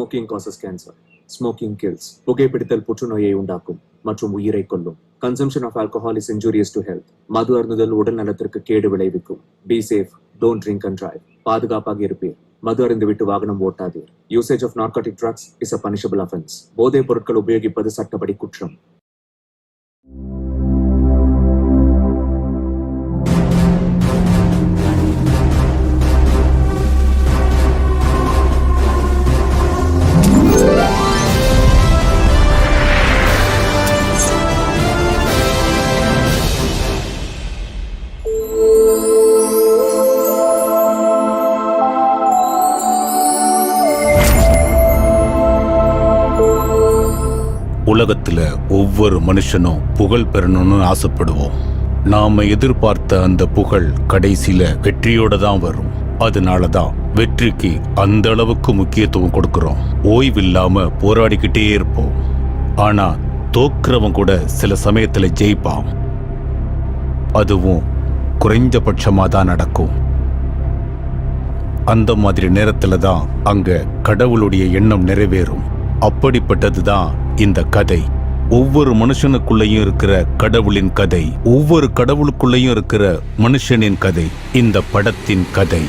Smoking causes cancer. Smoking kills. புகைப்பிடித்தல் புற்றுநோயை உண்டாக்கும் மற்றும் உயிரை கொல்லும். Consumption of alcohol is injurious to health. மது அருந்துதல் உடல் நலத்திற்கு கேடு விளைவிக்கும். Be safe, don't drink and drive. பாதுகாப்பாக இருப்பீர். மது அருந்துவிட்டு வாகனம் ஓட்டாதீர். Usage of narcotic drugs is a punishable offence. போதைப் பொருட்கள் உபயோகிப்பது சட்டப்படி குற்றம். உலகத்துல ஒவ்வொரு மனுஷனும் புகழ் பெறணும்னு ஆசைப்படுவோம். நாம எதிர்பார்த்த அந்த புகழ் கடைசியில வெற்றியோட தான் வரும். அதனாலதான் வெற்றிக்கு அந்த அளவுக்கு முக்கியத்துவம் கொடுக்கிறோம். ஓய்வில்லாம போராடிக்கிட்டே இருப்போம். ஆனா தோக்குறவன் கூட சில சமயத்துல ஜெயிப்பான். அதுவும் குறைஞ்சபட்சமா தான் நடக்கும். அந்த மாதிரி நேரத்துல தான் அங்க கடவுளுடைய எண்ணம் நிறைவேறும். அப்படிப்பட்டதுதான் இந்த கதை. ஒவ்வொரு மனுஷனுக்குள்ளேயும் இருக்கிற கடவுளின் கதை, ஒவ்வொரு கடவுளுக்குள்ளேயும் இருக்கிற மனுஷனின் கதை இந்த படத்தின் கதை.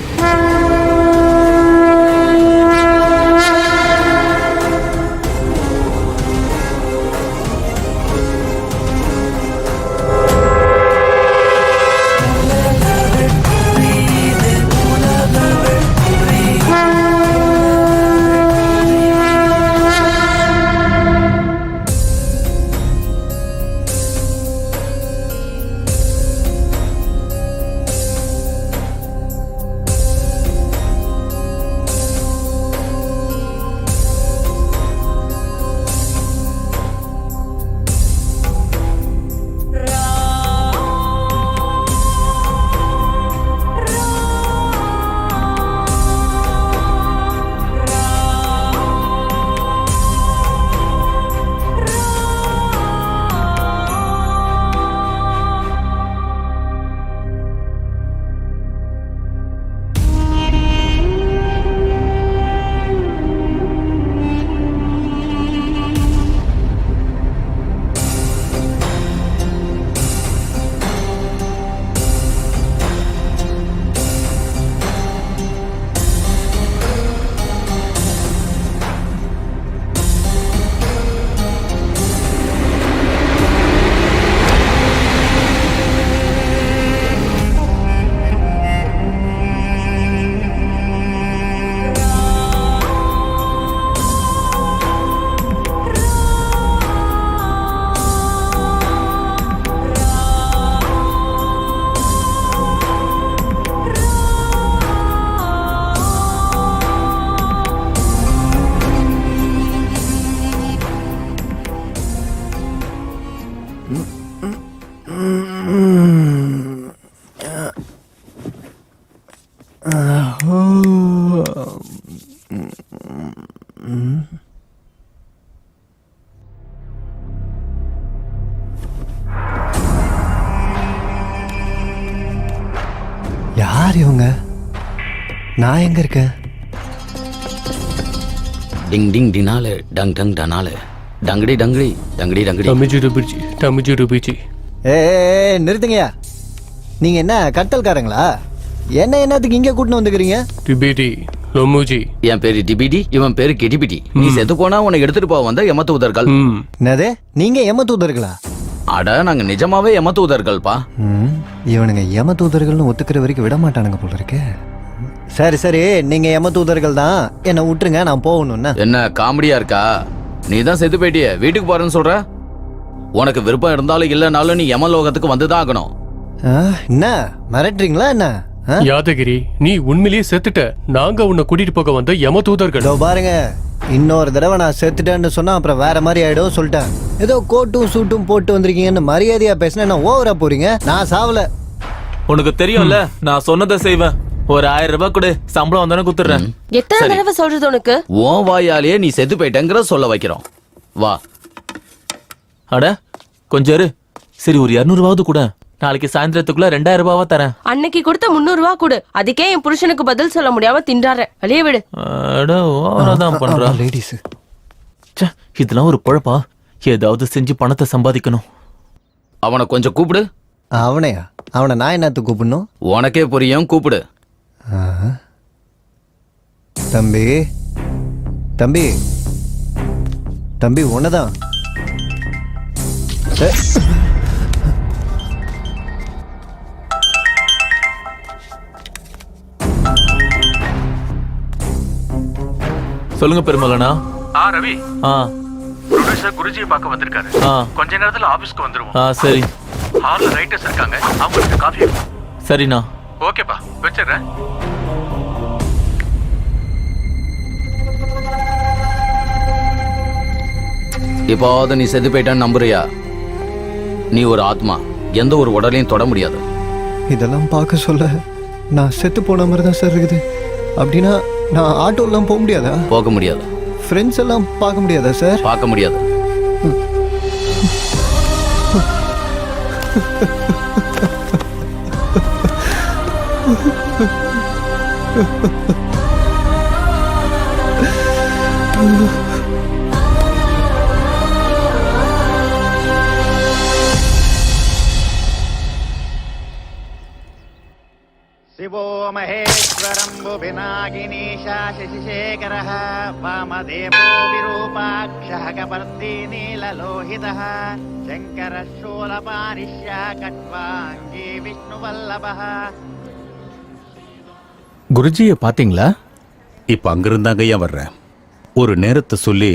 யார் இவங்க? நான் எங்க இருக்கேன்? டிங் டிங் டினாலே டங் டங் டனாலே டங்கடி டங்கடி டங்கடி டங்கடி தமிஜு ருபிச்சி. நிறுத்துங்கயா. நீங்க என்ன கட்டல்காரங்களா? என்னத்துக்கு இங்க கூட்டின்னு வந்துக்கிறீங்க? டிபிடி லொமுஜி. என் பேரு டிபிடி, இவன் பேரு கெடிபிடி. நீ செத்து போனா உன்னை எடுத்துட்டு போக வந்த யமதூதர்கள். என்னது? நீங்க யமதூதர்களா? அட நாங்க நிஜமாவே யமதூதர்கள்பா. இவனுங்க யமதூதர்கள்னு ஒத்துக்கிற வரைக்கும் விட மாட்டானுங்க போல இருக்கு. சரி சரி, நீங்க யமதூதர்கள் தான், என்ன விட்டுருங்க, நான் போகணும்னா. என்ன காமெடியா இருக்கா? நீ தான் செத்து போயிட்டிய, வீட்டுக்கு போறேன்னு சொல்ற. உனக்கு விருப்பம் இருந்தாலும் இல்லைனாலும் நீ யமலோகத்துக்கு வந்துதான் ஆகணும். என்ன மிரட்டுறீங்களா என்ன? யாதகிரி, நீ உண்மையிலேயே செத்துட்ட. நாங்க உன்னை கூட்டிட்டு போக வந்த யமதூதர்கள். பாருங்க, இன்னொரு தடவை நான் செத்துட்டேன்னு சொன்னா அப்புறம் வேற மாதிரி ஆயிடும் சொல்லிட்டேன். ஏதோ கோட்டும் சூட்டும் போட்டு வந்திருக்கீங்கன்னு மரியாதையா பேசினா ஓவரா போறீங்க. நான் சாவல. உனக்கு தெரியும்ல, நான் சொன்னதை செய்வேன். ஒரு 1000 ரூபாய் கொடு, சம்பளம் வந்தானே குத்துறேன். எத்தனை தடவை சொல்றது உனக்கு? உன் வாயாலேயே நீ செத்து போயிட்டேங்கிற சொல்ல வைக்கிறோம். வா. அட கொஞ்சம் இரு. சரி, ஒரு 200 ரூபாவது கூட. நாளைக்கு சாயந்தரத்துக்குள்ள 2000 ரூபாவா தரேன். அன்னைக்கு கொடுத்த 300 ரூபா கொடு. அதுக்கே என் புருஷனுக்கு பதில் சொல்ல முடியாம திண்டாடுறேன். வெளியே விடு. ஓவராதான் பண்றா. லேடிஸ் ச்சே, இதெல்லாம் ஒரு பொழப்பா? ஏதாவது செஞ்சு பணத்தை சம்பாதிக்கணும். அவனை கொஞ்சம் கூப்பிடு. அவனையா? அவனை நான் என்னத்துக்கு கூப்பிடணும்? உனக்கே புரியும், கூப்பிடு. ஆஹா. தம்பி தம்பி தம்பி உன்னதான். சொல்லுங்க பெருமலனா. ரவி, ப்ரொடியூசர் குருஜியை பார்க்க வந்திருக்காரு. கொஞ்ச நேரத்துல ஆபீஸ்க்கு வந்துருவோம். சரி. ஹால்ல ரைட்டர்ஸ் இருக்காங்க, அவங்களுக்கு காஃபி. சரிண்ணா. ஓகேப்பா, வச்சிடுறேன். இப்போது நீ செத்து போயிட்டான்னு நம்புறியா? நீ ஒரு ஆத்மா, எந்த ஒரு உடலையும் தொட முடியாது. இதெல்லாம் பார்க்க சொல்ல நான் செத்து போன மாதிரி தான் சார் இருக்குது. அப்படின்னா நான் ஆட்டோலாம் போக முடியாதா? போக முடியாது. ஃப்ரெண்ட்ஸ் எல்லாம் பார்க்க முடியாதா சார்? பார்க்க முடியாது. शिवो महेश्वरम्बु विनागिनीशा शशिशेखरः वामदेवो विरूपाक्षः कपर्दी नीललोहितः शङ्करः शूलपानिष्यः कट्वाङ्गी विष्णुवल्लभः. குருஜியை பாத்தீங்களா? இப்ப அங்கிருந்தாங்க ஐயா வர்றேன். ஒரு நேரத்தை சொல்லி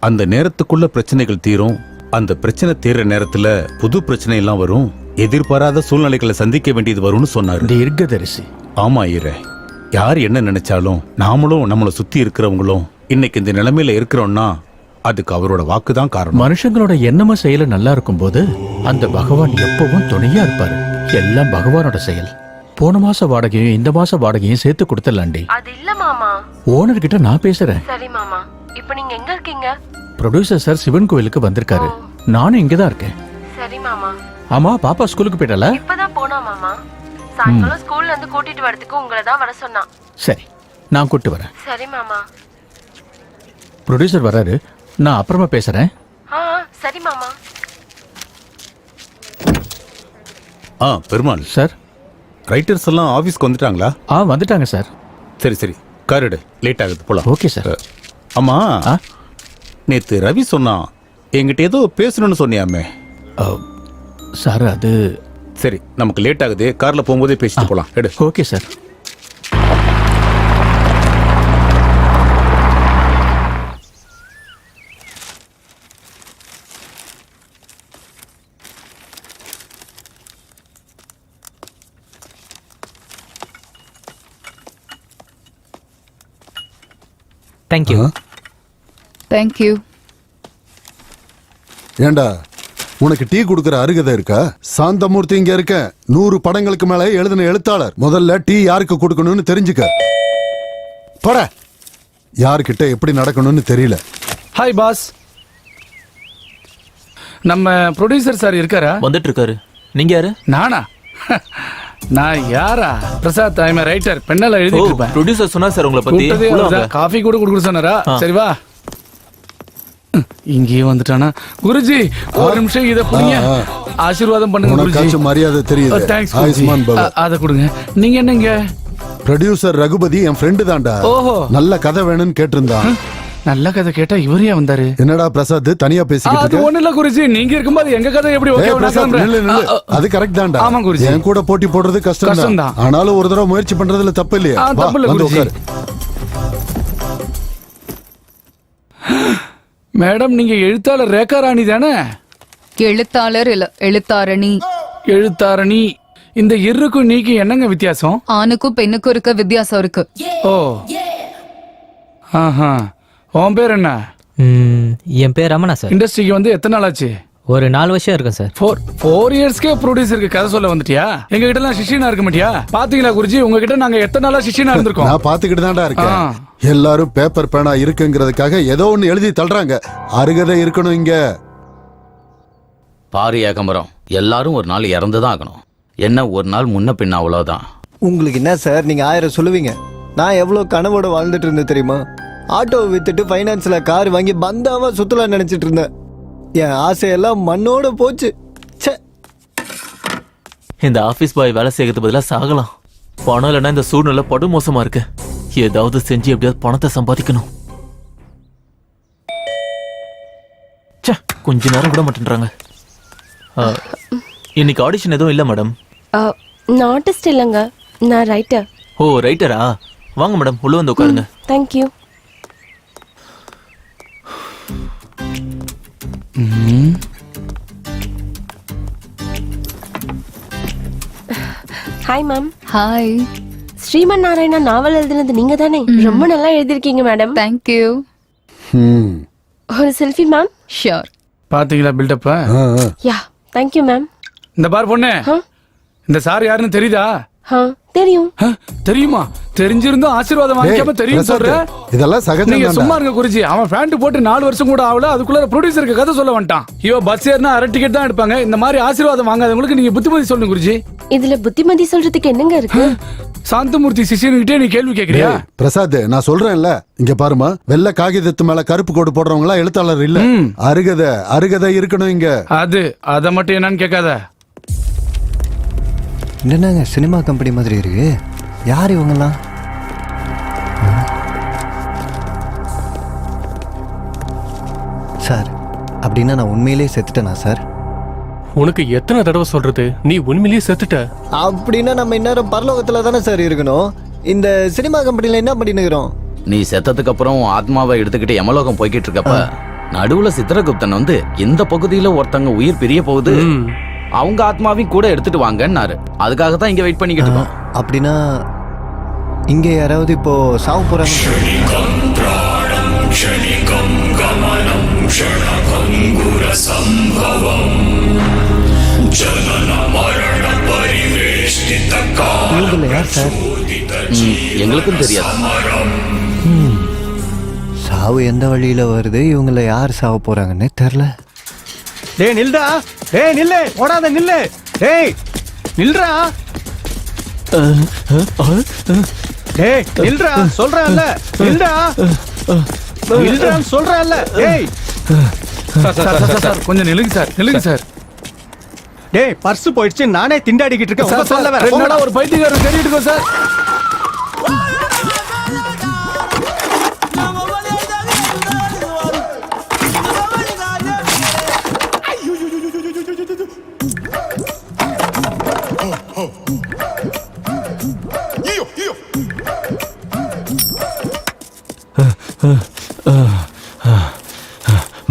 அந்த நேரத்துக்குள்ள பிரச்சனைகள் தீரும். அந்த பிரச்சனை தீர்ற நேரத்துல புது பிரச்சனை எல்லாம் வரும். எதிர்பாராத சூழ்நிலைகளை சந்திக்க வேண்டியது வரும்னு சொன்னாரு. தீர்க்கதரிசி. ஆமா ஐயரே, யார் என்ன நினைச்சாலும் நாமளும் நம்மளை சுத்தி இருக்கிறவங்களும் இன்னைக்கு இந்த நிலைமையில இருக்கிறோம்னா அதுக்கு அவரோட வாக்கு தான் காரணம். மனுஷங்களோட எண்ணமும் செயல நல்லா இருக்கும் போது அந்த பகவான் எப்பவும் துணையா இருப்பாரு. எல்லாம் பகவானோட செயல். போன மாச வாடகையும் இந்த மாச வாடகையும் சேர்த்து கொடுத்துடலாண்டி. அது இல்ல மாமா. ஓனர் கிட்ட நான் பேசுறேன். சரி மாமா. இப்போ நீங்க எங்க இருக்கீங்க? ப்ரொடியூசர் சார் சிவன் கோவிலுக்கு வந்திருக்காரு. நானும் இங்கதான் இருக்கேன். சரி மாமா. ஆமா, பாப்பா ஸ்கூலுக்கு போயிட்டாளா? இப்பதான் போனா மாமா. சாயங்காலம் ஸ்கூல்ல இருந்து கூட்டிட்டு வரதுக்கு உங்களை தான் வர சொன்னா. சரி, நான் கூட்டு வரேன். சரி மாமா. ப்ரொடியூசர் வராரு, நான் அப்புறமா பேசுறேன். சரி மாமா. பெருமாள் சார், ரைட்டர்ஸ் எல்லாம் ஆபீஸ்க்கு வந்துட்டாங்களா? வந்துட்டாங்க சார். சரி சரி, காரிடு, லேட் ஆகுது, போலாம். Okay sir. ஆமா, நேத்து ரவி சொன்னா என்கிட்ட ஏதோ பேசணும்னு சொன்னியாமே. சார் அது சரி, நமக்கு லேட் ஆகுது, கார்ல போகும்போதே பேசிட்டு போலாம். எடு. Okay sir. தேங்க்யூ. தேங்க்யூ. ஏண்டா, உனக்கு டீ குடுக்கற அருகதை இருக்கா? சாந்தமூர்த்தி இங்க இருக்க. 100 படங்களுக்கு மேல எழுதின எழுத்தாளர். முதல்ல டீ யாருக்கு கொடுக்கணும்னு தெரிஞ்சுக்க. போட. யார்கிட்ட எப்படி நடக்கணும்னு தெரியல. Hi boss. நம்ம ப்ரொடியூசர் சார் இருக்காரா? வந்துட்டு இருக்காரு. நீங்க யாரு? நானா? நான் யாரா? Prasad, I am writer. பெண்ணால எழுதிட்டு இருப்பேன். ப்ரொடியூசர் சொன்னா சார் உங்களை பத்தி. காஃபி கூட குடுக்க சொன்னாரா? சரி வா. இங்கேயே வந்துட்டானா? குருஜி ஒரு நிமிஷம் இத புடிங்க. ஆசீர்வாதம் பண்ணுங்க குருஜி. உனக்கு மரியாதை தெரியுது. தேங்க்ஸ் ஆயுஷ்மான் பவ. அத கொடுங்க. நீங்க என்னங்க? ப்ரொடியூசர் ரகுபதி என் ஃப்ரெண்டு தான்டா. ஓஹோ. நல்ல கதை வேணும்னு கேட்டிருந்தான். நல்ல கதை கேட்டா இவரே வந்தாரு. என்னடா பிரசாத் தனியா பேசிக்கிட்டு இருக்க? அது ஒண்ணு இல்ல குருஜி, நீங்க இருக்கும்போது எங்க கதை எப்படி ஓகே வராது? அது கரெக்ட் தான்டா. ஆமா குருஜி. என் கூட போட்டி போடுறது கஷ்டம் தான். ஆனாலும் ஒரு தடவை முயற்சி பண்றதுல தப்பு இல்லையா? தப்பு இல்ல குருஜி. மேடம், நீங்க எழுத்தாளர் ரேகா ராணி தானே? எழுத்தாளர் இல்ல, எழுத்தாரணி. எழுத்தாரணி. இந்த இருக்கு நீக்கு என்னங்க வித்தியாசம்? ஆணுக்கும் பெண்ணுக்கும் இருக்க வித்தியாசம் இருக்கு. ஓ, ஆஹா. உன் பேர் என்ன? என் பேர் ரமணா சார். இண்டஸ்ட்ரிக்கு வந்து எத்தனை நாள் ஆச்சு? ஒரு 4 வருஷம் இருக்கும் சார். 4 இயர்ஸ்க்கே ப்ரொடியூசருக்கு கதை சொல்ல வந்துட்டியா? எங்க கிட்ட எல்லாம் சிஷியனா இருக்க மாட்டியா? பாத்தீங்களா குருஜி, உங்ககிட்ட நாங்க எத்தனை நாளா சிஷியனா இருந்திருக்கோம்? நான் பாத்துக்கிட்டு தான்டா இருக்கேன். எல்லாரும் பேப்பர் பேனா இருக்குங்கிறதுக்காக ஏதோ ஒண்ணு எழுதி தள்ளுறாங்க. அருகதை இருக்கணும் இங்க. பாரு ஏகம்பரம், எல்லாரும் ஒரு நாள் இறந்துதான் ஆகணும். என்ன ஒரு நாள் முன்ன பின்ன அவ்வளவுதான். உங்களுக்கு என்ன சார், நீங்க 1000 சொல்லுவீங்க. நான் எவ்வளவு கனவோட வாழ்ந்துட்டு இருந்தேன் தெரியுமா? ஆட்டோவை வித்துட்டு ஃபைனான்ஸ்ல கார் வாங்கி பந்தாவா சுத்தலாம் நினைச்சிட்டு இருந்தேன். என் ஆசையெல்லாம் மண்ணோட போச்சு. ச்சே. இந்த ஆபீஸ் பாய் வேலை செய்யறது பதிலா சாகலாம். பணம் இல்லைன்னா இந்த சூழ்நிலை படு மோசமா இருக்கு. ஏதாவது செஞ்சு எப்படியாவது பணத்தை சம்பாதிக்கணும். கொஞ்ச நேரம் விட மாட்டேன்றாங்க. இன்னைக்கு ஆடிஷன் எதுவும் இல்ல மேடம். நான் ஆர்டிஸ்ட் இல்லைங்க, நான் ரைட்டர். ஓ ரைட்டரா? வாங்க மேடம், உள்ள வந்து உட்காருங்க. Thank you. Hi ma'am. Hi. Sriman Narayana novel எழுதினது நீங்க தானே? ரொம்ப நல்லா எழுதிருக்கீங்க மேடம். தேங்க்யூ. ஒரு செல்ஃபி மேம். ஷியோர். பாத்தீங்களா பில்டப்? Yeah thank you ma'am. இந்த பார் பொண்ணு, இந்த சார் யாருன்னு தெரியுதா? தெரியும். தெரியுமா? தெரிஞ்சிருந்தும் ஆசீர்வாதம் வாங்கிக்காம தெரியும் சொல்ற? இதெல்லாம் சகஜம். நீங்க சும்மா இருங்க குருஜி. அவன் பேண்ட் போட்டு 4 வருஷம் கூட ஆகல, அதுக்குள்ள ப்ரொடியூசருக்கு கதை சொல்ல வந்துட்டான். இவ பஸ் ஏறினா அரை டிக்கெட் தான் எடுப்பாங்க. இந்த மாதிரி ஆசீர்வாதம் வாங்காதவங்களுக்கு நீங்க புத்திமதி சொல்லுங்க குருஜி. இதுல புத்திமதி சொல்றதுக்கு என்னங்க இருக்கு? சாந்தமூர்த்தி சிஷியன்கிட்டே நீ கேள்வி கேக்குறியா? பிரசாத், நான் சொல்றேன்ல, இங்க பாருமா, வெள்ளை காகிதத்து மேல கருப்பு கோடு போடுறவங்க எல்லாம் எழுத்தாளர் இல்ல. அருகதை இருக்கணும் இங்க. அத மட்டும் என்னன்னு கேட்காத. என்னங்க சினிமா கம்பெனி மாதிரி இருக்கு. யார் இவங்கெல்லாம்? சார், அப்படின்னா நான் உண்மையிலேயே செத்துட்டேனா சார்? உனக்கு எத்தனை தடவை சொல்றது, நீ உண்மையிலேயே செத்துட்ட. அப்படின்னா நம்ம இந்நேரம் பரலோகத்துல தானே சார் இருக்கணும். இந்த சினிமா கம்பெனில என்ன பண்ணினுக்கிறோம்? நீ செத்ததுக்கு அப்புறம் ஆத்மாவை எடுத்துக்கிட்டு யமலோகம் போய்கிட்டு இருக்கப்ப நடுவுல சித்திரகுப்தன் வந்து இந்த பகுதியில ஒருத்தங்க உயிர் பிரிய போகுது, அவங்க ஆத்மாவையும் கூட எடுத்துட்டு வாங்கன்னாரு. அதுக்காக தான் இங்க வெயிட் பண்ணிக்கிட்டு இருக்கோம். அப்படின்னா இங்க யாராவது இப்போ சாவு போறாங்க? யார் சார்? எங்களுக்கும் தெரியாது. சாவு எந்த வழியில வருது, இவங்கள யார் சாவ போறாங்கன்னு தெரியல. டேய் நில்டா, டேய் நில்லு, ஓடாத நில்லு, டேய் நில்றா, டேய் நில்றா சொல்றேன்ல, நில்டா, நில்றான்னு சொல்றேன்ல, டேய். சார் கொஞ்சம் நில்லுங்க சார், நில்லுங்க சார். டேய் பர்ஸ் போயிடுச்சு, நானே திண்டாடிக்கிட்டு இருக்கேன். சொல்ல வேற என்னடா ஒரு பைத்தியக்காரன் தேடிட்டு இருக்கோம் சார்.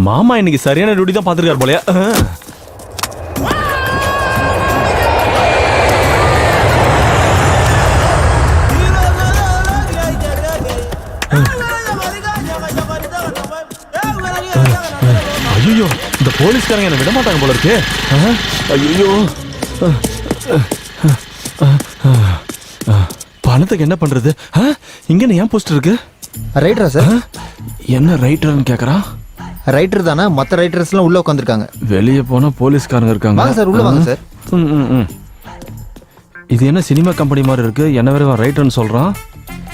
மாமா இன்னைக்கு சரியான டியூட்டி தான் பாத்துருக்காரு போலயா. ஐயோ, இந்த போலீஸ்காரங்க என்ன விட மாட்டாங்க போல இருக்கு. ஐயோ, பணத்துக்கு என்ன பண்றது? இங்க ஏன் போஸ்டர் இருக்கு? ரைட்டரா சார்? என்ன ரைட்டர்னு கேக்குறா? ரைட்டர் தானே, மற்ற ரைட்டர்ஸ் எல்லாம் உள்ள உட்காந்துருக்காங்க. வெளியே போனா போலீஸ்காரங்க இருக்காங்க. வாங்க சார், உள்ள வாங்க சார். இது என்ன சினிமா கம்பெனி மாதிரி இருக்கு? என்ன வேற ரைட்டர்னு சொல்றான்.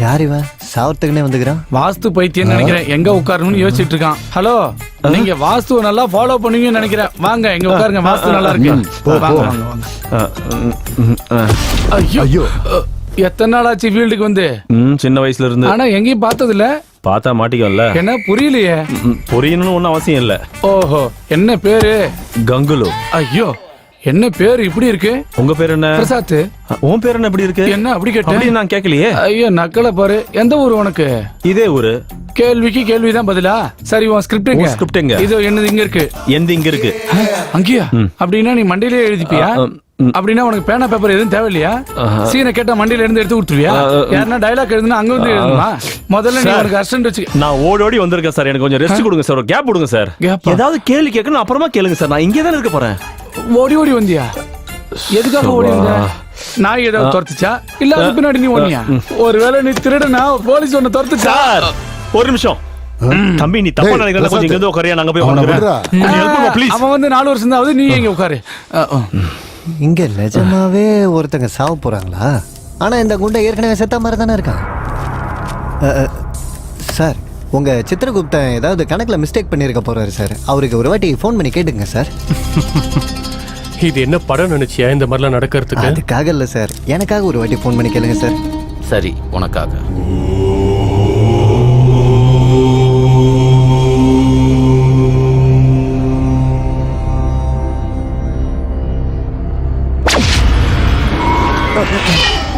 யார் இவன்? சாவத்துக்குனே வந்துக்கிறான். வாஸ்து பைத்தியம் நினைக்கிறேன். எங்க உட்காரணும்னு யோசிச்சுட்டு இருக்கான். ஹலோ, நீங்க வாஸ்துவை நல்லா ஃபாலோ பண்ணுவீங்கன்னு நினைக்கிறேன். வாங்க எங்க உட்காருங்க, வாஸ்து நல்லா இருக்கு. ஐயோ, எத்தனை நாள் ஆச்சு ஃபீல்டுக்கு வந்து? சின்ன வயசுல இருந்து. ஆனா எங்கேயும் பார்த்தது இல்ல. பார்த்தா மாட்டிக்கல. என்ன புரியலையே? புரியணும்னு ஒன்னும் அவசியம் இல்ல. ஓஹோ, என்ன பேரு? கங்குலு. ஐயோ, என்ன பேர் இப்படி இருக்கு? உங்க பேர் என்ன? பிரசாத். உன் பேர் என்ன இப்படி இருக்கு? என்ன அப்படி கேட்டேன்? அப்படி நான் கேட்கலையே. ஐயோ நக்கல பாரு. எந்த ஊர் உனக்கு? இதே ஊரு. கேள்விக்கு கேள்விதான் பதிலா? சரி, உன் ஸ்கிரிப்ட் எங்க? ஸ்கிரிப்ட் எங்க? இது என்னது இங்க இருக்கு. எந்த இங்க இருக்கு? அங்கேயா? அப்படின்னா நீ மண்டையிலே எழுதிப்பியா? அப்படின்னா உனக்கு பேனா பேப்பர் எதுவும் தேவையில்லையா? சீனை கேட்டா மண்டியில இருந்து எடுத்து கொடுத்துருவியா? யாருன்னா டைலாக் எழுதுனா அங்க வந்து எழுதுமா? முதல்ல நீ உனக்கு அசிஸ்டன்ட் வச்சு. நான் ஓடி வந்திருக்கேன் சார். எனக்கு கொஞ்சம் ரெஸ்ட் கொடுங்க சார், கேப் கொடுங்க சார். ஏதாவது கேள்வி கேட்கணும் அப்புறமா கேளுங்க சார். நான் இங்கே தானே இருக்க போறேன். ஓடி வந்தியா? எதுக்காக ஓடி வந்த? நாய் ஏதாவது துரத்துச்சா இல்ல அது பின்னாடி நீ ஓடியா? ஒருவேளை நீ திருடனா போலீஸ் ஒன்னு துரத்துச்சா? ஒரு நிமிஷம். தம்பி நீ தப்பா நினைக்கிறத கொஞ்சம் இங்க உட்காரியா, நாங்க போய் உட்காருறோம். ப்ளீஸ். அவன் வந்து 4 வருஷம் தான் ஆகுது, நீ எங்க உட்காரு. இங்க நிஜமாவே ஒருத்தங்க சாவ போறாங்களா? ஆனா இந்த குண்டை ஏற்கனவே செத்த மாதிரி தானே இருக்கான். சார், உங்க சித்திரகுப்தன் ஏதாவது கணக்குல மிஸ்டேக் பண்ணிருக்க போறாரு சார். அவருக்கு ஒரு வாட்டி ஃபோன் பண்ணி கேட்டுங்க சார். இது என்ன படம் நினைச்சியா இந்த மாதிரிலாம் நடக்கிறதுக்கு? அதுக்காக இல்ல சார், எனக்காக ஒரு வாட்டி ஃபோன் பண்ணி கேளுங்க சார். சரி, உனக்காக.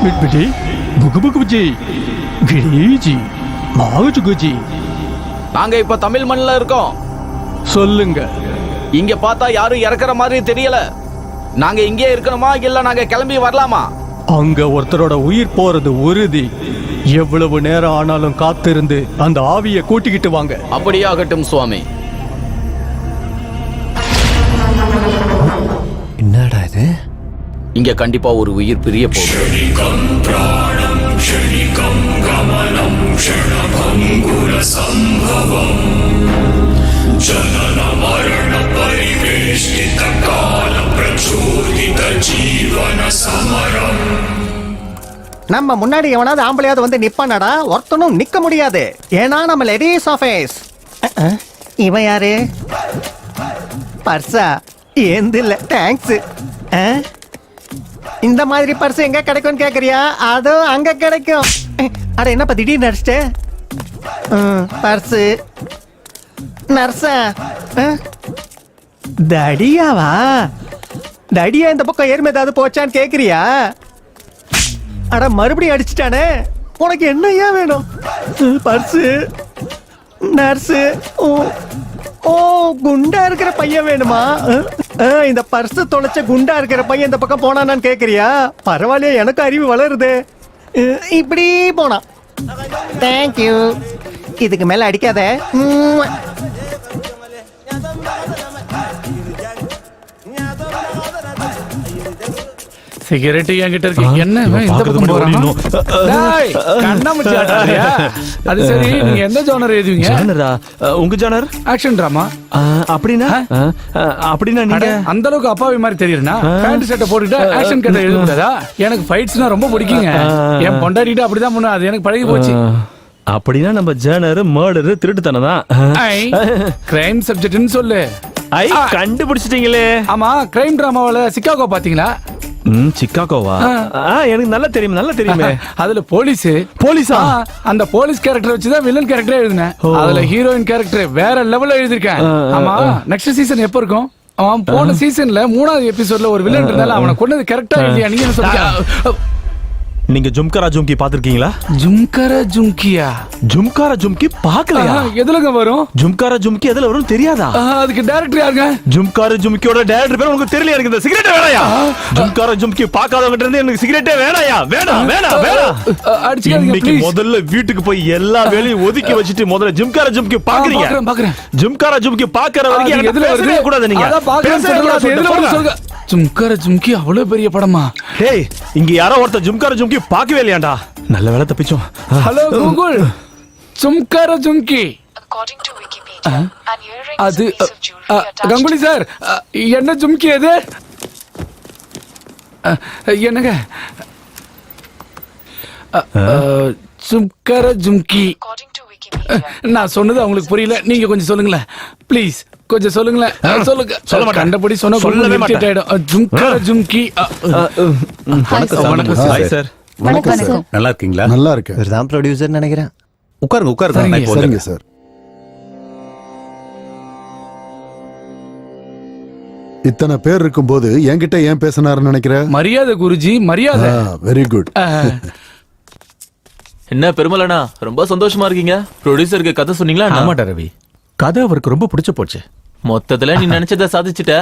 மிட்பிடி புகுபுகுஜி கிரிஜி மாவுஜுகுஜி. நாங்க இப்ப தமிழ் மண்ணில் இருக்கோம். சொல்லுங்க. இங்க பார்த்தா யாரும் இறக்குற மாதிரி தெரியல. நாங்க இங்கே இருக்கணுமா இல்ல நாங்க கிளம்பி வரலாமா? அங்க ஒருத்தரோட உயிர் போறது உறுதி. எவ்வளவு நேரம் ஆனாலும் காத்திருந்து அந்த ஆவியை கூட்டிக்கிட்டு வாங்க. அப்படியே ஆகட்டும் சுவாமி. என்னடா இது? இங்க கண்டிப்பா ஒரு உயிர் பிரிய போகுது. நம்ம முன்னாடி எவனாவது ஆம்பளையாவது வந்து நிப்பானடா? ஒருத்தனும் நிக்க முடியாது. ஏன்னா நம்ம லேடிஸ் ஆஃபீஸ். இவன் யாரு? பர்ஸா? ஏந்து இல்ல, தேங்க்ஸ். இந்த மாதிரி பர்ஸ் எங்க கிடைக்கும்னு கேக்குறியா? அதோ அங்க கிடைக்கும். அட என்னப்பா திடீர்னு நடிச்சிட்டு? பர்ஸு நர்ஸா? தடியாவா? தடியா இந்த பக்கம் ஏறுமே ஏதாவது போச்சான்னு கேக்குறியா? அட மறுபடியும் அடிச்சிட்டானே. உனக்கு என்னையா வேணும்? Purse nurse? ஓ குண்டா இருக்கிற பையன் வேணுமா? இந்த பர்ஸ் தொலைச்ச குண்டா இருக்கிற பையன் இந்த பக்கம் போனான்னு கேக்குறியா? பரவாயில்லையா, எனக்கு அறிவு வளருது. இப்படி போனா. தேங்க்யூ. இதுக்கு மேல அடிக்காத. சிகரெட் என்கிட்ட இருக்கு. என்ன இவன் இந்த பக்கம் போறான்? டேய், கண்ணாமூச்சி ஆடுறியா? அது சரி, நீங்க எந்த ஜானர் எழுதுவீங்க? ஜானரா? உங்க ஜானர் ஆக்ஷன் டிராமா. அப்படின்னா நீங்க அந்த அளவுக்கு அப்பாவி மாதிரி தெரியுறனா? பேண்ட் ஷர்ட்டை போட்டுட்டு ஆக்ஷன் கதை எழுத கூடாதா? எனக்கு ஃபைட்ஸ்னா ரொம்ப பிடிக்குங்க. என் பொண்டாட்டிட்டு அப்படிதான் பண்ண, அது எனக்கு பழகி போச்சு. அப்படின்னா நம்ம ஜானர் மர்டர் திருட்டுத்தனம் தான். கிரைம் சப்ஜெக்ட்னு சொல்லு. கண்டுபிடிச்சிட்டீங்களே. ஆமா, கிரைம் டிராமாவுல சிக்காகோ பாத்தீங்களா? சிக்காகோவா? எனக்கு நல்லா தெரியுமே. அதுல போலீஸா? அந்த போலீஸ் கேரக்டர் வச்சுதான் வில்லன் கேரக்டரே எழுதினேன். அதுல ஹீரோயின் கேரக்டர் வேற லெவல்ல எழுதிருக்கேன். ஆமா, நெக்ஸ்ட் சீசன் எப்ப இருக்கும்? அவன் போன சீசன்ல 3வது எபிசோட்ல ஒரு வில்லன் இருந்தாலும் அவனை கொண்டது கரெக்டா எழுதியா? நீங்க என்ன சொல்றீங்க? நீங்க ஜும்கரா ஜும்கி பாத்திருக்கீங்களா? ஜும்கரா ஜும்கியா? ஜும்காரா ஜும்கி பார்க்கலையா? எதுலங்க வரும்? ஜும்காரா ஜும்கி எதுல வரும் தெரியாதா? அதுக்கு டைரக்டர் யாருங்க? ஜும்காரா ஜும்கியோட டைரக்டர் பேர் உங்களுக்கு தெரியல. எனக்கு இந்த சிகரெட் வேணாயா? ஜும்காரா ஜும்கி பார்க்காதவங்க இருந்து எனக்கு சிகரெட்டே வேணாயா? வேணாம். இன்னைக்கு முதல்ல வீட்டுக்கு போய் எல்லா வேலையும் ஒதுக்கி வச்சிட்டு முதல்ல ஜும்காரா ஜும்கி பாக்குறீங்க. பாக்குறேன். ஜும்காரா ஜும்கி பாக்குற வரைக்கும் எதுல வருது கூடாது. நீங்க அத பாக்குறேன். எதுல வருது சொல்லுங்க. ஜும்காரா ஜும்கி அவ்வளவு பெரிய படமா? டேய், இங்க யாரோ ஒருத்தர் ஜும்காரா ஜும்கி பார்க்கவே இல்லையாண்டா? நல்ல வேளை தப்பிச்சோம். ஹலோ கூகுள், ஜும்காரா ஜும்கி. அது கங்குலி சார், என்ன ஜும்கி அது? என்னங்க ஜும்காரா ஜும்கி? நான் சொன்னது அவங்களுக்கு புரியல. நீங்க கொஞ்சம் சொல்லுங்களேன் ப்ளீஸ். கொஞ்சம் சொல்லுங்களேன். சொல்ல மாட்டேன். கண்டபடி சொன்னா சொல்லவே மாட்டேன். ஜும்காரா ஜும்கி. வணக்கம் சார். வணக்கம். நல்லா இருக்கீங்களா? நல்லா இருக்கு. இவர்தான் ப்ரொடியூசர் நினைக்கிறேன். உட்காருங்க. சரிங்க சார். இத்தனை பேர் இருக்கும்போது என்கிட்ட ஏன் பேசினாருன்னு நினைக்கிற? மரியாதை குருஜி, மரியாதை. Very good. என்ன பெருமலண்ணா, ரொம்ப சந்தோஷமா இருக்கீங்க. ப்ரொடியூசருக்கு கதை சொன்னீங்களா? ஆமாடா ரவி, கதை அவருக்கு ரொம்ப பிடிச்சு போச்சு. மொத்தத்துல நீ நினைச்சதை சாதிச்சுட்ட.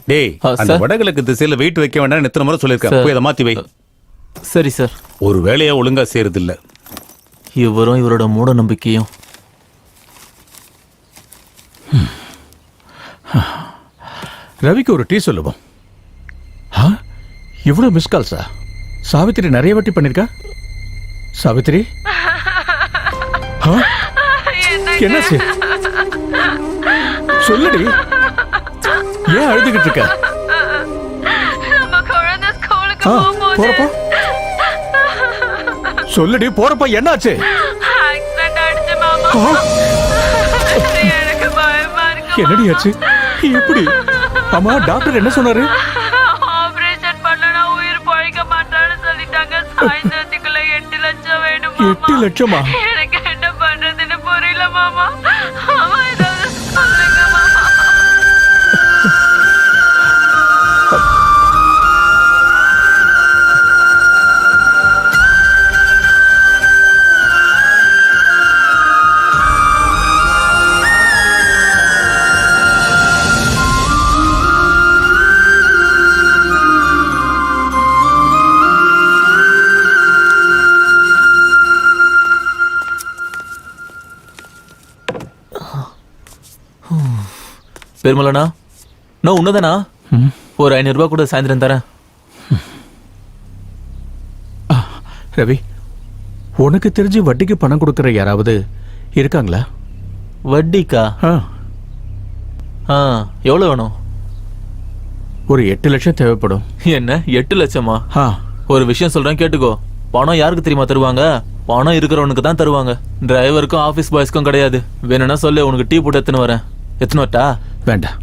டேய், அந்த வடகிழக்கு திசையில வெயிட் வைக்க வேண்டாம் எத்தனை முறை சொல்லிருக்கேன். போய் அதை மாத்தி வை. சரி சார். ஒரு வேலையா ஒழுங்கா செய்யறது இல்ல. இவரும் இவரோட மூட நம்பிக்கையும். ரவிக்கு ஒரு டீ சொல்லுவோம். இவ்வளவு மிஸ் கால்ஸா? சாவித்திரி நிறைய வாட்டி பண்ணிருக்கா. சாவித்திரி ஆ? என்னாச்சு சொல்லுடி. ஏன் அழுதுகிட்டு இருக்க? ஆ, போறப்போ சொல்லுடி. போறப்ப என்னாச்சு? ஆ? என்னடி ஆச்சு? எப்படி? அம்மா டாக்டர் என்ன சொன்னாரு? ஆபரேஷன் பண்ணனா உயிர் பழைக்க மாட்டான்னு சொல்லிட்டாங்க. சாயந்தரத்துக்குள்ள 8 லட்சம் வேணும். 8 லட்சமா? எனக்கு என்ன பண்றதுன்னு புரியல மாமா. அம்மா ஏதாவது சொல்லுங்க மாமா. பெருமலண்ணா, நான் உன்னதானா? ஒரு 500 ரூபாய் கூட சாயந்தரம் தரேன். ரவி, உனக்கு தெரிஞ்சு வட்டிக்கு பணம் கொடுக்கற யாராவது இருக்காங்களா? வட்டிக்கா? எவ்வளவு வேணும்? ஒரு 8 லட்சம் தேவைப்படும். என்ன 8 லட்சமா? ஒரு விஷயம் சொல்றேன் கேட்டுக்கோ. பணம் யாருக்கு தெரியுமா தருவாங்க? பணம் இருக்கிறவனுக்கு தான் தருவாங்க. டிரைவருக்கும் ஆபீஸ் பாய்ஸ்க்கும் கிடையாது. வேணும்னா சொல்லு, உனக்கு டீ போட்டு எத்தனை வரேன். எத்தனை வரட்டா? வேண்டாம்,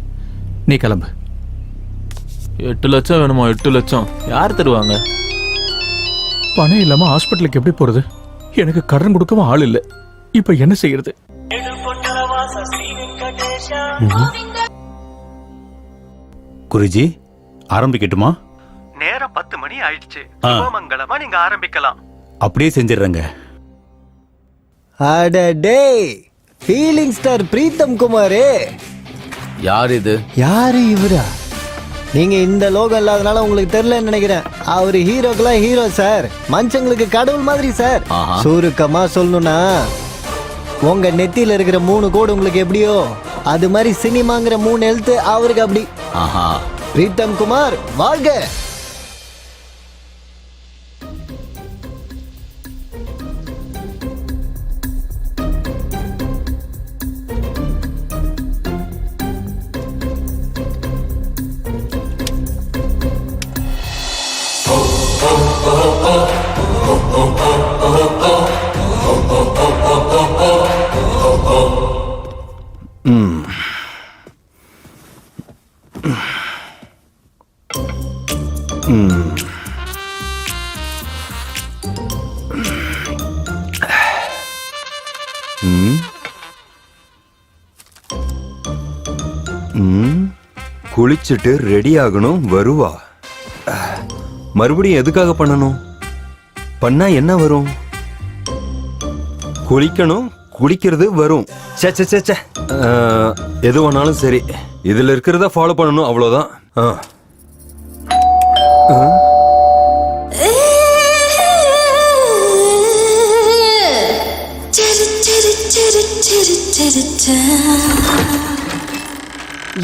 நீ கிளம்பு. 8 லட்சம் வேணுமா? 8 லட்சம் யார் தருவாங்க? பணம் இல்லாம ஹாஸ்பிட்டலுக்கு எப்படி போறது? எனக்கு கடன் கொடுக்கவும் ஆள் இல்ல. இப்ப என்ன செய்யறது? குருஜி, ஆரம்பிக்கட்டுமா? நேரம் 10 மணி ஆயிடுச்சு. மங்களமா நீங்க ஆரம்பிக்கலாம். அப்படியே செஞ்சிடுறேங்க. அடடே, ஃபீலிங் ஸ்டார் பிரீத்தம் குமாரே. யார் இது? யாரு இவரா? நீங்க இந்த லோகம் இல்லாதனால உங்களுக்கு தெரியலன்னு நினைக்கிறேன். அவரு ஹீரோக்கெல்லாம் ஹீரோ சார். மனுஷங்களுக்கு கடவுள் மாதிரி சார். சுருக்கமா சொல்லணும்னா, உங்க நெத்தியில இருக்கிற 3 கோடு உங்களுக்கு எப்படியோ, அது மாதிரி சினிமாங்கிற 3 எழுத்து அவருக்கு அப்படி. பிரீத்தம் குமார் வாழ்க. குளிச்சுட்டு ரெடி ஆகணும், வருவா. மறுபடியும் எதுக்காக பண்ணணும்? பண்ணா என்ன வரும்? குளிக்கணும், குளிக்கிறது வரும். எது வேணாலும் சரி, இதுல இருக்கிறத ஃபாலோ பண்ணணும், அவ்வளவுதான்.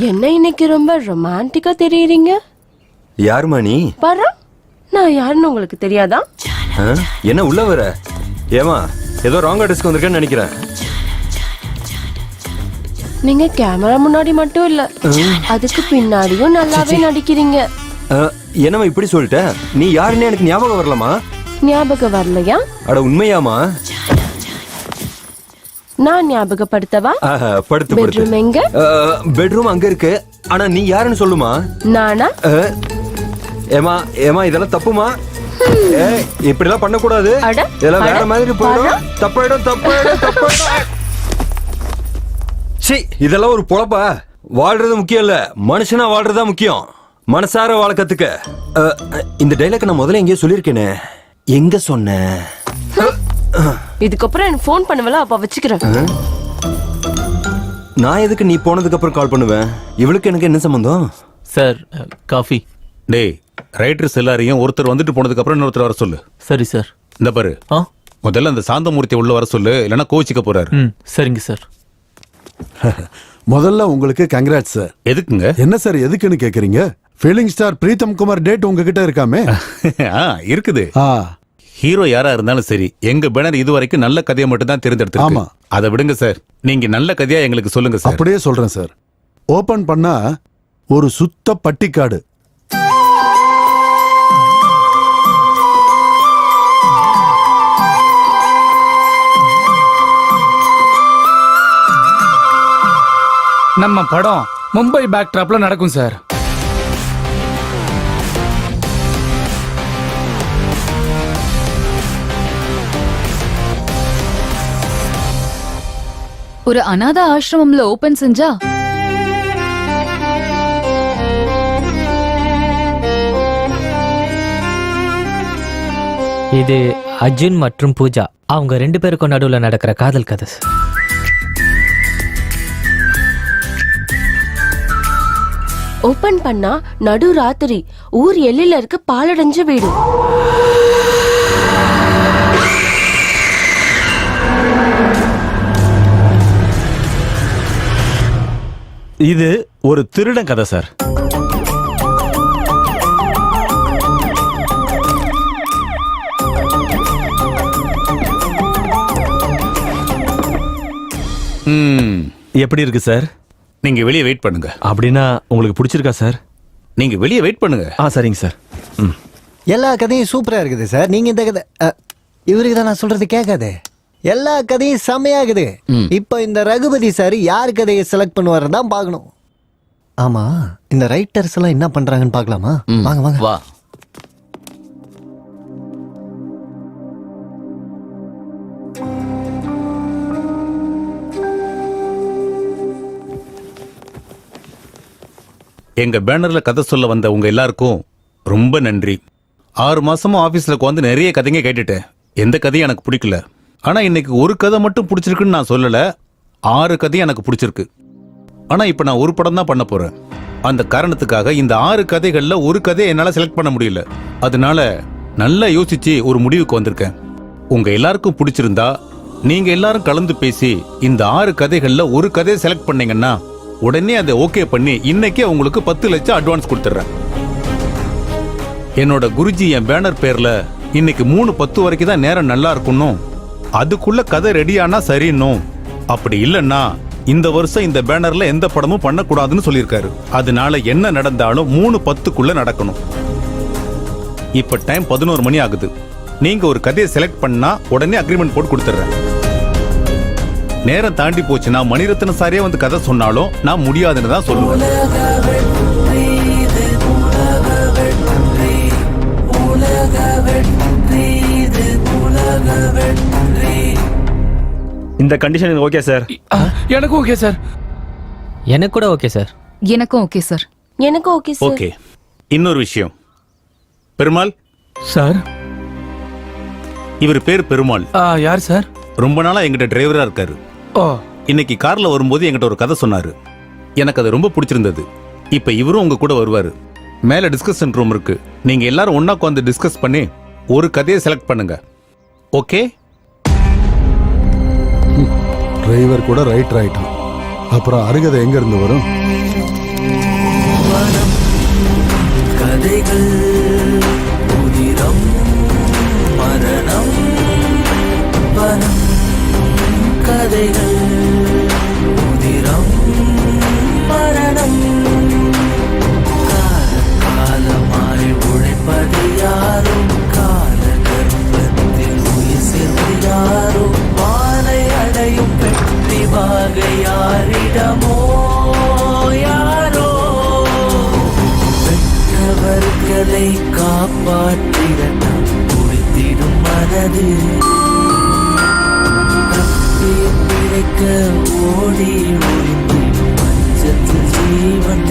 என்ன இன்னைக்கு ரொம்ப ரொமான்டிக்கா தெரியுறீங்க? யாருமா நீ? பாரு, நான் யாருன்னு உங்களுக்கு தெரியாதா? என்ன உள்ள வர? ஏமா ஏதோ ராங் அட்ரஸ்க்கு வந்திருக்கேன்னு நினைக்கிறேன். நீங்க கேமரா முன்னாடி மட்டும் இல்ல, அதுக்கு பின்னாடியும் நல்லாவே நடிக்கிறீங்க. என்னமா இப்படி சொல்லிட்ட? நீ யாருன்னு எனக்கு ஞாபகம் வரலமா? ஞாபகம் வரலையா? அட உண்மையாமா? நான் ஞாபகப்படுத்தவா? படுத்து பெட்ரூம் எங்க? பெட்ரூம் அங்க இருக்கு. ஆனா நீ யாருன்னு சொல்லுமா? நானா? ஏமா ஏமா இதெல்லாம் தப்புமா? இப்படி எல்லாம் பண்ண கூடாது. இதெல்லாம் வேற மாதிரி போயிடும். தப்பாயிடும் தப்பாயிடும் தப்பாயிடும். சீ, இதெல்லாம் ஒரு பொழப்பா? வாழ்றது முக்கியம் இல்ல, மனுஷனா வாழ்றதா முக்கியம். மனசார வாழ கத்துக்க. இந்த டைலாக் நான் முதல்ல எங்கேயோ சொல்லியிருக்கேனே, எங்க சொன்னேன்? இதுக்கப்புறம் எனக்கு ஃபோன் பண்ணுவல, அப்ப வச்சுக்கிறேன். நான் எதுக்கு நீ போனதுக்கு அப்புறம் கால் பண்ணுவேன்? இவளுக்கு எனக்கு என்ன சம்பந்தம்? Sir, coffee. டேய், ரைட்டர்ஸ் எல்லாரையும் ஒருத்தர் வந்துட்டு போனதுக்கு அப்புறம் இன்னொருத்தர் வர சொல்லு. சரி சார். இந்த பாரு, முதல்ல அந்த சாந்தமூர்த்தி உள்ள வர சொல்லு, இல்லைன்னா கோச்சிக்க போறாரு. சரிங்க சார். முதல்ல உங்களுக்கு கங்க்ராட்ஸ் சார். எதுக்குங்க? என்ன சார் எதுக்குன்னு கேக்குறீங்க? Feeling star Pritam Kumar date உங்ககிட்ட இருக்காமே? இருக்குது. ஹீரோ யாரா இருந்தாலும் சரி, எங்க பேனர் இதுவரைக்கும் நல்ல கதையை மட்டும் தான் தேர்ந்தெடுத்திருக்கு. ஆமா. அதை விடுங்க சார், நீங்க நல்ல கதையா எங்களுக்கு சொல்லுங்க சார். அப்படியே சொல்றேன் சார். ஓபன் பண்ணா ஒரு சுத்த பட்டிக்காடு. நம்ம படம் மும்பை பேக் ட்ராப்ல நடக்கும் சார். ஒரு அனாதை ஆசிரமம்ல ஓபன் செஞ்சா இது அர்ஜுன் மற்றும் பூஜா அவங்க 2 பேருக்கும் நடுவுல நடக்கிற காதல் கதை. ஓபன் பண்ணா நடு ராத்திரி ஊர் எல்லையில இருக்க பாலடைஞ்ச வீடு. இது ஒரு திருடன் கதை சார். எப்படி இருக்கு சார்? நீங்க வெளியே வெயிட் பண்ணுங்க. அப்படின்னா உங்களுக்கு பிடிச்சிருக்கா சார்? நீங்க வெளியே வெயிட் பண்ணுங்க. சரிங்க சார். எல்லா கதையும் சூப்பரா இருக்குது சார். நீங்க இந்த கதை இவருக்கு தான் நான் சொல்றது கேட்காது. எல்லா கதையும் செமையாகுது. இப்போ இந்த ரகுபதி சார் யார் கதையை செலக்ட் பண்ணுவாரு தான் பார்க்கணும். ஆமா, இந்த ரைட்டர்ஸ் எல்லாம் என்ன பண்றாங்கன்னு பார்க்கலாமா? வாங்க வாங்க வா. எங்க பேனர்ல கதை சொல்ல வந்த உங்க எல்லாருக்கும் ரொம்ப நன்றி. 6 மாசமா ஆபீஸ்ல உட்காந்து நிறைய கதைங்க கேட்டுட்டேன். எந்த கதையும் எனக்கு பிடிக்கல. ஆனா இன்னைக்கு ஒரு கதை மட்டும் பிடிச்சிருக்குன்னு நான் சொல்லல, 6 கதையும் எனக்கு பிடிச்சிருக்கு. ஆனா இப்ப நான் ஒரு படம் தான் பண்ண போறேன். அந்த காரணத்துக்காக இந்த 6 கதைகள்ல ஒரு கதையை என்னால செலக்ட் பண்ண முடியல. அதனால நல்லா யோசிச்சு ஒரு முடிவுக்கு வந்திருக்கேன். உங்க எல்லாருக்கும் பிடிச்சிருந்தா நீங்க எல்லாரும் கலந்து பேசி இந்த 6 கதைகள்ல ஒரு கதையை செலக்ட் பண்ணீங்கன்னா உடனே அதை ஓகே பண்ணி இன்னைக்கே உங்களுக்கு 10 லட்சம் அட்வான்ஸ் கொடுத்துறேன். என்னோட குருஜி என் பேனர் பேர்ல இன்னைக்கு 3:10 வரைக்கும் தான் நேரம் நல்லா இருக்கணும், அதுக்குள்ள கதை ரெடியானா சரின்னும், அப்படி இல்லைன்னா இந்த வருஷம் இந்த பேனர்ல எந்த படமும் பண்ணக்கூடாதுன்னு சொல்லியிருக்காரு. அதனால என்ன நடந்தாலும் 3:10க்குள்ள நடக்கணும். இப்ப டைம் 11 மணி ஆகுது. நீங்க ஒரு கதையை செலக்ட் பண்ணா உடனே அக்ரிமெண்ட் போட்டு கொடுத்துறேன். நேரம் தாண்டி போச்சுன்னா மணிரத்ன சாரே வந்து கதை சொன்னாலும் நான் முடியாதுன்னு தான் சொல்லுவேன். இந்த கண்டிஷன் ஓகே சார்? எனக்கும் ஓகே சார். எனக்கு கூட ஓகே சார். எனக்கும் ஓகே சார். எனக்கும் ஓகே சார். ஓகே. இன்னொரு விஷயம், பெருமாள் சார். இவர் பேர் பெருமாள். யார் சார்? ரொம்ப நாளா எங்கிட்ட டிரைவரா இருக்காரு. இன்னைக்கு கார்ல வரும்போது என்கிட்ட ஒரு கதை சொன்னாரு. எனக்கு அது ரொம்ப பிடிச்சிருந்தது. இப்ப இவரும் உங்க கூட வருவாரு. மேல டிஸ்கஷன் ரூம் இருக்கு. நீங்க எல்லாரும் ஒண்ணா உட்காந்து டிஸ்கஸ் பண்ணி ஒரு கதையை செலக்ட் பண்ணுங்க. ஓகே? டிரைவர் கூட ரைட்டர் ஆயிட்டான். அப்புறம் அருகதை எங்க இருந்து வரும்? கதைகள் உதிரம் மரணம் வனம் கதைகள் உதிரம் மரணம் காலமாய் உழைப்பது யாரோ கால கர்ப்பத்தில் உயிர் சேர்ந்து யாரோ வானை அடையும் பெட்டி வாகை யாரிடமோ யாரோ பெற்றவர்களை காப்பாற்றிட குடித்திடும் மனது பிழைக்க ஓடி ஒளிந்திடும் மஞ்சத்தில் ஜீவன்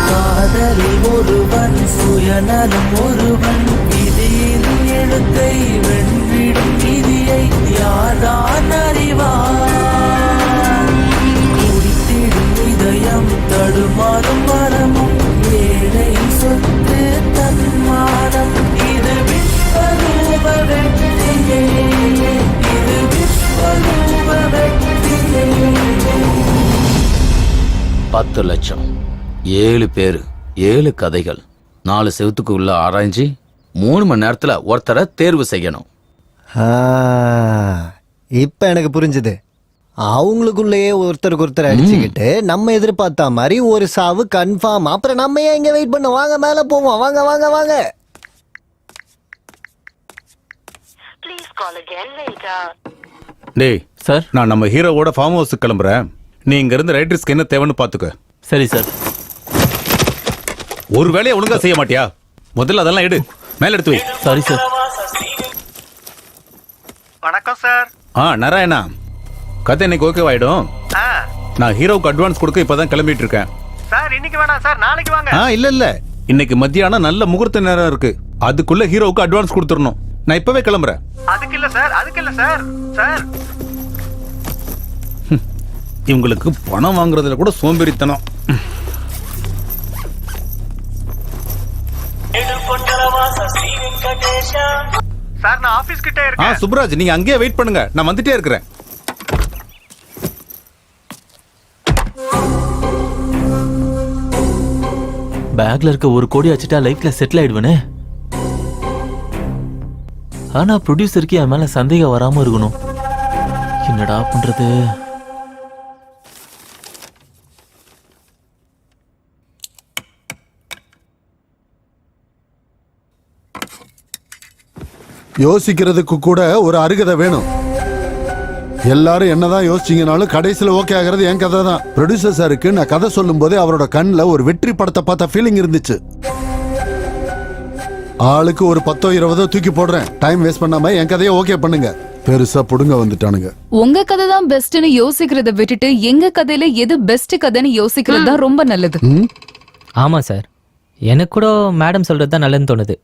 காதலில் ஒருவன் சுயநலம் ஒருவன் விதியின் எழுத்தை வென்றிடும் விதியை யார்தான் அறிவார் குடித்திடும் இதயம் தடுமாறும் மரமும் ஏழை சொத்து தன்மானம் இது விஸ்வரூப வெற்றியே இது விஸ்வரூப வெற்றியே 10 லட்சம் 7 பேரு 7 கதைகள் 4 செவத்துக்கு உள்ள ஆராய்ச்சி 3 மணி நேரத்துல ஒருத்தரை தேர்வு செய்யணும். இப்ப எனக்கு புரிஞ்சுது. அவங்களுக்குள்ளேயே ஒருத்தருக்கு ஒருத்தர் அடிச்சுக்கிட்டு நம்ம எதிர்பார்த்த மாதிரி ஒரு சாவு கன்ஃபார்ம். அப்புறம் நம்ம ஏன் இங்க வெயிட் பண்ண? வாங்க மேல போவோம். வாங்க வாங்க வாங்க. டேய் சார், நான் நம்ம ஹீரோவோட ஃபார்ம் ஹவுஸுக்கு கிளம்புறேன். நீ இங்க இருந்து ரைட்டர்ஸ்க்கு என்ன தேவைன்னு பாத்துக்க. சரி சார். ஒரு வேலையை ஒழுங்கா செய்ய மாட்டியா? முதல்ல அதெல்லாம் எடு, மேல எடுத்து வை. Sorry sir. வணக்கம் சார். நாராயணா, கதை இன்னைக்கு ஓகேவாயிடும். நான் ஹீரோவுக்கு அட்வான்ஸ் கொடுக்க இப்பதான் கிளம்பிட்டு இருக்கேன். சார் இன்னைக்கு வேணாம் சார், நாளைக்கு வாங்க. இல்ல இன்னைக்கு மத்தியானம் நல்ல முகூர்த்த நேரம் இருக்கு. அதுக்குள்ள ஹீரோவுக்கு அட்வான்ஸ் கொடுத்துடணும். நான் இப்பவே கிளம்புறேன். அதுக்கு இல்ல சார், அதுக்கு இல்ல சார். சார் இவங்களுக்கு பணம் வாங்குறதுல கூட சோம்பேறித்தனம். சார் நான் ஆபீஸ் கிட்ட இருக்கேன். சுப்ராஜ், நீங்க அங்கேயே வெயிட் பண்ணுங்க, நான் வந்துட்டே இருக்கிறேன். பேக்ல இருக்க 1 கோடி வச்சுட்டா லைஃப்ல செட்டில் ஆயிடுவேனே. ஆனா ப்ரொடியூசருக்கு என் மேல சந்தேகம் வராம இருக்கணும். என்னடா பண்றது? யோசிக்கிறதுக்கு கூட ஒரு அருகதை வேணும். எல்லாரும் என்னதான் யோசிச்சீங்கனாலும் கடைசியில் ஓகே ஆகிறது என் கதை தான். ப்ரொடியூசர் சாருக்கு நான் கதை சொல்லும் போதே அவரோட கண்ணில் ஒரு வெற்றி படத்தை பார்த்த ஃபீலிங் இருந்துச்சு. ஆளுக்கு ஒரு 10-20 தூக்கி போடுறேன். டைம் வேஸ்ட் பண்ணாம என் கதையை ஓகே பண்ணுங்க. பெருசா புடுங்க வந்துட்டானுங்க. உங்க கதை தான் பெஸ்ட்னு யோசிக்கிறத விட்டுட்டு எங்க கதையில எது பெஸ்ட் கதைன்னு யோசிக்கிறது தான் ரொம்ப நல்லது. ஆமா சார், எனக்கு கூட மேடம் சொல்றது தான் நல்லதுன்னு தோணுது.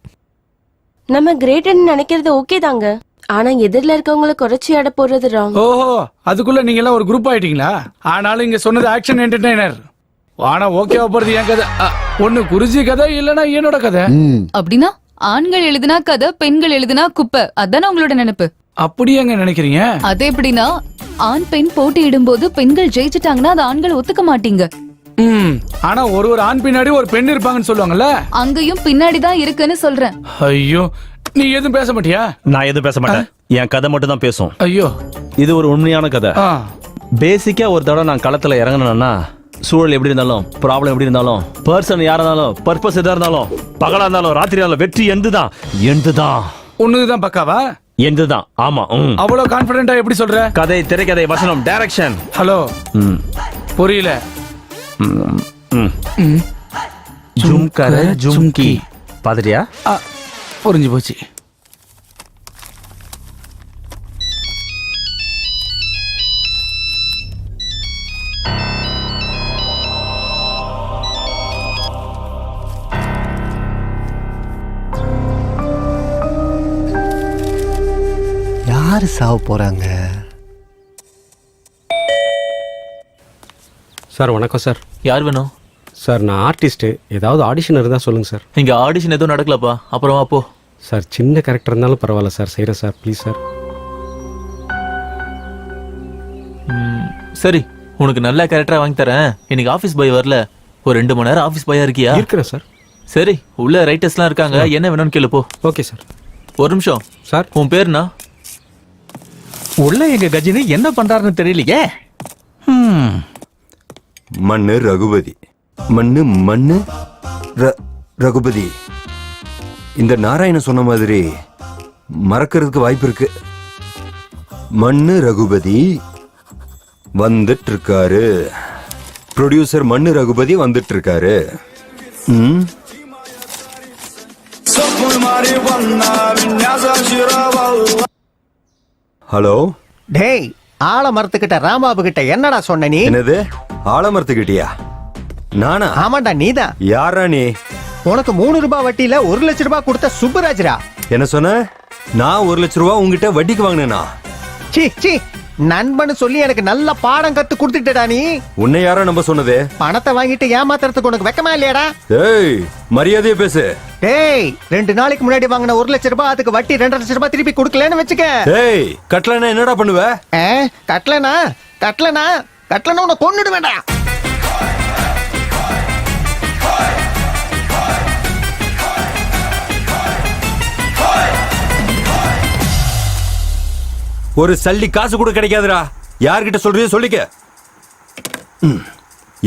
நம்ம கிரேட்னு நினைக்கிறது ஓகே தாங்க, ஆனா எதிரில இருக்கவங்கள குறைச்சி அட போறது ராங். ஓஹோ, அதுக்குள்ள நீங்க எல்லாம் ஒரு குரூப் ஆயிட்டீங்களா? ஆனாலும் இங்க சொன்னது ஆக்ஷன் என்டர்டெய்னர். ஆனா ஓகேவா போறது என் கதை. ஒண்ணு குருஜி கதை, இல்லனா என்னோட கதை. அப்படின்னா ஆண்கள் எழுதினா கதை, பெண்கள் எழுதினா குப்பை, அதானே உங்களோட நினைப்பு? அப்படி எங்க நினைக்கிறீங்க? அது எப்படின்னா, ஆண் பெண் போட்டியிடும் போது பெண்கள் ஜெயிச்சிட்டாங்கன்னா அது ஆண்கள் ஒத்துக்க மாட்டீங்க. ஆனா ஒரு ஆண் பின்னாடி ஒரு பெண் இருப்பாங்கன்னு சொல்லுவாங்கல்ல, அங்கேயும் பின்னாடி தான் இருக்குன்னு சொல்றேன். ஐயோ, நீ எதுவும் பேச மாட்டியா? நான் எதுவும் பேச மாட்டேன். என் கதை மட்டும் தான் பேசும். ஐயோ, இது ஒரு உண்மையான கதை. பேசிக்கா ஒரு தடவை நான் களத்துல இறங்கணும்னா, சூழல் எப்படி இருந்தாலும், ப்ராப்ளம் எப்படி இருந்தாலும், பர்சன் யாரா இருந்தாலும், பர்பஸ் எதா இருந்தாலும், பகலா இருந்தாலும் ராத்திரி இருந்தாலும், வெற்றி எந்துதான். ஒண்ணுதான் பக்காவா? எந்துதான். ஆமா. அவ்வளவு கான்பிடென்ட்டா எப்படி சொல்ற? கதை, திரைக்கதை, வசனம், டைரக்ஷன். ஹலோ, புரியல. ஜும்கர ஜும்கி பாத்துட்டியா? புரிஞ்சு போச்சு. யாரு சாவ போறாங்க? சார் வணக்கம் சார். யார் வேணும்? சார் நான் ஆர்டிஸ்ட். ஏதாவது ஆடிஷன் இருந்தால் சொல்லுங்க சார். இங்க ஆடிஷன் எதுவும் நடக்கலப்பா, அப்புறமா போ. சார் சின்ன கேரக்டர் இருந்தாலும் பரவாயில்ல சார், செய்கிறேன் சார், ப்ளீஸ் சார். சரி, உனக்கு நல்ல கேரக்டரா வாங்கி தரேன். இன்னைக்கு ஆஃபீஸ் பாய் வரல, ஒரு 2 மணி நேரம் ஆஃபீஸ் பாயா இருக்கியா? இருக்கிறேன் சார். சரி, உள்ள ரைட்டர்ஸ்லாம் இருக்காங்க, என்ன வேணும்னு கேளு போ. Okay sir. ஒரு நிமிஷம் சார். உன் பேருனா? உள்ள எங்க கஜினி என்ன பண்றாருன்னு தெரியலையே. மண்ணு ரகுபதி. மண்ணு ரகுபதி. இந்த நாராயணன் சொன்ன மாதிரி மறக்கிறதுக்கு வாய்ப்பு இருக்கு. மண்ணு ரகுபதி வந்துட்டு இருக்காரு. ப்ரொடியூசர் மண்ணு ரகுபதி வந்துட்டு இருக்காரு. ஹலோ. டேய், ஆலமரத்துக்கிட்ட ராமாபு கிட்ட என்னடா சொன்ன நீ? என்னது ஆலமரத்துக்கிட்டியா? நானா? ஆமாண்டா, நீதான். யாரா நீ? உனக்கு 3 ரூபாய் வட்டியில 1 லட்சம் ரூபாய் கொடுத்த சுப்பராஜ்ரா. என்ன சொன்ன? நான் 1 லட்சம் ரூபாய் உங்ககிட்ட வட்டிக்கு வாங்கினேனா? சீ, நண்பன் சொல்லி எனக்கு நல்ல பாடம் கத்து கொடுத்துட்டடா நீ. உன்னை யாரா நம்ப சொன்னது? பணத்தை வாங்கிட்டு ஏமாத்துறதுக்கு உனக்கு வெக்கமா இல்லையாடா? ஏய், மரியாதையா பேசு. டேய், 2 நாளைக்கு முன்னாடி வாங்கின 1 லட்சம் ரூபாய் அதுக்கு வட்டி 2 லட்சம் ரூபாய் திருப்பி கொடுக்கலன்னு வச்சுக்க. ஏய், கட்டலனா என்னடா பண்ணுவ? கட்டலனா உன்னை கொன்னுடுவேன்டா. ஒரு சல்லி காசு கூட கிடைக்காதுடா. யார்கிட்ட சொல்றியோ சொல்லிக்க.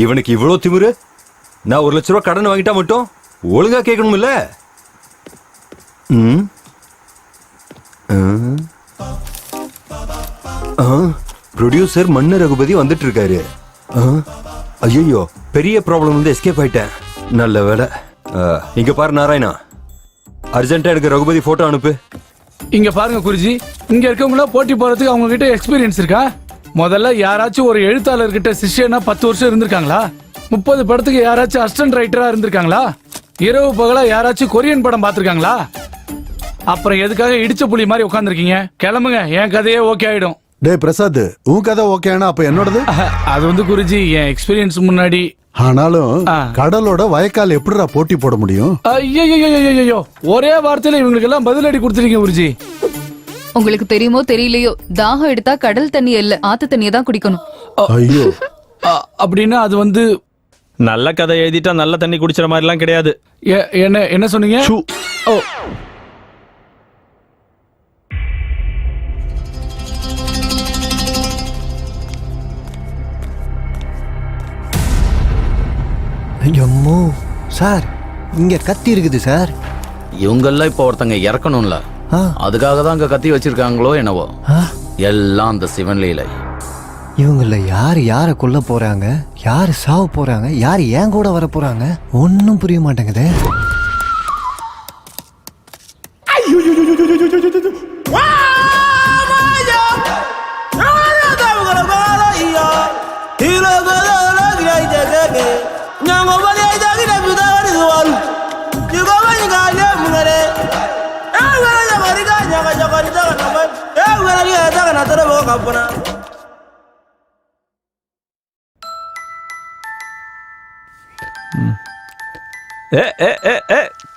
இவனுக்கு இவ்வளவு திமிரு. நான் 1 லட்ச ரூபா கடன் வாங்கிட்டா மட்டும் ஒழுங்கா கேட்கணும்ல. ப்ரொடியூசர் மன்னர் ரகுபதி வந்துட்டு இருக்காரு. ஐயோ, பெரிய ப்ராப்ளம் வந்து எஸ்கேப் ஆயிட்டேன். நல்ல வேலை. இங்க பாரு நாராயணா, அர்ஜென்ட்டா எனக்கு ரகுபதி போட்டோ அனுப்பு. இங்க பாருங்க குருஜி, இங்க இருக்கவங்களா போட்டி போறதுக்கு அவங்க கிட்ட எக்ஸ்பீரியன்ஸ் இருக்கா? முதல்ல யாராச்சும் ஒரு எழுத்தாளர்கிட்ட சிஷ்யனா 10 வருஷம் இருந்திருக்காங்களா? 30 படத்துக்கு யாராச்சும் அசிஸ்டன்ட் ரைட்டரா இருந்திருக்காங்களா? இரவு பகலா யாராச்சும் கொரியன் படம் பார்த்திருக்காங்களா? அப்புறம் எதுக்காக இடிச்ச புலி மாதிரி உட்காந்துருக்கீங்க? கிளம்புங்க, என் கதையே ஓகே ஆயிடும். டேய் பிரசாத், உன் கதை ஓகேனா அப்ப என்னோடது? அது வந்து குருஜி, என் எக்ஸ்பீரியன்ஸ் முன்னாடி. ஆனாலும் கடலோட வயக்கால் எப்படிடா போட்டி போட முடியும்? ஐயோ, ஒரே வார்த்தையில இவங்களுக்கு எல்லாம் பதிலடி கொடுத்துருக்கீங்க குருஜி. உங்களுக்கு தெரியுமோ தெரியலையோ, தாகம் எடுத்தா கடல் தண்ணி இல்ல ஆத்து தண்ணியை தான் குடிக்கணும். ஐயோ, அப்படின்னா அது வந்து நல்ல கதை எழுதிட்டா நல்ல தண்ணி குடிச்சிற மாதிரி எல்லாம் கிடையாது. என்ன சொன்னீங்க? ஓ, ஐயம்மோ சார், இங்க கத்தி இருக்குது சார். இவங்கெல்லாம் இப்ப ஒருத்தங்க இறக்கணும்ல, அதுக்காக தான் அங்க கத்தி வச்சிருக்காங்களோ என்னவோ. எல்லாம் அந்த சிவன் லீலை. இவங்கள யாரு யார கொல்ல போறாங்க, யாரு சாவ போறாங்க, யாரு ஏன் கூட வர போறாங்க, ஒன்னும் புரிய மாட்டேங்குதே.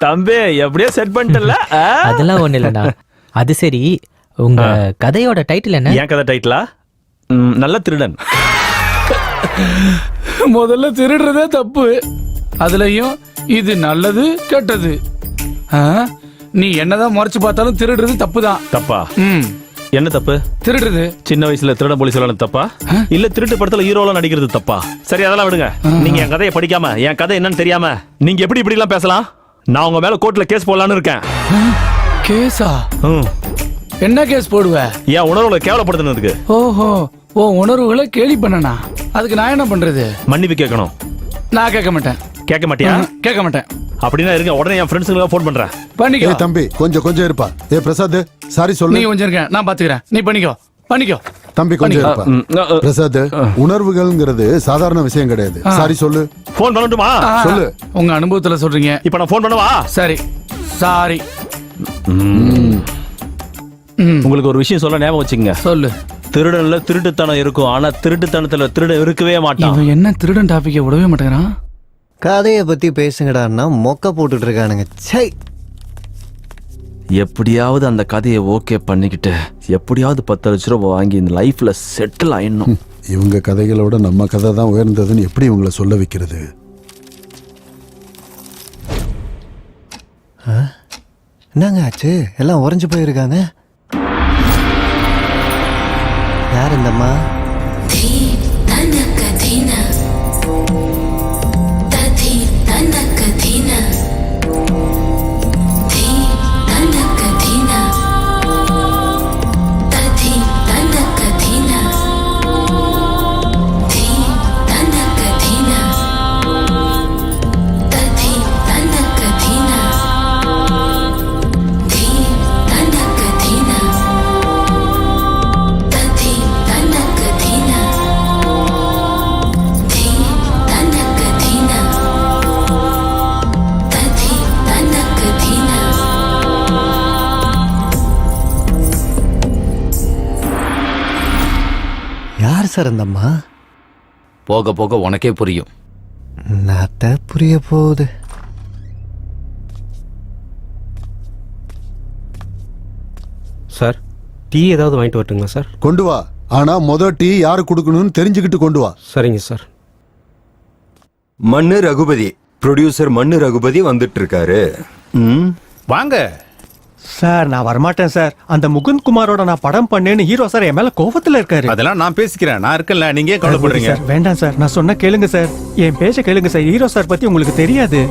தம்பி எப்படியோ செட் பண்ணிட்டல. அதெல்லாம் ஒண்ணு இல்லண்ணா. அது சரி, உங்க கதையோட டைட்டில் என்ன? என் கதை டைட்டிலா? நல்ல திருடன். முதல்ல திருடுறதே தப்பு, அதுலயும் இது நல்லது கெட்டது. நீ என்னதான் முறைச்சு பார்த்தாலும் திருடுறது தப்புதான். தப்பா? என்ன தப்பு? திருடுறது. சின்ன வயசுல திருட போலீஸ் தப்பா, இல்ல திருட்டு படத்துல ஹீரோலாம் நடிக்கிறது தப்பா? சரி, அதெல்லாம் விடுங்க. நீங்க என் கதையை படிக்காம என் கதை என்னன்னு தெரியாம நீங்க எப்படி இப்படி எல்லாம் பேசலாம்? நான் உங்க மேல கோர்ட்ல கேஸ் போடலான்னு இருக்கேன். கேஸா? என்ன கேஸ் போடுவ? என் உணர்வுகளை கேவலப்படுத்தினதுக்கு. ஓஹோ, ஓ உணர்வுகளை கேலி பண்ணனா? அதுக்கு நான் என்ன பண்றது? மன்னிப்பு கேட்கணும். நான் கேட்க மாட்டேன். கேட்க மாட்டியா? கேட்க மாட்டேன். அப்படின்னா இருங்க, உடனே என் ஃப்ரெண்ட்ஸுக்கு ஃபோன் பண்றேன். பண்ணிக்கோ தம்பி, கொஞ்சம் இருப்பா. பிரசாத், சாரி சொல்லு. நீ கொஞ்சம் இருக்க, நான் பாத்துக்கிறேன். நீ பண்ணிக்கோ தம்பி, கொஞ்சம் இருப்பா. பிரசாத், உணர்வுகள்ங்கிறது சாதாரண விஷயம் கிடையாது. சாரி சொல்லு. ஃபோன் பண்ணட்டுமா? சொல்லு. உங்க அனுபவத்துல சொல்றீங்க. இப்ப நான் ஃபோன் பண்ணவா? சரி, சாரி. உங்களுக்கு ஒரு விஷயம் சொல்ல ஞாபகம் வச்சுங்க. சொல்லு. திருடன்ல திருட்டுத்தனம் இருக்கும், ஆனா திருட்டுத்தனத்துல திருடன் இருக்கவே மாட்டான். இவன் என்ன திருடன் டாபிக்கை விடவே மாட்டேங்கிறான்? கதையை பத்தி பேசுங்கடான்னா மொக்க போட்டுட்டு இருக்கானுங்க. சை, எப்படியாவது அந்த கதையை ஓகே பண்ணிக்கிட்டு எப்படியாவது 10 லட்ச ரூபாய் வாங்கி இந்த லைஃப்ல செட்டில் ஆயிடணும். இவங்க கதைகளோட நம்ம கதை தான் உயர்ந்ததுன்னு எப்படி இவங்களை சொல்ல வைக்கிறது? என்னங்க ஆச்சு? எல்லாம் உறைஞ்சு போயிருக்காங்க. யார் இந்தம்மா? யார் சார் அந்தம்மா? போக போக உனக்கே புரியும். நாத்த புரிய போகுது. சார், டீ ஏதாவது வாங்கிட்டு வரட்டுங்களா சார்? கொண்டு வா. ஆனா டீ யாரு கொடுக்கணும்னு தெரிஞ்சுக்கிட்டு கொண்டு வா. சரிங்க சார். மன்னு ரகுபதி, ப்ரொடியூசர் மன்னு ரகுபதி வந்துட்டு இருக்காரு. வாங்க. சார் நான் வரமாட்டேன் சார். அந்த முகுந்த் குமாரோட நான் படம் பண்ணேன்னு ஹீரோ சார் என் மேல கோபத்துல இருக்காரு. அதெல்லாம் நான் பேசிக்கிறேன், நான் இருக்கேன்ல, நீங்க ஏன் கவலைப்படுறீங்க? சார் வேண்டாம் சார், நான் சொன்ன கேளுங்க சார், என் பேச்ச கேளுங்க சார். ஹீரோ சார் பத்தி உங்களுக்கு தெரியாது.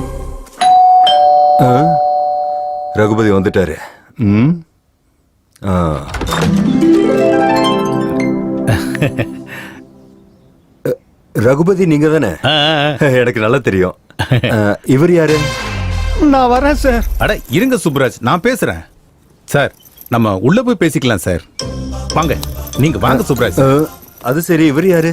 ரகுபதி வந்துட்டாரு. ரகுபதி நீங்க தானே? எனக்கு நல்லா தெரியும். இவர் யாரு? நான் வரேன் சார். அட இருங்க சுப்ராஜ், நான் பேசுறேன். சார் நம்ம உள்ள போய் பேசிக்கலாம் சார். வாங்க, நீங்க வாங்க சுப்ராஜ். அது சரி, இவர் யாரு?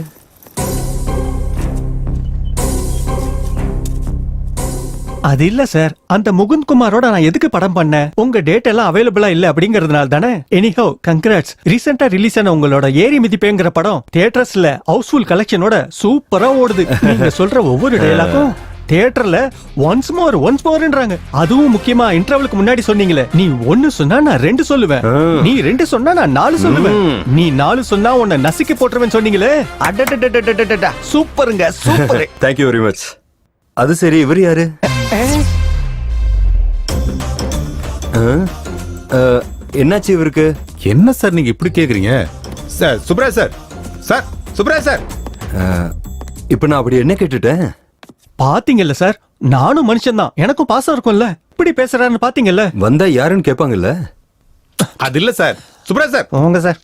அது இல்ல சார், அந்த முகுந்த் குமாரோட நான் எதுக்கு படம் பண்ணேன்? உங்க டேட் எல்லாம் அவைலபிளா இல்ல அப்படிங்கறதுனால தானே. Anyhow congrats. ரீசெண்டா ரிலீஸ் ஆன உங்களோட ஏரி மிதிப்பேங்கிற படம் தியேட்டர்ஸ்ல ஹவுஸ்ஃபுல் கலெக்ஷனோட சூப்பரா ஓடுது. நீங்க சொல்ற ஒவ்வொரு டயலாக்கும் தியேட்டர்ல ஒன்ஸ் மோர்ன்றாங்க. அதுவும் முக்கியமா இன்டர்வலுக்கு முன்னாடி சொன்னீங்களே, நீ 1 சொன்னா நான் 2 சொல்லுவேன், நீ 2 சொன்னா நான் 4 சொல்லுவேன், நீ 4 சொன்னா உன்னை நசுக்கி போட்டுருவேன் சொன்னீங்களே. அடடடடடடடடா, சூப்பருங்க, super. Thank you very much. அது சரி, இவர் யாரு? என்னாச்சு இவருக்கு? என்ன சார் நீங்க இப்படி கேக்குறீங்க? Sir Subraj sir, sir Subraj sir. இப்ப நான் அப்படி என்ன கேட்டுட்டேன்? பாத்தீங்கல்ல சார், நானும் மனுஷன் தான், எனக்கும் பாசம் இருக்கும்ல. இப்படி பேசுறான்னு பாத்தீங்கல்ல. வந்தா யாருன்னு கேட்பாங்கல்ல. அது இல்ல சார். சுப்ராஜ் சார் போங்க சார்.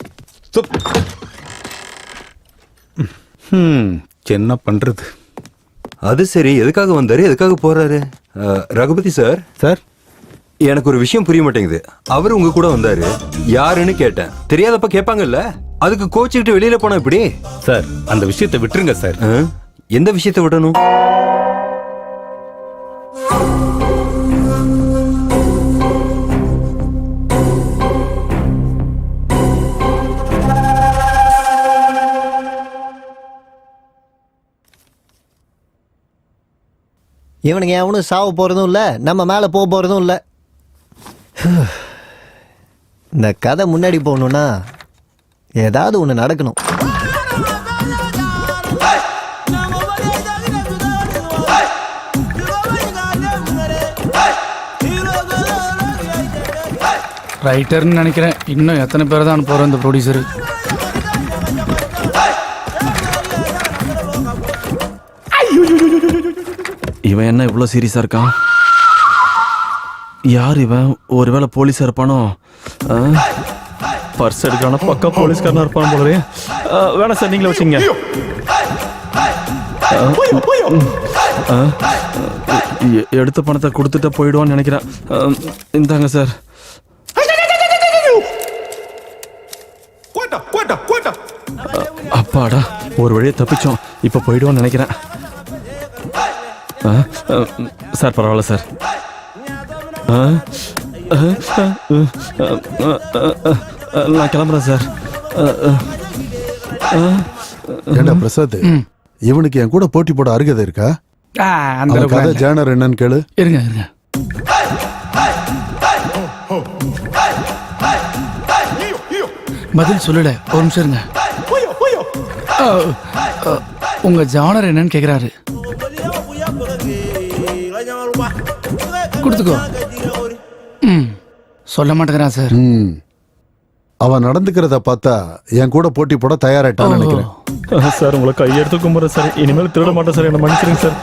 என்ன பண்றது? அது சரி, எதுக்காக வந்தாரு, எதுக்காக போறாரு? ரகுபதி சார், சார் எனக்கு ஒரு விஷயம் புரிய மாட்டேங்குது. அவர் உங்க கூட வந்தாரு, யாருன்னு கேட்டேன். தெரியாதப்ப கேட்பாங்கல்ல, அதுக்கு கோச்சுக்கிட்டு வெளியில போனா இப்படி? சார் அந்த விஷயத்தை விட்டுருங்க சார். எந்த விஷயத்தை விடணும்? இவனுங்க எவனும் சாவு போறதும் இல்ல, நம்ம மேல போறதும் இல்ல. இந்த கதை முன்னாடி போகணும்னா ஏதாவது ஒண்ணு நடக்கணும். ரைட்டர்னு நினைக்கிறேன். இன்னும் எத்தனை பேர் தான் போறோம் இந்த ப்ரொடியூசர். இவன் என்ன இவ்வளவு சீரியஸா இருக்கான்? யார் இவன்? ஒருவேளை போலீஸா இருப்பானோ? பர்ஸ் எடுக்கான பக்கா போலீஸ்காரனா இருப்பான் போலவே. வேணாம் சார், நீங்களே வச்சுங்க. எடுத்த பணத்தை கொடுத்துட்டு போயிடுவான்னு நினைக்கிறேன். இந்தாங்க சார். அப்பாடா, ஒரு வழியை தப்பிச்சோம். இப்ப போயிடுவான்னு நினைக்கிறேன். சார் பரவாயில்ல சார். நான் கிளம்புறேன் சார். ஏண்டா பிரசாத், இவனுக்கு என் கூட போட்டி போட அருகதை இருக்கா? அந்த கதை ஜேனர் என்னன்னு கேளு. இருங்க இருங்க. பதில் சொல்லல, ஒரு நிமிஷம் இருங்க. உங்க ஜானர் என்னன்னு கேக்குறாரு. கொடுத்துக்கோ. சொல்ல மாட்டேங்கிறான் சார். அவன் நடந்துக்கிறத பார்த்தா என் கூட போட்டி போட தயாராயிட்டான்னு நினைக்கிறேன். சார் உங்களை கையெடுத்து கும்பிட்றேன் சார். இனிமேல் திருட மாட்டேன் சார், என்ன மன்னிச்சிருங்க சார்.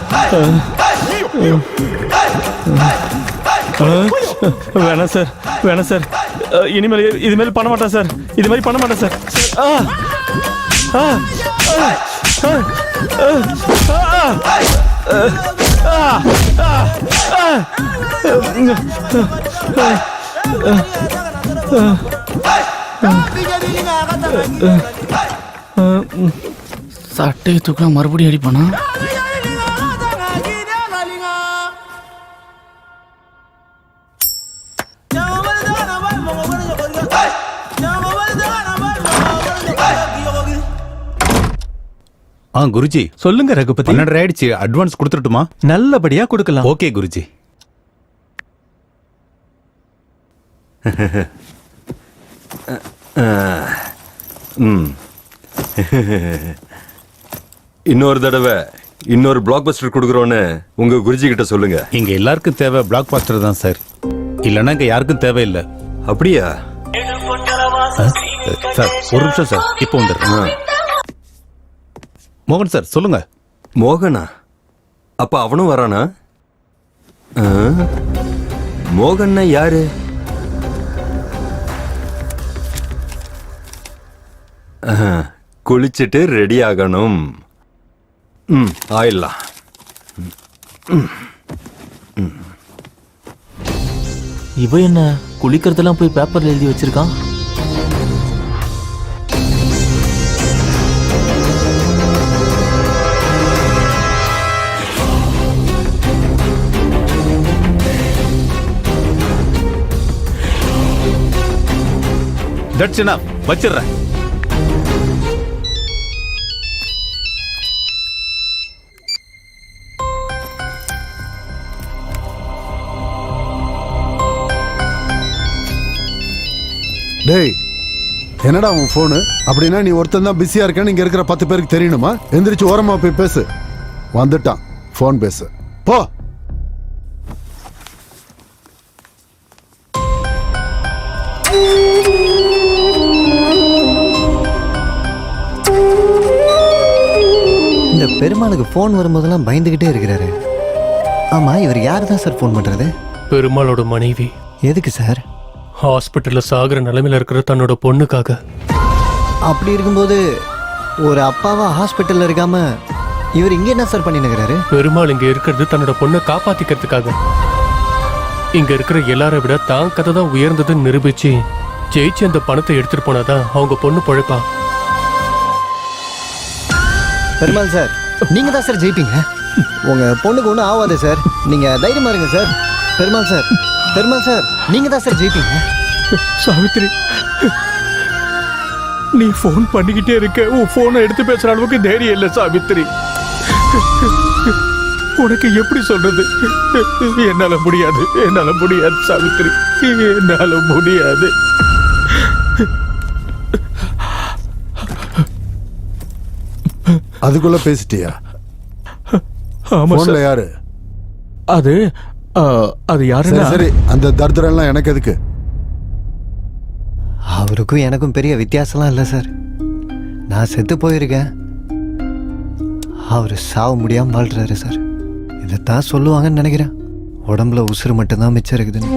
வேணாம் சார், வேணாம் சார். இனிமேல் இதுமாரி பண்ண மாட்டேன் சார். இது மாதிரி பண்ண மாட்டேன் சார். சட்டையை தூக்கலாம் மறுபடியும் அடிப்பானா? குருஜி சொல்லுங்க ரகுபதி. 12 ஆயிடுச்சு, அட்வான்ஸ் கொடுத்துட்டுமா? நல்லபடியா கொடுக்கலாம். ஓகே குருஜி. இன்னொரு தடவை இன்னொரு பிளாக் பஸ்டர் கொடுக்குறோன்னு உங்க குருஜி கிட்ட சொல்லுங்க. இங்க எல்லாருக்கும் தேவை பிளாக் பஸ்டர் தான் சார், இல்லைன்னா இங்க யாருக்கும் தேவையில்லை. அப்படியா? சார் ஒரு நிமிஷம் சார், இப்போ வந்துடுறேன். மோகன் சார் சொல்லுங்க. மோகனா? அப்ப அவனும் வரானா? மோகன்னா யாரு? குளிச்சுட்டு ரெடி ஆகணும். ஆயிடலாம். இவ என்ன குளிக்கிறதெல்லாம் போய் பேப்பர்ல எழுதி வச்சிருக்கான்? தட்ஸ் எனஃப், வச்சிடுறேன். டேய், என்னடா உன் போனு? அப்படின்னா நீ ஒருத்தன் தான் பிஸியா இருக்கேன்னு இங்க இருக்கிற 10 பேருக்கு தெரியணுமா? எந்திரிச்சு ஓரமா போய் பேசு. வந்துட்டான், போன் பேசு போ. இந்த பெருமாளுக்கு போன் வரும்போதெல்லாம் பயந்துகிட்டே இருக்கிறாரு. ஆமா, இவர் யார் தான் சார் போன் பண்றது? பெருமாளோட மனைவி. எதுக்கு சார்? ஹாஸ்பிட்டல்ல சாகுற நிலைமையில இருக்கிற தன்னோட பொண்ணுக்காக. அப்படி இருக்கும்போது ஒரு அப்பாவா ஹாஸ்பிட்டல்ல இருக்காம இவர் இங்க என்ன சார் பண்ணினுக்கிறாரு? பெருமாள் இங்க இருக்கிறது தன்னோட பொண்ணை காப்பாத்திக்கிறதுக்காக. இங்க இருக்கிற எல்லாரை விட தான் கதை தான் உயர்ந்ததுன்னு நிரூபிச்சு ஜெயிச்சு அந்த பணத்தை எடுத்துட்டு போனாதான் அவங்க பொண்ணு பொழைப்பா. பெருமாள் சார், நீங்க தான் சார் ஜெயிப்பீங்க. உங்க பொண்ணுக்கு ஒன்றும் ஆகாது சார், நீங்க தைரியமா இருங்க sir. Perumal sir, Perumal sir, நீங்க தான் சார் ஜெயிப்பீங்க. சாவித்ரி, நீ போன் பண்ணிக்கிட்டே இருக்க, உன் போனை எடுத்து பேசுற அளவுக்கு தைரியம் இல்லை சாவித்ரி. உனக்கு எப்படி சொல்றது? என்னால முடியாது, என்னால முடியாது சாவித்ரி, என்னால முடியாது. அதுக்குள்ள பேசிட்டியா? ஆமா சார். யாரு அது? அது யாருன்னா? சரி, அந்த தர்தரம் எல்லாம் எனக்கு எதுக்கு? அவருக்கும் எனக்கும் பெரிய வித்தியாசம்லாம் இல்லை சார். நான் செத்து போயிருக்கேன், அவர் சாவ முடியாம வாழ்றாரு சார். இதைத்தான் சொல்லுவாங்கன்னு நினைக்கிறேன். உடம்புல உசுறு மட்டும்தான் மிச்சம் இருக்குதுன்னு.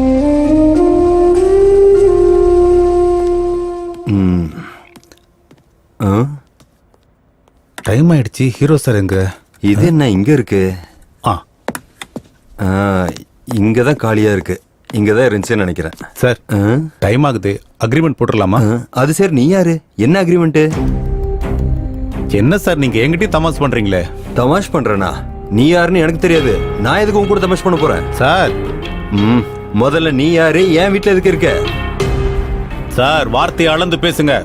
டைம் ஆயிடுச்சு. ஹீரோ சார் எங்க? இது என்ன இங்க இருக்கு? இங்கதான் காலியா இருக்கு. இங்கதான் இருந்துச்சுன்னு நினைக்கிறேன். சார் டைம் ஆகுது, அக்ரிமெண்ட் போட்டுடலாமா? அது சரி, நீ யாரு? என்ன அக்ரிமெண்ட்? என்ன சார் நீங்க என்கிட்டயும் தமாஷ் பண்றீங்களே? தமாஷ் பண்றேனா? நீ யாருன்னு எனக்கு தெரியாது. நான் எதுக்கு உன் கூட தமாஷ் பண்ண போறேன்? சார் முதல்ல நீ யாரு? என் வீட்டுல எதுக்கு இருக்க? சார் வார்த்தையை அளந்து பேசுங்க.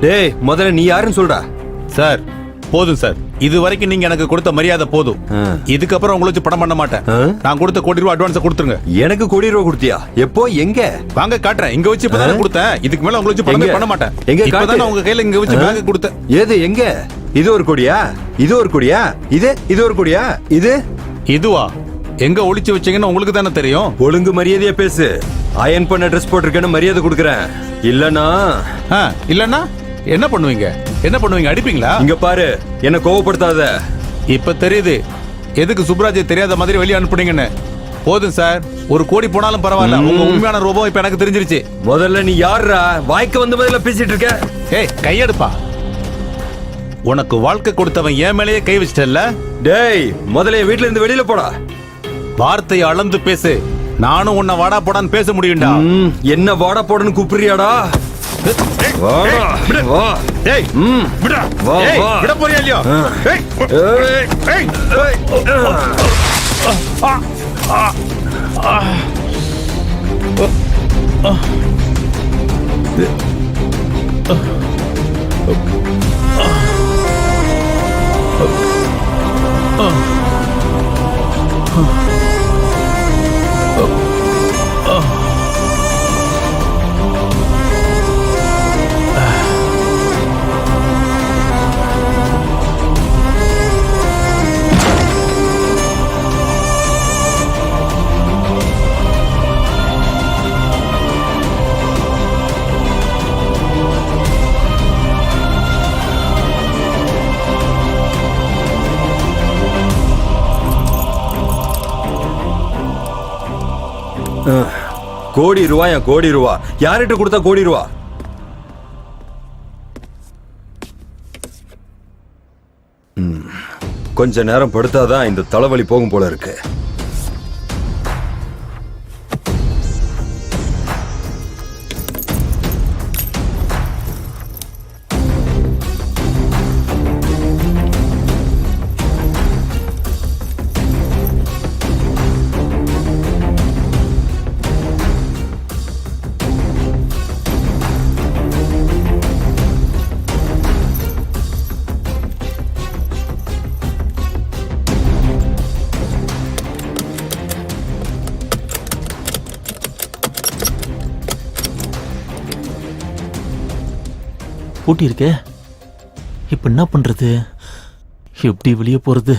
டேய், முதல்ல நீ யாருன்னு சொல்றா. சார் போதும் சார், இது வரைக்கும் நீங்க எனக்கு கொடுத்த மரியாதை போதும். இதுக்கப்புறம் உங்களை வச்சு படம் பண்ண மாட்டேன். நான் கொடுத்த கோடி ரூபாய் அட்வான்ஸ் கொடுத்துருங்க. எனக்கு கோடி ரூபாய் கொடுத்தியா? எப்போ? எங்க? வாங்க காட்டுறேன். இங்க வச்சு இப்பதான் கொடுத்தேன். இதுக்கு மேல உங்களை வச்சு படமே பண்ண மாட்டேன். எங்க? இப்பதான் உங்க கையில இங்க வச்சு பேக் கொடுத்தேன். ஏது? எங்க? இது ஒரு கோடியா? இது ஒரு கோடியா? இது ஒரு கோடியா? இதுவா? எங்க ஒளிச்சு வச்சீங்கன்னு உங்களுக்கு தானே தெரியும். ஒழுங்கு மரியாதையா பேசு. அயன் பண்ண ட்ரெஸ் போட்டிருக்கேன்னு மரியாதை கொடுக்குறேன். இல்லனா என்ன பண்ணுவீங்க? அடிப்பீங்களா? இங்க பாரு, என்ன கோவப்படுத்தாத. இப்ப தெரியுது எதுக்கு சுப்ராஜ் தெரியாத மாதிரி வெளியே அனுப்புனீங்கன்னு. போதும் சார், ஒரு கோடி போனாலும் பரவாயில்ல. உங்க உண்மையான ரூபம் இப்ப எனக்கு தெரிஞ்சிருச்சு. முதல்ல நீ யாருடா? வாய்க்கு வந்த மாதிரில பேசிட்டு இருக்க. ஏய், கையெடுப்பா. உனக்கு வாழ்க்கை கொடுத்தவன் என் மேலேயே கை வச்சிட்டல்ல? டேய், முதல்ல வீட்டுல இருந்து வெளியில போடா. வார்த்தையை அளந்து பேசு. நானும் உன்னை வாடா போடான்னு பேச முடியும்டா. என்ன வாடா போடன்னு கூப்பிடுறியாடா? விட போறியா இல்லையா? கோடி ரூபாயா கோடி ரூபா யார்கிட்ட கொடுத்தா கோடி ரூபா? கொஞ்ச நேரம் படுத்தாதான் இந்த தலைவலி போகும் போல இருக்கு. பூட்டி இருக்கே, இப்ப என்ன பண்றது? எப்படி வெளியே போறது?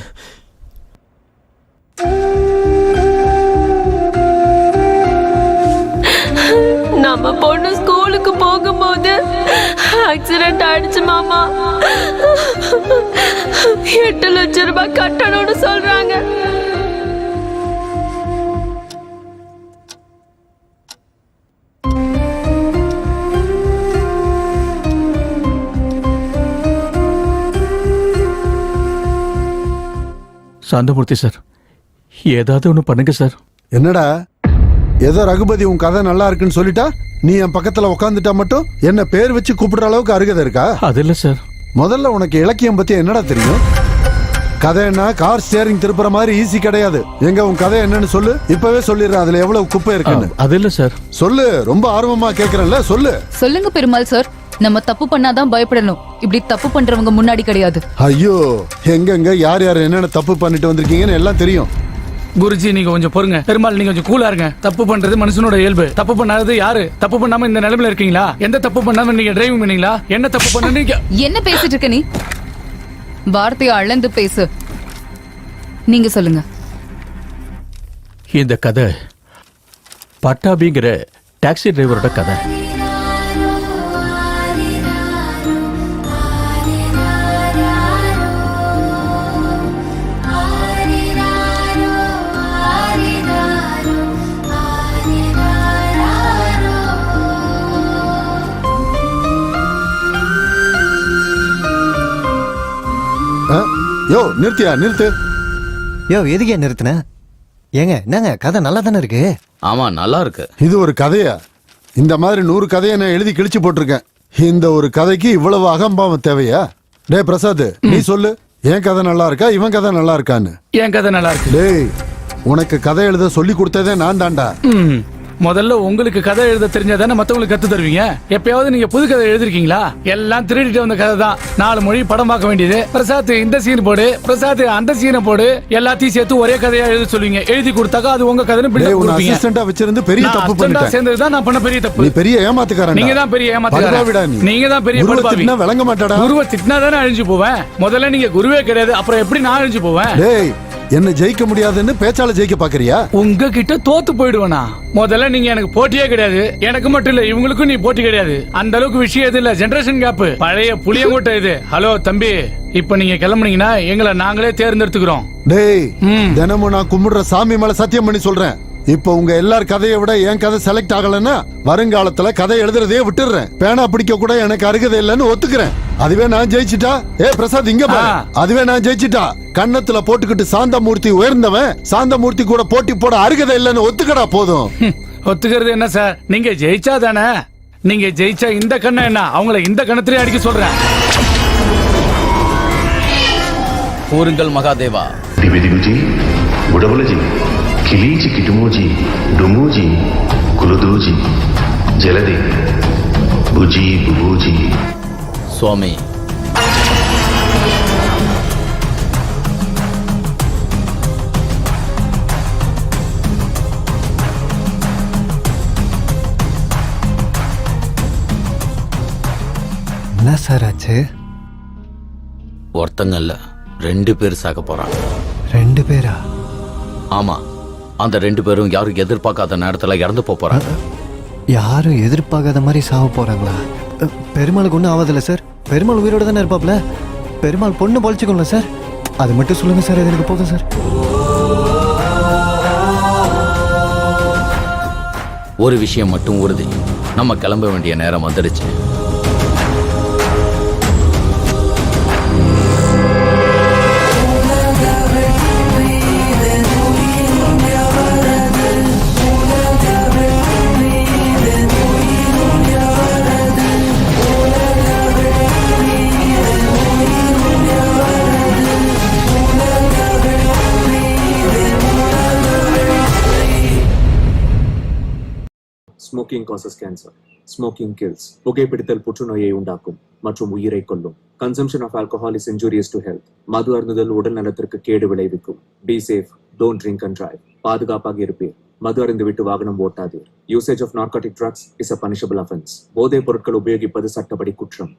நம்ம பொண்ணு ஸ்கூலுக்கு போகும்போது ஆக்சிடென்ட் ஆயிடுச்சு மாமா. 8 லட்சம் ரூபாய் கட்டணும்னு சொல்றாங்க. சாந்தமூர்த்தி சார், ஏதாவது ஒன்று பண்ணுங்க சார். என்னடா ஏதோ ரகுபதி உன் கதை நல்லா இருக்குன்னு சொல்லிட்டா நீ என் பக்கத்துல உட்காந்துட்டா மட்டும் என்ன பேர் வச்சு கூப்பிடுற அளவுக்கு அருகதை இருக்கா? அது இல்ல சார். முதல்ல உனக்கு இலக்கியம் பத்தி என்னடா தெரியும்? கதைன்னா கார் ஸ்டியரிங் திருப்புற மாதிரி ஈஸி கிடையாது. எங்க உன் கதை என்னன்னு சொல்லு, இப்பவே சொல்லிடுறேன். அதுல எவ்வளவு குப்பை இருக்குன்னு. அது இல்ல சார். சொல்லு, ரொம்ப ஆர்வமா கேக்குறேன்ல, சொல்லு. சொல்லுங்க பெருமாள் சார். நம்ம தப்பு பண்ணாதான் பயப்படணும், இப்படி தப்பு பண்றவங்க முன்னாடி கிடையாது. ஐயோ, எங்கெங்க யார் யார் என்னென்ன தப்பு பண்ணிட்டு வந்திருக்கீங்கன்னு எல்லாம் தெரியும். குருஜி நீங்க கொஞ்சம் பொறுங்க. பெருமாள் நீங்க கொஞ்சம் கூலா இருங்க. தப்பு பண்றது மனுஷனோட இயல்பு. தப்பு பண்ணாதது யாரு? தப்பு பண்ணாம இந்த நிலைமையில இருக்கீங்களா? எந்த தப்பு பண்ணாம நீங்க டிரைவிங் பண்ணீங்களா? என்ன தப்பு பண்ணீங்க? என்ன பேசிட்டு இருக்க நீ? வார்த்தையை அளந்து பேசு. நீங்க சொல்லுங்க. இந்த கதை பட்டாபிங்கிற டாக்ஸி டிரைவரோட கதை. யோ நிறுத்தியா, நிறுத்து. யோ எதுக்கே நிறுத்தின? ஏங்க என்னங்க கதை நல்லா தானே இருக்கு? ஆமா நல்லா இருக்கு. இது ஒரு கதையா? இந்த மாதிரி 100 கதையை நான் எழுதி கிழிச்சு போட்டிருக்கேன். இந்த ஒரு கதைக்கு இவ்வளவு அகம்பாவம் தேவையா? டே பிரசாத், நீ சொல்லு, என் கதை நல்லா இருக்கா இவன் கதை நல்லா இருக்கான்னு? என் கதை நல்லா இருக்கு. டேய், உனக்கு கதை எழுத சொல்லி கொடுத்ததே நான் தான்டா. முதல்ல உங்களுக்கு கதை எழுத தெரிஞ்சாதானே மத்தவங்களுக்கு கத்து தருவீங்க. எப்பயாவது நீங்க புது கதை எழுதிருக்கீங்களா? எல்லாம் திருடிட்டு வந்த கதை தான். 4 மொழி படம் பார்க்க வேண்டியது. பிரசாத் இந்த சீன் போடு, பிரசாத் அந்த சீனை போடு, எல்லாத்தையும் சேர்த்து ஒரே கதையா எழுத சொல்லுவீங்க. எழுதி கொடுத்தாக்கா அது உங்க கதைன்னு பில்டப் கொடுப்பீங்க. அசிஸ்டண்டா வச்சிருந்து பெரிய தப்பு பண்ணிட்டேன். சேர்ந்ததுதான் நான் பண்ண பெரிய தப்பு. நீ பெரிய ஏமாத்துக்காரன். நீங்க தான் பெரிய ஏமாத்துக்காரன். நீங்க தான் பெரிய படுபாவி. விளங்க மாட்டாடா. குருவை திட்டினா தானே அழிஞ்சு போவேன். முதல்ல நீங்க குருவே கிடையாது, அப்புறம் எப்படி நான் அழிஞ்சு போவேன்? டேய், என்ன ஜெயிக்க முடியாதுன்னு பேச்சால ஜெயிக்க பாக்குறியா? உங்ககிட்ட தோத்து போயிடுவேனா? முதல்ல நீங்க எனக்கு போட்டியே கிடையாது. எனக்கு மட்டும் இல்ல, இவங்களுக்கும் நீ போட்டி கிடையாது. அந்த அளவுக்கு விஷயம் எது இல்ல, ஜெனரேஷன் கேப். பழைய புளியங்கோட்டை இது. ஹலோ தம்பி, இப்ப நீங்க கிளம்புனீங்கன்னா எங்களை நாங்களே தேர்ந்தெடுத்துக்கிறோம். டேய், தினமும் நான் கும்பிடுற சாமி மேல சத்தியம் பண்ணி சொல்றேன். இப்ப உங்க எல்லார் கதையை விட என் கதை செலக்ட் ஆகலன்னா வருங்காலத்துல கதை எழுதுறதே விட்டுறேன். பேனா பிடிக்க கூட எனக்கு அருகதை இல்லைன்னு ஒத்துக்கிறேன். அதுவே நான் ஜெயிச்சிட்டா, பிரசாத் இங்க பாரு, அதுவே நான் ஜெயிச்சிட்டா கன்னத்துல போட்டுக்கிட்டு சாந்தமூர்த்தி உயர்ந்தவன், சாந்தமூர்த்தி கூட போட்டி போட அருகதை இல்லைன்னு ஒத்துக்கடா போதும். ஒத்துக்கிறது என்ன சார்? நீங்க ஜெயிச்சா தானே. நீங்க ஜெயிச்சா இந்த கண்ணை என்ன அவங்கள இந்த கணத்திலே அடிக்க சொல்றேன். கூறுங்கள் மகாதேவா. திவிதிகுஜி, உடவுலஜி, கிளீஜி கிட்டுமோஜி, டுமூஜி, குலுதூஜி, ஜலதி, புஜி புபூஜி. சுவாமி, என்ன சார் ஆச்சு? ஒருத்தங்க இல்ல 2 பேர் சாக போறாங்க. 2 பேரா? ஆமா, அந்த 2 பேரும் யாரும் எதிர்பார்க்காத நேரத்துல இறந்து போறாங்க. யாரும் எதிர்பார்க்காத மாதிரி சாவ போறாங்களா? பெருமாளுக்கு ஒன்றும் ஆவதில்ல சார். பெருமாள் உயிரோட தானே இருப்பாப்ல. பெருமாள் பொண்ணு பொழிச்சுக்கோங்கள சார். அது மட்டும் சொல்லுங்க சார், அது எனக்கு போதும் சார். ஒரு விஷயம் மட்டும் உறுதி, நம்ம கிளம்ப வேண்டிய நேரம் வந்துடுச்சு. Smoking causes cancer. Smoking kills. புகைப்பிடித்தல் புற்றுநோயை உண்டாக்கும் மற்றும் உயிரை கொல்லும். Consumption of alcohol is injurious to health. மது அருந்துதல் உடல் நலத்திற்கு கேடு விளைவிக்கும். Be safe. Don't drink and drive. பாதுகாப்பாக இருப்பீர். மது அருந்துவிட்டு வாகனம் ஓட்டாதீர். Usage of narcotic drugs is a punishable offense. போதைப் பொருட்கள் உபயோகிப்பது சட்டப்படி குற்றம்.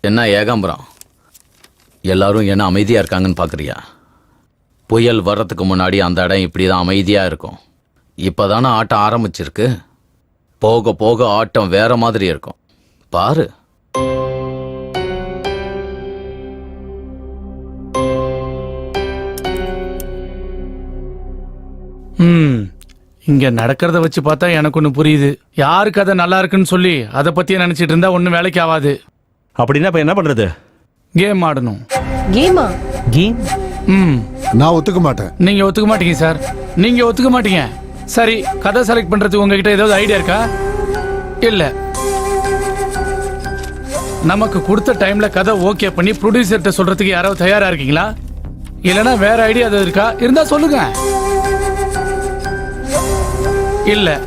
என்ன ஏகாம்பரம், எல்லாரும் என்ன அமைதியா இருக்காங்கன்னு பாக்குறியா? புயல் வர்றதுக்கு முன்னாடி அந்த இடம் இப்படிதான் அமைதியா இருக்கும். இப்பதானே ஆட்டம் ஆரம்பிச்சிருக்கு. போக போக ஆட்டம் வேற மாதிரி இருக்கும். பாரு. இங்க நடக்கிறத வச்சு பார்த்தா எனக்கு ஒண்ணு புரியுது. யாருக்கு அதை நல்லா இருக்குன்னு சொல்லி அதை பத்தியே நினைச்சிட்டு இருந்தா ஒன்னும் வேலைக்கு ஆகாது. அப்படின்னா இப்ப என்ன பண்றது? கேம் ஆடணும். கேமா? கேம்? நான் ஒத்துக்க மாட்டேன். நீங்க ஒத்துக்க மாட்டீங்க சார். நீங்க ஒத்துக்க மாட்டீங்க. சரி, கதை செலக்ட் பண்றதுக்கு உங்ககிட்ட ஏதாவது ஐடியா இருக்கா? இல்ல. நமக்கு கொடுத்த டைம்ல கதை ஓகே பண்ணி ப்ரொடியூசர்கிட்ட சொல்றதுக்கு யாராவது தயாரா இருக்கீங்களா? இல்லனா வேற ஐடியா ஏதாவது இருக்கா? இருந்தா சொல்லுங்க. இல்ல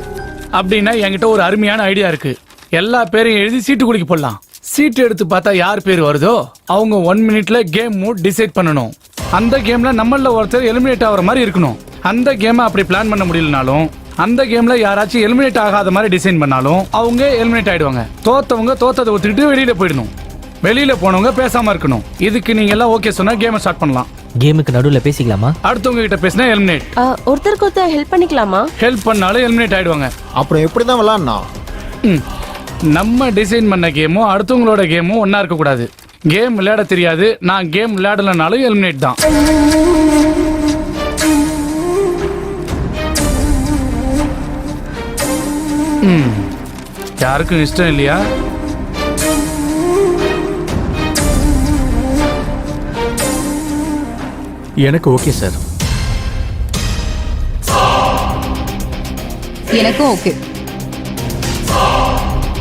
அப்படின்னா என்கிட்ட ஒரு அருமையான ஐடியா இருக்கு. எல்லா பேரையும் எழுதி சீட்டு குலுக்கி போடலாம். சீட்டு எடுத்து பார்த்தா யார் பேர் வருதோ அவங்க 1 மினிட்ல கேம் மூட் டிசைட் பண்ணணும். அந்த கேம்ல நம்மள ஒருத்தர் எலிமினேட் ஆகிற மாதிரி இருக்கணும். அந்த கேமை அப்படி பிளான் பண்ண முடியலனாலும் அந்த கேம்ல யாராச்சும் எலிமினேட் ஆகாத மாதிரி டிசைன் பண்ணாலும் அவங்க எலிமினேட் ஆயிடுவாங்க. தோத்தவங்க தோத்ததை ஒத்துக்கிட்டு வெளியில போயிடணும். வெளியில போனவங்க பேசாம இருக்கணும். இதுக்கு நீங்க எல்லாம் ஓகே சொன்னா கேமை ஸ்டார்ட் பண்ணலாம். கேமுக்கு நடுவுல பேசிக்கலாமா? அடுத்தவங்க கிட்ட பேசினா எலிமினேட். ஒருத்தருக்கு ஒருத்தர் ஹெல்ப் பண்ணிக்கலாமா? ஹெல்ப் பண்ணாலும் எலிமினேட் ஆயிடுவாங்க. அப்புறம் எப்படி தான் விளையாடணும்? நம்ம டிசைன் பண்ண கேமும் அடுத்தவங்களோட கேமும் ஒன்னா இருக்க கூடாது. கேம் விளையாட தெரியாது, நான் கேம் விளையாடலனாலும் எலிமினேட் தான். யாருக்கும் இஷ்டம் இல்லையா? எனக்கு ஓகே சார். எனக்கும் ஓகே.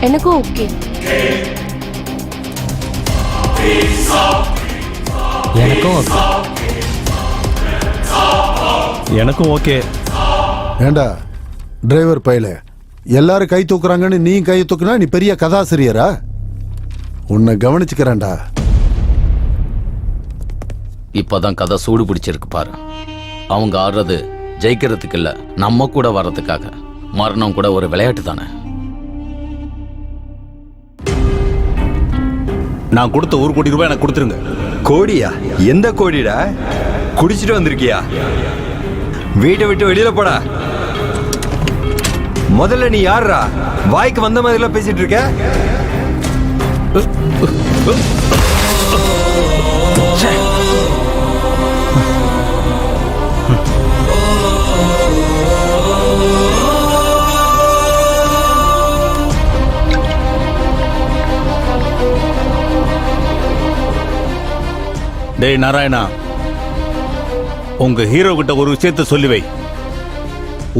எனக்கும் ஓகே. எனக்கும் ஓகே. எனக்கும் ஓகே. ஏண்டா டிரைவர் பையல, எல்லாரும் கை தூக்குறாங்கன்னு நீ கை தூக்குனா நீ பெரிய கதாசிரியரா? உன்னை கவனிச்சுக்கிறேன்டா. இப்பதான் கதை சூடு பிடிச்சிருக்கு பாரு. அவங்க ஆடுறது ஜெயிக்கிறதுக்கு இல்ல, நம்ம கூட வர்றதுக்காக. மரணம் கூட ஒரு விளையாட்டு தானே. நான் கொடுத்த 1 கோடி ரூபாய் எனக்கு கொடுத்துருங்க. கோடியா? எந்த கோடிடா? குடிச்சிட்டு வந்திருக்கியா? வீட்டை விட்டு வெளியில போடா. முதல்ல நீ யாருடா? வாய்க்கு வந்த மாதிரி எல்லாம் பேசிட்டு இருக்க. டேய் நாராயணா, உங்க ஹீரோ கிட்ட ஒரு விஷயத்த சொல்லி வை.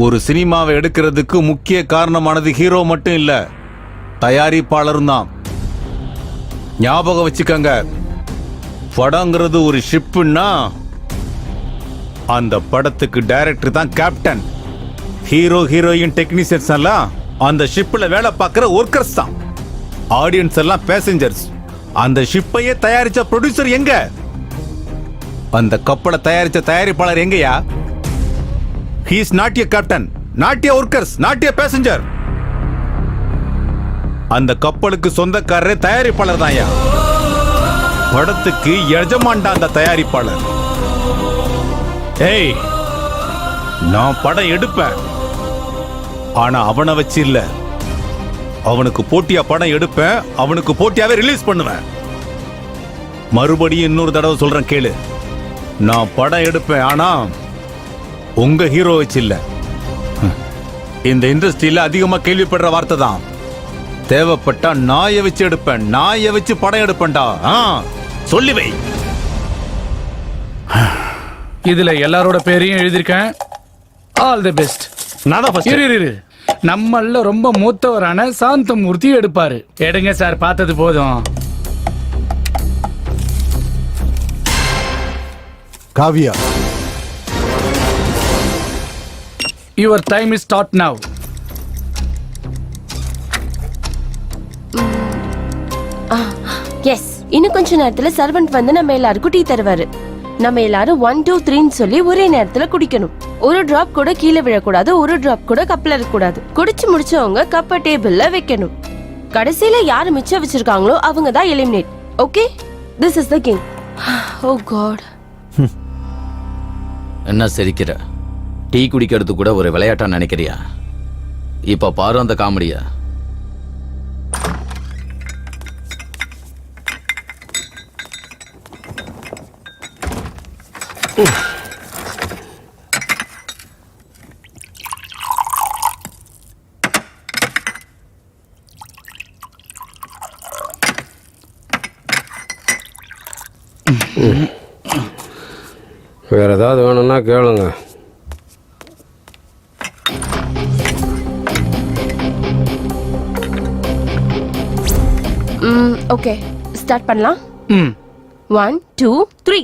ஒரு சினிமாவை எடுக்கிறதுக்கு முக்கிய காரணமானது ஹீரோ மட்டும் இல்ல, தயாரிப்பாளரும் தான். ஞாபகம் வச்சுக்கங்க, படங்கிறது ஒரு ஷிப்புன்னா அந்த படத்துக்கு டைரக்டர் தான் கேப்டன். ஹீரோ ஹீரோயின் டெக்னீஷியன்ஸ் எல்லாம் அந்த ஷிப்ல வேலை பார்க்கிற ஒர்க்கர்ஸ் தான். ஆடியன்ஸ் எல்லாம் பேசஞ்சர்ஸ். அந்த ஷிப்பையே தயாரிச்ச ப்ரொடியூசர் எங்க? அந்த கப்பலை தயாரிச்ச தயாரிப்பாளர் எங்கயா? He is not a captain, not a workers, not a passenger. அந்த கப்பலுக்கு சொந்தக்காரரே தயாரிப்பாளர் தான்யா. படத்துக்கு எஜமான்டா அந்த தயாரிப்பாளர். ஏய், நான் படம் எடுப்பேன், ஆனா அவனை வச்சு இல்ல. அவனுக்கு போட்டியா படம் எடுப்பேன், அவனுக்கு போட்டியாவே ரிலீஸ் பண்ணுவேன். மறுபடியும் இன்னொரு தடவை சொல்றேன் கேளு. நான் படம் எடுப்பேன், ஆனா உங்க ஹீரோ வச்சு இல்ல. இந்த இண்டஸ்ட்ரியில அதிகமா கேள்விப்படுற வார்த்தை தான், தேவைப்பட்டா நாயை வச்சு எடுப்பேன், நாயை வச்சு படம் எடுப்பேன்டா. சொல்லி வை. இதுல எல்லாரோட பேரையும் எழுதியிருக்கேன். All the best. இரு, நம்மள ரொம்ப மூத்தவரான சாந்தமூர்த்தி எடுப்பாரு. எடுங்க சார், பார்த்தது போதும். Kavya, your time is start now. Yes, இன்னும் கொஞ்ச நேரத்துல சர்வெண்ட் வந்து நம்ம எல்லாருக்கும் டீ தருவாரு. நம்ம எல்லாரும் 1 2 3 சொல்லி ஒரே நேரத்துல குடிக்கணும். ஒரு டிராப் கூட கீழே விழக்கூடாது, ஒரு டிராப் கூட கப்ல இருக்கக்கூடாது. குடிச்சு முடிச்சவங்க கப்ப டேபிள்ல வைக்கணும். கடைசியில யாரு மிச்சம் வச்சிருக்காங்களோ அவங்க தான் eliminate. Okay, this is the game. Oh God. என்ன சிரிக்கிற? டீ குடிக்கிறது கூட ஒரு விளையாட்டா நினைக்கிறியா? இப்ப பாரு அந்த காமெடியா. வேற ஏதாவது வேணும்னா கேளுங்க. ஓகே, ஸ்டார்ட் பண்ணலாம். 1 2 3.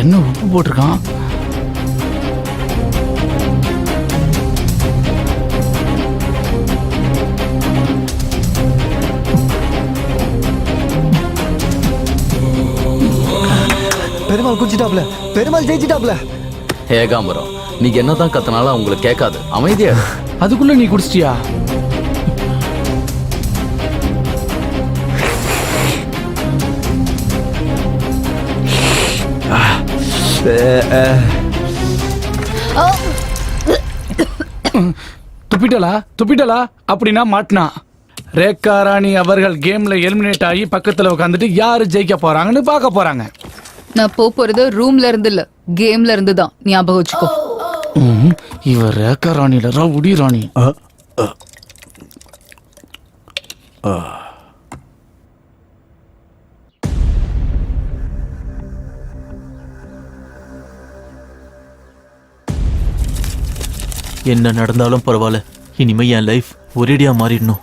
என்ன உப்பு போட்டிருக்கான்? பெருமாள் குடிச்சிட்டாப்ல, பெருமாள் ஜெயிச்சிட்டாப்ல. ஏகாம்பரம், நீ என்னதான் கத்தனாலும் அவங்களுக்கு கேட்காது. அமைதியா. அதுக்குள்ள நீ குடிச்சிட்டியா? துப்பிட்டலா அப்படின்னா மாட்டினா. ரேகா ராணி அவர்கள் கேம்ல எலிமினேட் ஆகி பக்கத்துல உட்காந்துட்டு யாரு ஜெயிக்க போறாங்கன்னு பார்க்க போறாங்க. நான் போறது ரூம்ல இருந்து இல்ல, கேம்ல இருந்து தான். ஞாபகம் வச்சுக்கோ. இவ ரேகா ராணில ரவுடி ராணி. என்ன நடந்தாலும் பரவாயில்ல, இனிமே என் லைஃப் ஒரேடியா மாறிடணும்.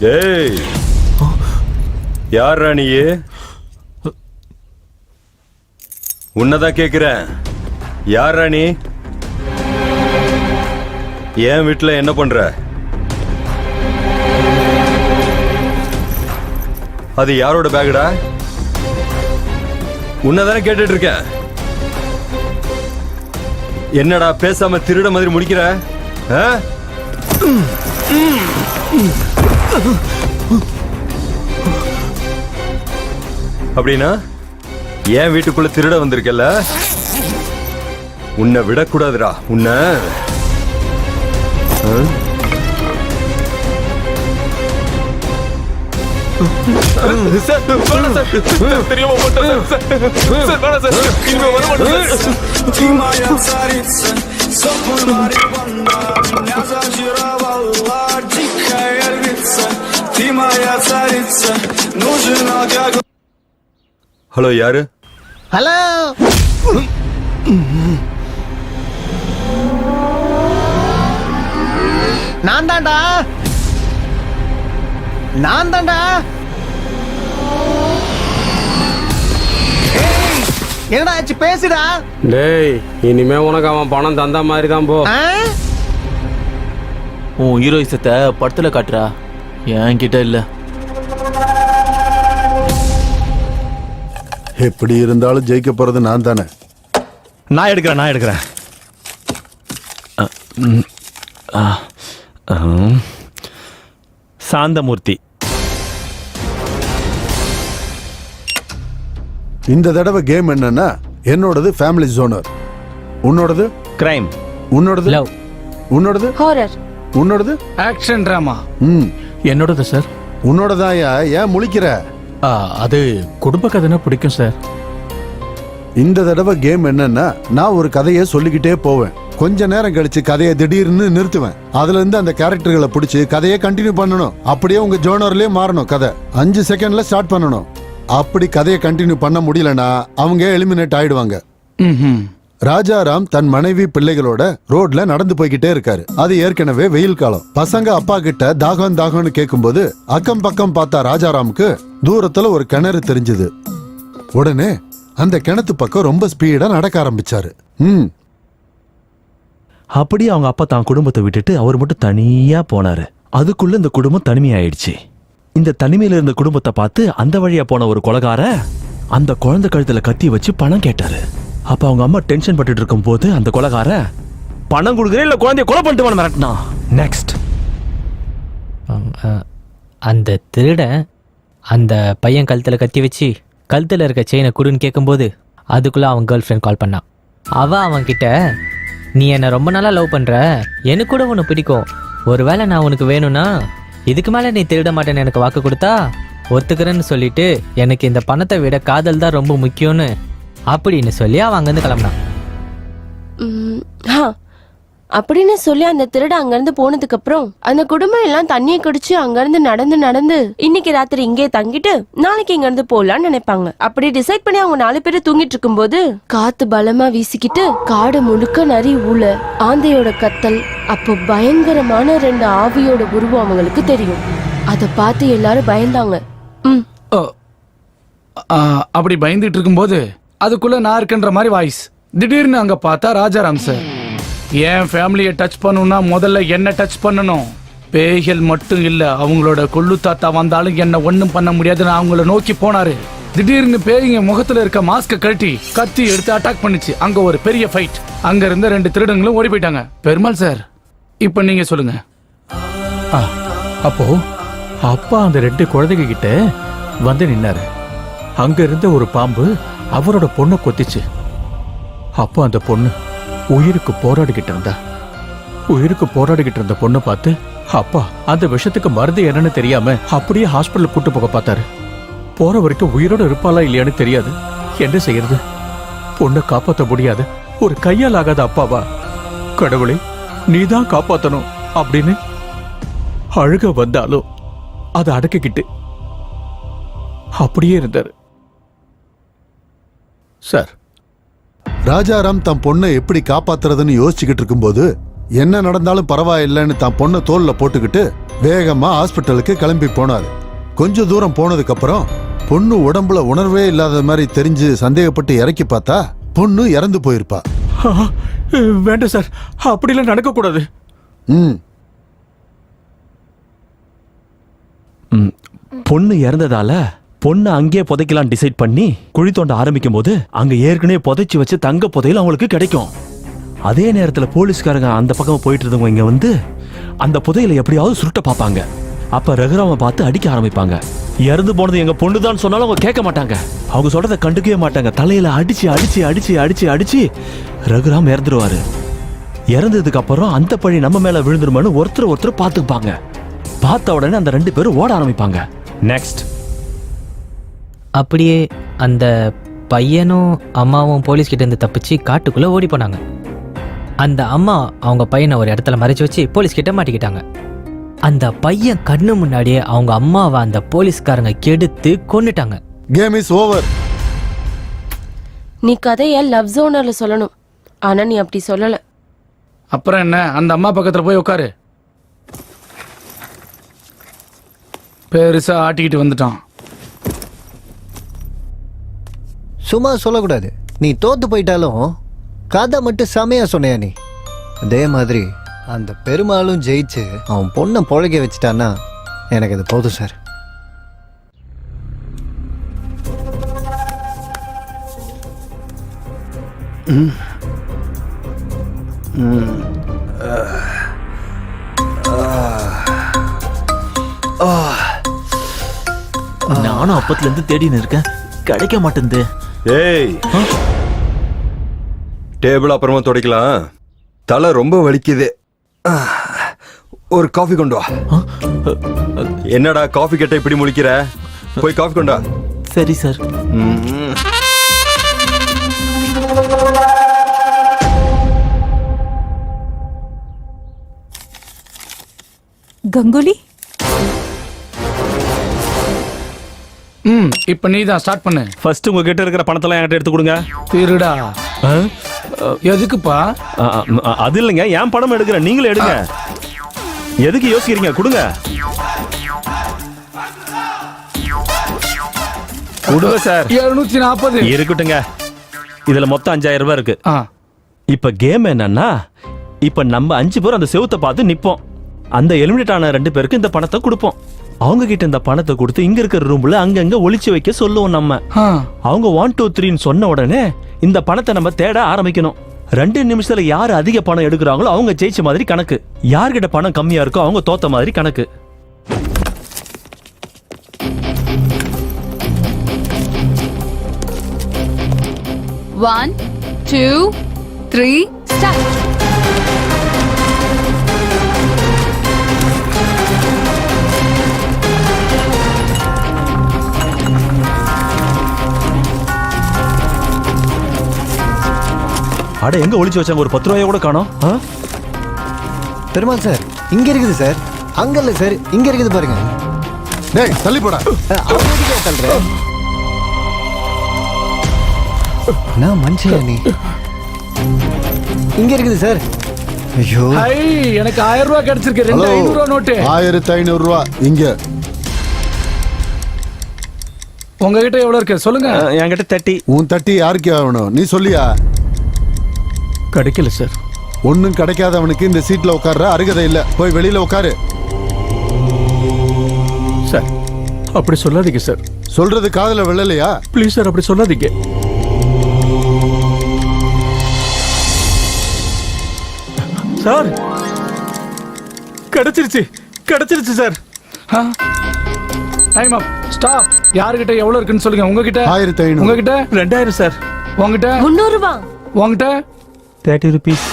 டேய் யார் ராணியே? உன்னதான் கேக்குறேன். யார் ராணி? என் வீட்டுல என்ன பண்ற? அது யாரோட பேகுடா? உன்னதானே கேட்டுட்டு இருக்கேன். என்னடா பேசாம திருட மாதிரி முடிக்கிற? அப்படின்னா என் வீட்டுக்குள்ள திருட வந்திருக்கல, உன்னை விடக்கூடாதுடா. உன்னை ஹலோ, யாரு? ஹலோ, நான் தான்டா. என்னடா ஆச்சு, பேசுடா. டேய், இனிமே உனக்கு அவன் பணம் தந்த மாதிரி தான் போ. உன் ஹீரோயிசத்தை படத்துல காட்டுறா, என்கிட்ட இல்ல. எப்படி இருந்தாலும் ஜெயிக்க போறது நான் தானே. நான் எடுக்கிறேன். சாந்தமூர்த்தி. இந்த தடவை கேம் என்னன்னா, என்னோடது ஃபேமிலி ஜோனர், உன்னோடது கிரைம், உன்னோடது லவ், உன்னோடது ஹாரர், உன்னோடது ஆக்ஷன் டிராமா. என்னோடது சார். உன்னோடதான். ஏன் முழிக்கிற? அது குடும்ப கதைனா பிடிக்கும் சார். இந்த தடவை கேம் என்னன்னா, நான் ஒரு கதையை சொல்லிக்கிட்டே போவேன். கொஞ்ச நேரம் கழிச்சு கதையை திடீர்னு நிறுத்துவேன். அதுல இருந்து அந்த கேரக்டர்களை பிடிச்சி கதையை கண்டினியூ பண்ணணும். அப்படியே உங்க ஜோனர்லயே மாறணும். கதை 5 செகண்ட்ல ஸ்டார்ட் பண்ணணும். அப்படி கதையை கண்டினியூ பண்ண முடியலன்னா அவங்க எலிமினேட் ஆயிடுவாங்க. ராஜாராம் தன் மனைவி பிள்ளைகளோட ரோட்ல நடந்து போய்கிட்டே இருக்காரு. அது ஏற்கனவே வெயில் காலம். பசங்க அப்பா கிட்ட தாகம்னு கேட்கும்போது அக்கம் பக்கம் பார்த்தா ராஜாராமுக்கு தூரத்துல ஒரு கிணறு தெரிஞ்சது. உடனே அந்த கிணத்து பக்கம் ரொம்ப ஸ்பீடா நடக்க ஆரம்பிச்சாரு. அப்படி அவங்க அப்பா தான் குடும்பத்தை விட்டுட்டு அவர் மட்டும் தனியா போனாரு. அதுக்குள்ள இந்த குடும்பம் தனிமையாயிடுச்சு. இந்த தனிமையில இருந்த குடும்பத்தை பார்த்து அந்த வழியா போன ஒரு கொலைகார அந்த குழந்தை கழுத்துல கத்தி வச்சு பணம் கேட்டாரு. அப்ப அவங்க அம்மா டென்ஷன் பட்டுட்டு இருக்கும் போது அந்த கொலைகார பணம் கொடுக்குறேன் இல்ல குழந்தைய கொலை பண்ணிட்டு மிரட்டினா. நெக்ஸ்ட், அந்த திருடன் அந்த பையன் கழுத்துல கத்தி வச்சு கழுத்துல இருக்க செயினை குடுன்னு கேட்கும்போது அதுக்குள்ள அவன் கேர்ள் ஃப்ரெண்ட் கால் பண்ணான். அவன் கிட்ட, நீ என்னை ரொம்ப நாளா லவ் பண்ற, எனக்கு கூட உனக்கு பிடிக்கும், ஒருவேளை நான் உனக்கு வேணும்னா இதுக்கு மேல நீ திருட மாட்டேன்னு எனக்கு வாக்கு கொடுத்தா ஒத்துக்கிறேன்னு சொல்லிட்டு எனக்கு இந்த பணத்தை விட காதல் தான் ரொம்ப முக்கியம்னு அப்படின்னு சொல்லி அவன் அங்கிருந்து கிளம்பினான். அப்படின்னு சொல்லி அந்த திருட அங்கிருந்து போனதுக்கு அப்புறம் அந்த குடும்பம் எல்லாம் தண்ணியை குடிச்சு அங்கிருந்து நடந்து இன்னைக்கு ராத்திரி இங்கே தங்கிட்டு நாளைக்கு இங்க இருந்து போலான்னு நினைப்பாங்க. அப்படி டிசைட் பண்ணி அவங்க 4 பேரும் தூங்கிட்டு இருக்கும் போது காத்து பலமா வீசிக்கிட்டு காடு முழுக்க நரி ஊழ ஆந்தையோட கத்தல், அப்போ பயங்கரமான 2 ஆவியோட உருவம் அவங்களுக்கு தெரியும். அத பார்த்து எல்லாரும் பயந்தாங்க. அப்படி பயந்துட்டு இருக்கும்போது அதுக்குள்ள நான் இருக்குன்ற மாதிரி வாய்ஸ். திடீர்னு அங்க பார்த்தா ராஜாராம் சார். என் ஃபேமிலியை டச் பண்ணணும்னா முதல்ல என்ன டச் பண்ணணும். பேய்கள் மட்டும் இல்ல, அவங்களோட கொள்ளு தாத்தா வந்தாலும் என்ன ஒண்ணும் பண்ண முடியாதுன்னு அவங்கள நோக்கி போனாரு. திடீர்னு பேய்ங்க முகத்துல இருக்க மாஸ்க கழட்டி கத்தி எடுத்து அட்டாக் பண்ணுச்சு. அங்க ஒரு பெரிய ஃபைட். அங்க இருந்த 2 திருடங்களும் ஓடி போயிட்டாங்க. பெருமாள் சார், இப்ப நீங்க சொல்லுங்க. அப்போ அப்பா அந்த 2 குழந்தைங்க கிட்ட வந்து நின்னாரு. அங்க இருந்த ஒரு பாம்பு அவரோட பொண்ணை கொத்திச்சு. அப்போ அந்த பொண்ணு உயிருக்கு போராடிக்கிட்டு இருந்த பொண்ணை பார்த்து அப்பா அந்த விஷத்துக்கு மருந்து என்னன்னு தெரியாம அப்படியே ஹாஸ்பிட்டல் கூட்டு போக பார்த்தாரு. போற வரைக்கும் உயிரோட இருப்பாளா இல்லையான்னு தெரியாது. என்ன செய்யறது? பொண்ணை காப்பாற்ற முடியாது. ஒரு கையால் ஆகாத அப்பாவா? கடவுளே, நீதான் காப்பாத்தணும் அப்படின்னு அழுக வந்தாலும் அதை அடக்கிக்கிட்டு அப்படியே இருந்தாரு சார். ராஜாராம் தன் பொண்ணை எப்படி காப்பாத்துறதுன்னு யோசிச்சுக்கிட்டு இருக்கும்போது என்ன நடந்தாலும் பரவாயில்லைன்னு தான் பொண்ணை தோல்ல போட்டுக்கிட்டு வேகமா ஹாஸ்பிட்டலுக்கு கிளம்பி போனாரு. கொஞ்ச தூரம் போனதுக்கு அப்புறம் பொண்ணு உடம்புல உணர்வே இல்லாத மாதிரி தெரிஞ்சு சந்தேகப்பட்டு இறக்கி பார்த்தா பொண்ணு இறந்து போயிருப்பா. வேண்டாம் சார், அப்படிலாம் நடக்க கூடாது. பொண்ணு இறந்ததால பொண்ணு அங்கேயே புதைக்கலாம் டிசைட் பண்ணி குழி தோண்ட ஆரம்பிக்கும் போது அங்க ஏற்கனவே புதைச்சு வச்சு தங்க புதையல் அவங்களுக்கு கிடைக்கும். அதே நேரத்துல போலீஸ்காரங்க அந்த பக்கம் போயிட்டு இருந்தவங்க இங்க வந்து அந்த புதையலை எப்படியாவது சுருட்ட பார்ப்பாங்க. அப்ப ரகுராம பார்த்து அடிக்க ஆரம்பிப்பாங்க. இறந்து போனது எங்க பொண்ணுதான் சொன்னாலும் அவங்க கேட்க மாட்டாங்க. அவங்க சொல்றதை கண்டுக்கவே மாட்டாங்க. தலையில அடிச்சு அடிச்சு அடிச்சு அடிச்சு அடிச்சு ரகுராம் இறந்துருவாரு. இறந்ததுக்கு அப்புறம் அந்த பழி நம்ம மேல விழுந்துருமான்னு ஒருத்தர் பார்த்துப்பாங்க. பார்த்த உடனே அந்த 2 பேரும் ஓட ஆரம்பிப்பாங்க. நெக்ஸ்ட் அப்படியே அந்த பையனும் அம்மாவும் போலீஸ் கிட்ட இருந்து தப்பிச்சு காட்டுக்குள்ள ஓடி போனாங்க. அந்த அம்மா அவங்க பையனை ஒரு இடத்துல மறைச்சு வச்சு போலீஸ் கிட்ட மாட்டிக்கிட்டாங்க. அந்த பையன் கண்ணு முன்னாடியே அவங்க அம்மாவை அந்த போலீஸ்காரங்க கெடுத்து கொன்னுட்டாங்க. Game is over. நீ கதைய லவ் ஜோனர்ல சொல்லணும், ஆனா நீ அப்படி சொல்லல. அப்புறம் என்ன, அந்த அம்மா பக்கத்துல போய் உட்காரு. பெருசா ஆட்டிக்கிட்டு வந்துட்டான். சும்மா சொல்லக்கூடாது. நீ தோத்து போயிட்டாலும் கதை மட்டும் செமையா சொன்னையா நீ. அதே மாதிரி அந்த பெருமாளும் ஜெயிச்சு அவன் பொண்ணை பொழைக்க வச்சுட்டான்னா எனக்கு இது போதும் சார். நானும் அப்பத்துல இருந்து தேடின்னு இருக்கேன், கிடைக்க மாட்டேங்குது. ஏய், டேபிள் அப்புறமா துடைக்கலாம், தலை ரொம்ப வலிக்குது. ஒரு காஃபி கொண்டு வா. என்னடா காஃபி கேட்ட இப்படி முழிக்கிற? போய் காஃபி கொண்டு வா. சரி சார். கங்குலி, இப்ப நீ தான் ஸ்டார்ட் பண்ணு. ஃபர்ஸ்ட் உங்க கிட்ட இருக்கிற பணத்தெல்லாம் என்கிட்ட எடுத்து கொடுங்க. திருடா. எதுக்குப்பா? அது இல்லைங்க, என் பணம் எடுக்கிறேன், நீங்களே எடுங்க. எதுக்கு யோசிக்கிறீங்க? கொடுங்க. கொடுங்க சார். 740 இருக்கட்டுங்க. இதுல மொத்தம் 5000 ரூபாய் இருக்கு. இப்ப கேம் என்னன்னா, இப்ப நம்ம 5 பேர் அந்த செவுத்தை பார்த்து நிப்போம். அந்த எலிமினேட் ஆன 2 பேருக்கு இந்த பணத்தை கொடுப்போம். அவங்க கிட்ட இந்த பணத்தை கொடுத்து இங்க இருக்கிற ரூம்ல அங்கங்க ஒளிச்சு வைக்க சொல்லுவோம். நம்ம அவங்க 1 2 3 சொன்ன உடனே இந்த பணத்தை நம்ம தேட ஆரம்பிக்கணும். 2 நிமிஷத்துல யாரு அதிக பணம் எடுக்கிறாங்களோ அவங்க ஜெயிச்ச மாதிரி கணக்கு. யார்கிட்ட பணம் கம்மியா இருக்கோ அவங்க தோத்த மாதிரி கணக்கு. One, 2, 3, start. அட, எங்க ஒளிச்சு வச்சாங்க? ஒரு 10 ரூபாய் கூட காணோம். பெருமாள் சார், இங்க இருக்குது சார். அங்க இல்ல சார், இங்க இருக்குது பாருங்க. டேய், தள்ளி போடா. அப்படியே தள்ளுறேன். நான் மனுஷன் நீ. இங்க இருக்குது சார். ஐயோ, எனக்கு 1000 ரூபாய் கிடைச்சிருக்கு. 2500 ரூபாய் நோட்டு. 1500 ரூபாய் இங்க. உங்ககிட்ட எவ்வளவு இருக்கு சொல்லுங்க. என்கிட்ட 30. உன் 30 யாருக்கு ஆகணும்? நீ சொல்லியா? கிடைக்கல சார். ஒன்னும் கிடைக்காதவனுக்கு இந்த சீட்ல உட்கார்ற அருகதை இல்ல. போய் வெளியில உட்காரு. சார், அப்படி சொல்லாதீங்க சார். சொல்றது காதுல விழலையா? ப்ளீஸ் சார், அப்படி சொல்லாதீங்க. சார், கிடைச்சிருச்சு கிடைச்சிருச்சு சார். டைம் அப். ஸ்டாப். யார்கிட்ட எவ்வளவு இருக்குன்னு சொல்லுங்க. உங்ககிட்ட 1500. உங்ககிட்ட 2000 சார். உங்ககிட்ட 300 ரூபாய். உங்ககிட்ட 30 rupees.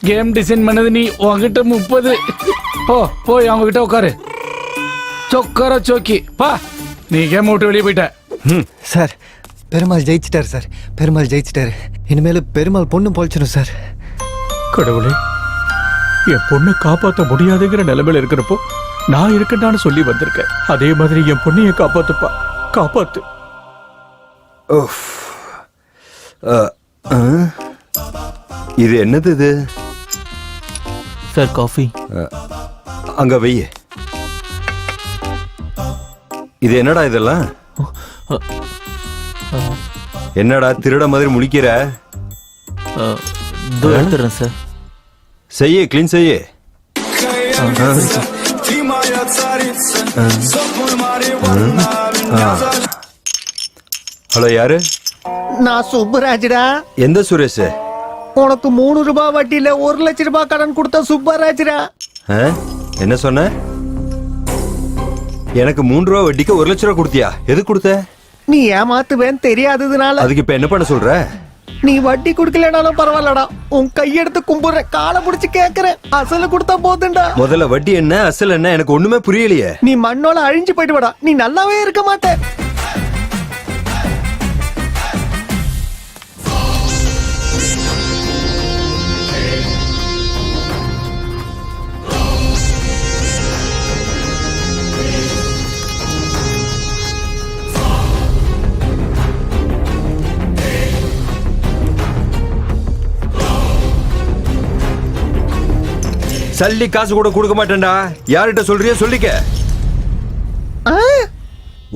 கேம் டிசைன் பண்ணது நீ. உங்ககிட்ட 30. போய் அவங்க கிட்ட உட்காரு. சொக்கர சோக்கி பா. நீ கேம் விட்டு வெளியே போயிட்ட. சார், பெருமாள் ஜெயிச்சிட்டாரு சார். பெருமாள் ஜெயிச்சிட்டாரு. இனிமேல் பெருமாள் பொண்ணு பொழைச்சிடும் சார். கடவுளே, என் பொண்ணை காப்பாற்ற முடியாதுங்கிற நிலைமையில இருக்கிறப்போ நான் இருக்கேன்னு சொல்லி வந்திருக்கேன். அதே மாதிரி என் பொண்ணைய காப்பாத்துப்பா, காப்பாத்து. இது என்னது? இது சார் காஃபி. அங்க வெய்ய. இது என்னடா இதெல்லாம்? என்னடா திருட மாதிரி முழிக்கிற? எடுத்துறேன் சார். செய்ய கிளீன் செய்ய. ஹலோ யாரு? நான் சுப்பராஜ்டா. எந்த சுரேஷ்? உனக்கு 3 ரூபாய் வட்டியில 1 லட்சம் ரூபாய் கடன் கொடுத்த சுப்பராஜ்டா. என்ன சொன்ன? எனக்கு 3 ரூபாய் வட்டிக்கு 1 லட்சம் ரூபாய் கொடுத்தியா? எது கொடுத்த? நீ ஏமாத்துவேன்னு தெரியாததுனால. அதுக்கு இப்ப என்ன பண்ண சொல்ற? நீ வட்டி குடுக்கலனாலும் பரவாயில்லடா, உன் கையெடுத்து கும்பிடுற, காலை புடிச்சு கேக்குறேன், அசல கொடுத்தா போதுண்டா. முதல்ல வட்டி என்ன அசல் என்ன எனக்கு ஒண்ணுமே புரியலையே. நீ மண்ணோல அழிஞ்சு போயிட்டு வாடா, நீ நல்லாவே இருக்க மாட்ட. சல்லி காசு கூட கொடுக்க மாட்டேன்டா. யார்கிட்ட சொல்றியோ சொல்லிக்க.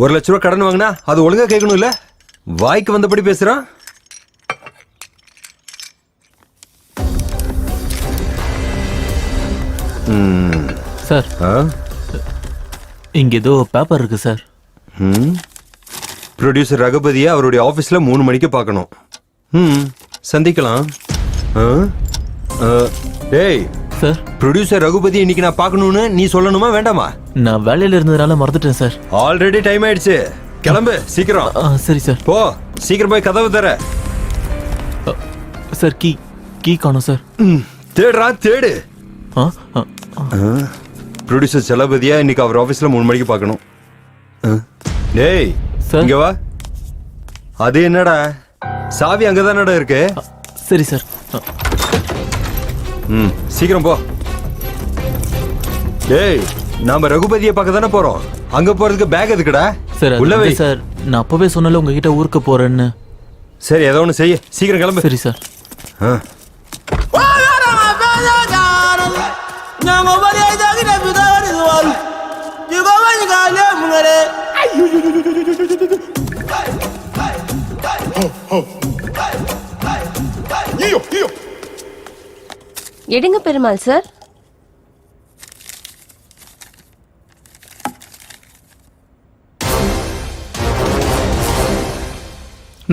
1 லட்சம் ரூபாய் கடன் வாங்கினா அது ஒழுங்கா கேட்கணும் இல்ல? வாய்க்கு வந்தபடி பேசுறான். சார் இங்க ஏதோ பேப்பர் இருக்கு சார். ப்ரொடியூசர் ரகுபதியை அவருடைய ஆபீஸ்ல 3 மணிக்கு பார்க்கணும். சந்திக்கலாம். டேய் சார், ப்ரொடியூசர் ரகுபதி இன்னைக்கு நான் பார்க்கணும்னு நீ சொல்லணுமா வேண்டாமா? நான் வேலையில இருந்ததுனால மறந்துட்டேன் சார். ஆல்ரெடி டைம் ஆயிடுச்சு, கிளம்பு சீக்கிரம். சரி சார். போ சீக்கிரம் போய் கதவு தர. சார் கீ காணோம் சார். தேடுறா தேடு. ப்ரொடியூசர் செலபதியா இன்னைக்கு அவர் ஆபீஸ்ல 3 மணிக்கு பார்க்கணும். டேய் இங்க வா. அது என்னடா சாவி அங்கதானடா இருக்கு? சரி சார். சீக்கிரம் போ. டேய் நாம ரகுபதியை பார்க்க தானே போறோம், அங்க போறதுக்கு பேக் எதுக்குடா? சார் உள்ளவே சார், நான் அப்பவே சொன்னல உங்ககிட்ட ஊருக்கு போறேன்னு. சரி ஏதோ ஒன்று செய்ய, சீக்கிரம் கிளம்பு. சரி சார். எடுங்க பெருமாள் சார்.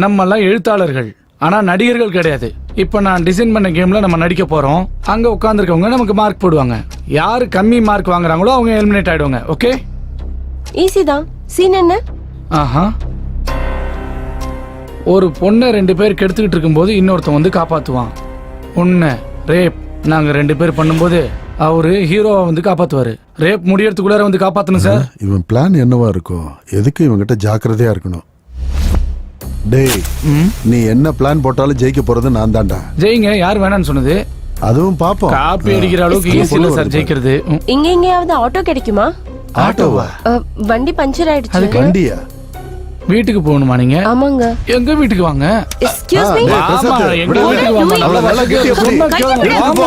நம்மெல்லாம் எழுத்தாளர்கள், ஆனா நடிகர்கள் கிடையாது. இப்ப நான் டிசைன் பண்ண கேம்ல நம்ம நடிக்க போறோம். அங்க உட்கார்ந்துருக்கவங்க நமக்கு மார்க் போடுவாங்க. யாரு கம்மி மார்க் வாங்குறாங்களோ அவங்க எலிமினேட் ஆயிடுவாங்க. ஓகே, ஈஸி தான். சீன் என்ன? ஆஹா, ஒரு பொண்ணை 2 பேர் கெடுத்துக்கிட்டு இருக்கும்போது இன்னொருத்தன் வந்து காப்பாத்துவான். உன்னை ரேப் நாங்க 2 பேர் பண்ணும்போது அவரு ஹீரோவை வந்து காப்பாத்துவாரு. ரேப் முடியறதுக்குள்ளார வந்து காப்பாத்தணும் சார். இவன் பிளான் என்னவா இருக்கும்? எதுக்கு இவங்கிட்ட ஜாக்கிரதையா இருக்கணும். டேய் நீ என்ன பிளான் போட்டாலும் ஜெயிக்க போறது நான் தான்டா. ஜெயிங்க, யார் வேணான்னு சொன்னது? அதுவும் பாப்போம். காப்பி அடிக்கிற அளவுக்கு ஈஸி இல்ல சார் ஜெயிக்கிறது. இங்க எங்கேயாவது ஆட்டோ கிடைக்குமா? ஆட்டோவா? வண்டி பஞ்சர் ஆயிடுச்சு. வண்டியா? வீட்டுக்கு போகணுமா நீங்க? ஆமாங்க. எங்க வீட்டுக்கு வாங்க. Excuse me. ஆமா, எங்க வீட்டுக்கு வாங்க. நல்ல நல்ல கெட்டி எப்படி? ஆமா.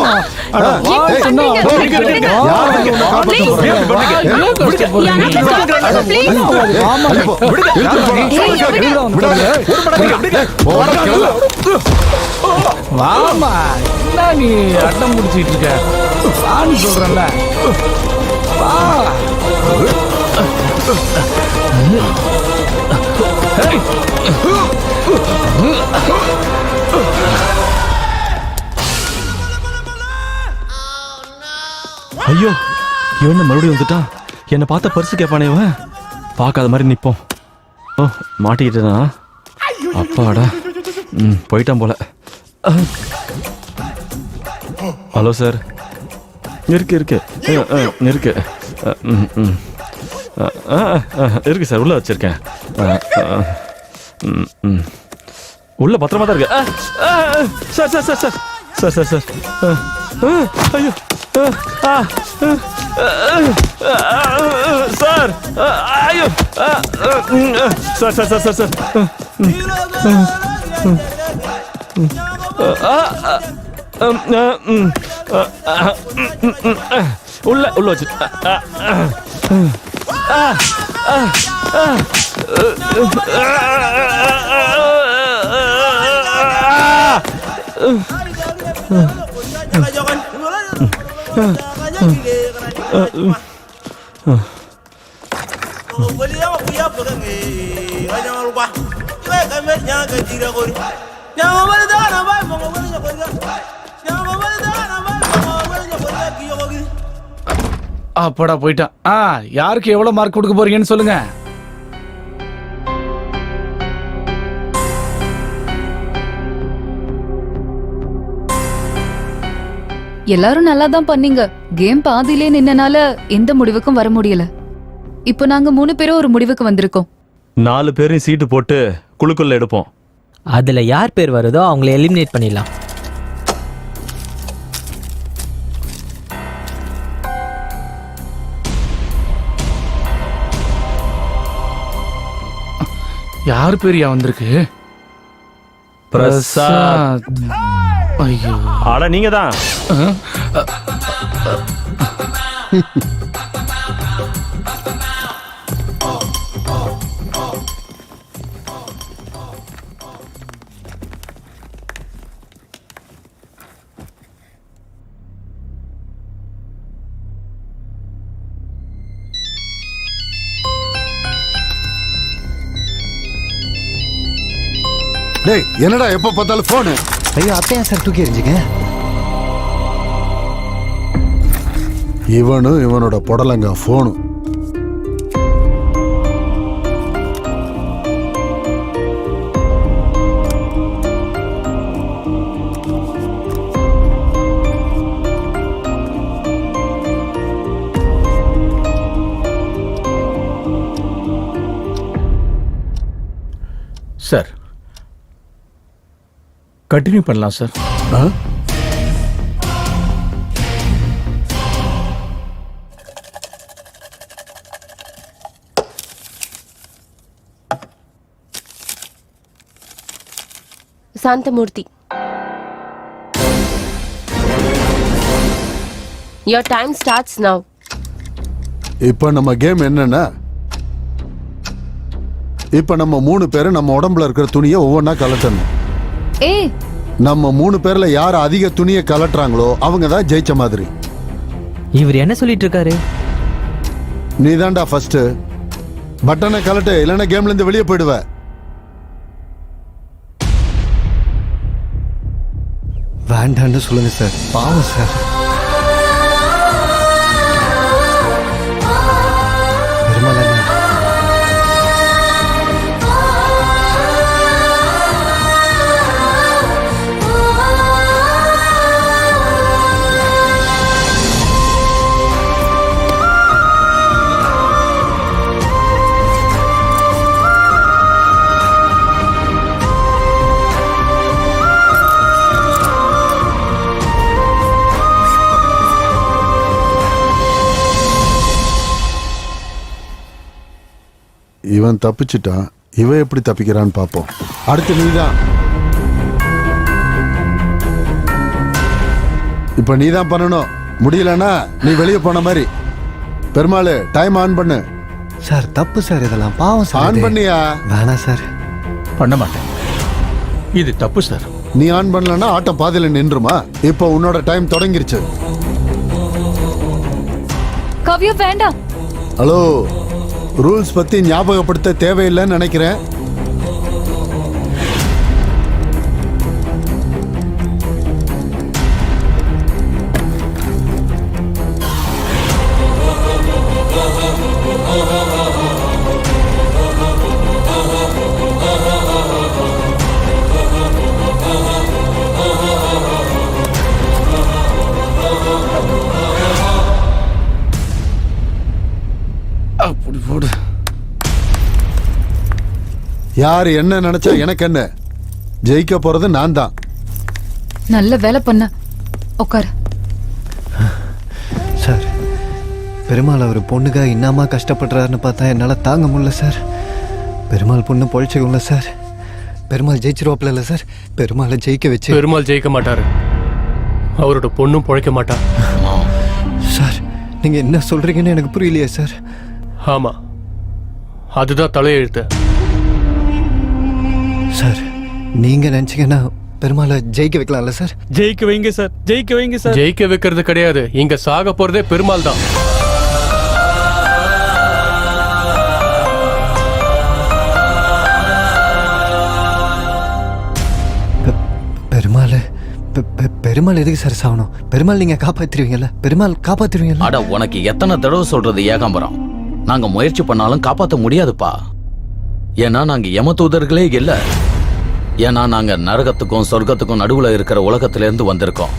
அட வா சொன்னா யார் உன்னை காப்பாத்த போறாங்க? வாமா, என்ன நீ அட்டம் முடிச்சிட்டு இருக்க? வான்னு சொல்றேன்ல. வா. ஐயோ, இவன் மறுபடியும் வந்துட்டான். என்னை பார்த்த பர்ஸ் கேட்பானே இவன். பார்க்காத மாதிரி நிப்போம். ஓ, மாட்டிக்கிட்டேனா? அப்பாடா, போயிட்டான் போல. Hello sir. இருக்கு இருக்கு இருக்கு இருக்கு சார், உள்ள வச்சிருக்கேன். உள்ள பத்திரமா தான் இருக்கு. Sir sir sir sir sir sir sir ஐயோ சார், ஐயோ sir sir sir sir sir உள்ள உள்ள வச்சு அப்படா போயிட்டான். யாருக்கு எவ்வளவு மார்க் கொடுக்க போறீங்கன்னு சொல்லுங்க. எல்லாரும் நல்லா தான் பண்ணீங்க. கேம் பாதியிலே நின்னனால எந்த முடிவுக்கும் வர முடியல. இப்போ நாங்க 3 பேரும் ஒரு முடிவுக்கு வந்திருக்கோம். 4 பேரையும் சீட்டு போட்டு குழுக்குள்ள எடுப்போம். அதுல யார் பேர் வருதோ அவங்கள எலிமினேட் பண்ணிடலாம். யார் பேரியா வந்திருக்கு? பிரசாத். ஐயோ, ஆட நீங்க தான். டேய் என்னடா எப்ப பார்த்தாலும் போனு? ஐயோ அத்தையா சார் தூக்கி எறிஞ்சுங்க. இவனும் இவனோட புடலங்க போனு. சார் கண்டினியூ பண்ணலாம் sir. Santhamurthy, your time starts now. இப்ப நம்ம கேம் என்னன்னா, இப்ப நம்ம 3 பேரும் நம்ம உடம்புல இருக்கிற துணியை ஒவ்வொன்னா கலட்டணும். நம்ம 3 பேர்ல யார் அதிக துணியை கலட்டுறாங்களோ அவங்க தான் ஜெயிச்ச மாதிரி. இவர் என்ன சொல்லிட்டு இருக்காரு? நீ தான்டா ஃபர்ஸ்ட். பட்டனை கலட்டு, இல்லைன்னா கேம்ல இருந்து வெளியே போயிடுவ. வேண்டான்னு சொல்லுங்க சார், பாவம் சார். இவன் தப்பிச்சிட்டான், இவன் எப்படி தப்பிக்கிறான்னு பாப்போம். அடுத்து நீதான். இப்ப நீதான் பண்ணணும். முடியலன்னா நீ வெளியே போன மாதிரி. பெருமாள் டைம் ஆன் பண்ணு. சார் தப்பு சார், இதெல்லாம் பாவம் சார். ஆன் பண்ணியா? வேணாம் சார். பண்ண மாட்டேன், இது தப்பு சார். நீ ஆன் பண்ணலன்னா ஆட்டம் பாதியில நின்றுமா? இப்போ உன்னோட டைம் தொடங்கிருச்சு. கவ்யா வேண்டாம். ஹலோ, ரூல்ஸ் பத்தி ஞாபகப்படுத்த தேவையில்லைன்னு நினைக்கிறேன். அப்படி போடு. யார் என்ன நினைச்சா எனக்கு என்ன? ஜெயிக்க போறது நான் தான். நல்ல வேலை பண்ண. உட்காரு. சார், பெருமாள் அவர் பொண்ணுக்காக இன்னமா கஷ்டப்படுறாருன்னு பார்த்தா என்னால் தாங்க முடியல சார். பெருமாள் பொண்ணு பொழைச்சிக்கல சார். பெருமாள் ஜெயிச்சிருவாப்ல இல்லை சார். பெருமாளை ஜெயிக்க வச்சு. பெருமாள் ஜெயிக்க மாட்டாரு. அவரோட பொண்ணும் பொழைக்க மாட்டா. சார் நீங்க என்ன சொல்றீங்கன்னு எனக்கு புரியலையே சார். ஆமா, அதுதான் தலையெழுத்து. சார் நீங்க நினைச்சீங்கன்னா பெருமாளை ஜெயிக்க வைக்கலாம்ல சார்? ஜெயிக்க வைங்க சார், ஜெயிக்க வைங்க சார். ஜெயிக்க வைக்கிறது கிடையாது, இங்க சாக போறதே பெருமாள் தான். பெருமாள் பெருமாள் எதுக்கு சார் சாகணும்? பெருமாள் நீங்க காப்பாத்திருவீங்கல்ல? பெருமாள் காப்பாத்திருவீங்கல்ல? அட உனக்கு எத்தனை தடவை சொல்றது ஏகாம்பரம், நாங்க முயற்சி பண்ணாலும் காப்பாற்ற முடியாதுப்பா. ஏன்னா நாங்க யம தூதர்களே இல்ல. ஏன்னா நாங்க நரகத்துக்கும் சொர்க்கத்துக்கும் நடுவுல இருக்கிற உலகத்துல இருந்து வந்திருக்கோம்.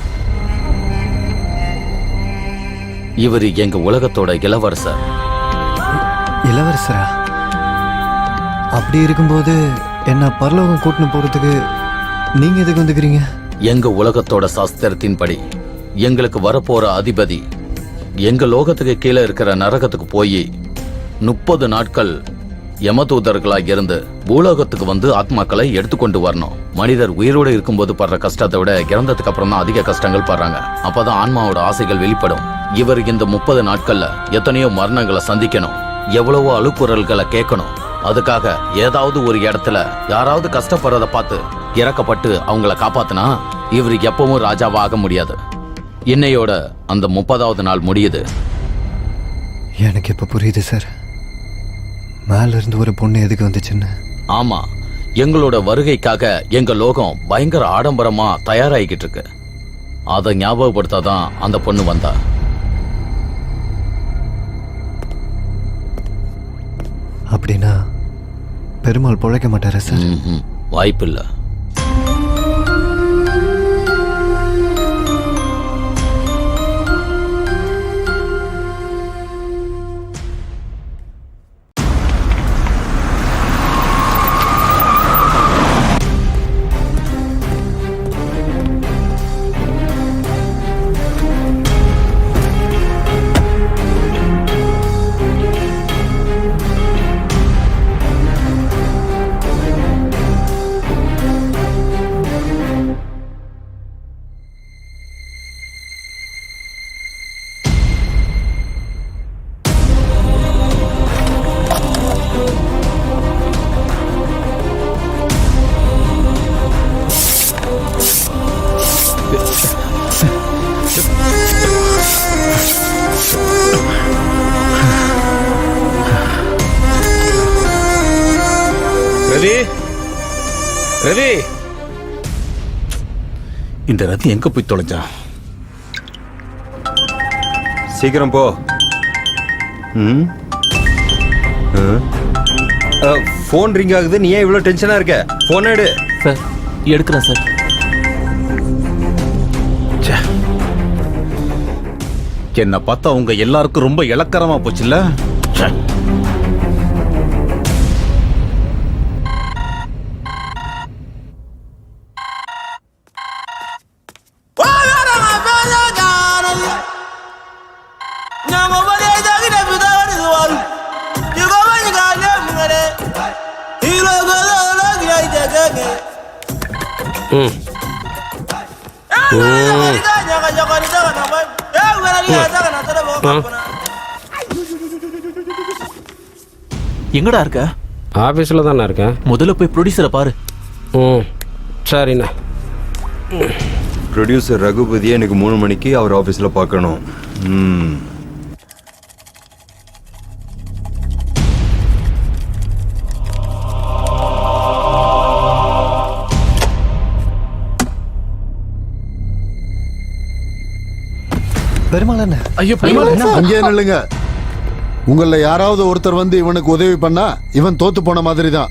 இவரு எங்க உலகத்தோட இளவரசர். இளவரசரா? அப்படி இருக்கும்போது என்ன பரலோகம் கூட்டின்னு போறதுக்கு நீங்க எதுக்கு வந்துக்கிறீங்க? எங்க உலகத்தோட சாஸ்திரத்தின்படி எங்களுக்கு வரப்போற அதிபதி எங்க லோகத்துக்கு கீழே இருக்கிற நரகத்துக்கு போய் 30 நாட்கள் யமதூதர்களா இருந்து பூலோகத்துக்கு வந்து ஆத்மாக்களை எடுத்துக்கொண்டு வரணும். மனிதர் உயிரோடு இருக்கும்போது படுற கஷ்டத்தை விட இறந்ததுக்கு அப்புறம் தான் அதிக கஷ்டங்கள் படுறாங்க. அப்பதான் ஆன்மாவோட ஆசைகள் வெளிப்படும். இவர் இந்த 30 நாட்கள்ல எத்தனையோ மரணங்களை சந்திக்கணும், எவ்வளவோ அழுக்குறல்களை கேட்கணும். அதுக்காக ஏதாவது ஒரு இடத்துல யாராவது கஷ்டப்படுறத பார்த்து இறக்கப்பட்டு அவங்கள காப்பாத்தினா இவர் எப்பவும் ராஜாவா ஆக முடியாது. இன்னையோட அந்த 30வது நாள் முடியுது. எனக்கு இப்ப புரியுது சார், மேல இருந்து ஒரு பொண்ணு எதுக்கு வந்துச்சுன்னு. ஆமா, எங்களோட வருகைக்காக எங்க லோகம் பயங்கர ஆடம்பரமா தயாராகிக்கிட்டு இருக்கு. அதை ஞாபகப்படுத்தாதான் அந்த பொண்ணு வந்தா. அப்படின்னா பெருமாள் பொழைக்க மாட்டாரா சார்? வாய்ப்பில்லை. ரவி, ரவி, இந்த ரத்தி எங்க போய் தொலைஞ்சா? சீக்கிரம் போ. போன் ரிங் ஆகுது, நீ ஏன் இவ்வளவு டென்ஷனா இருக்க? போன் எடு. சார் எடுக்கிறேன் சார். என்ன பார்த்தா உங்க எல்லாருக்கும் ரொம்ப இலக்கரமா போச்சுல்ல? எங்கடா இருக்க? ஆபீஸ்ல தானே இருக்கேன். முதல்ல போய் ப்ரொடியூசரை பாரு. சரிண்ணா. ப்ரொடியூசர் ரகுபதியை எனக்கு 3 மணிக்கு அவர் ஆபீஸ்ல பார்க்கணும். பெருமாள் என்ன? ஐயோ பெருமாள் அங்கே நில்லுங்க. உங்கள யாராவது ஒருத்தர் வந்து இவனுக்கு உதவி பண்ணா இவன் தோத்து போன மாதிரி தான்.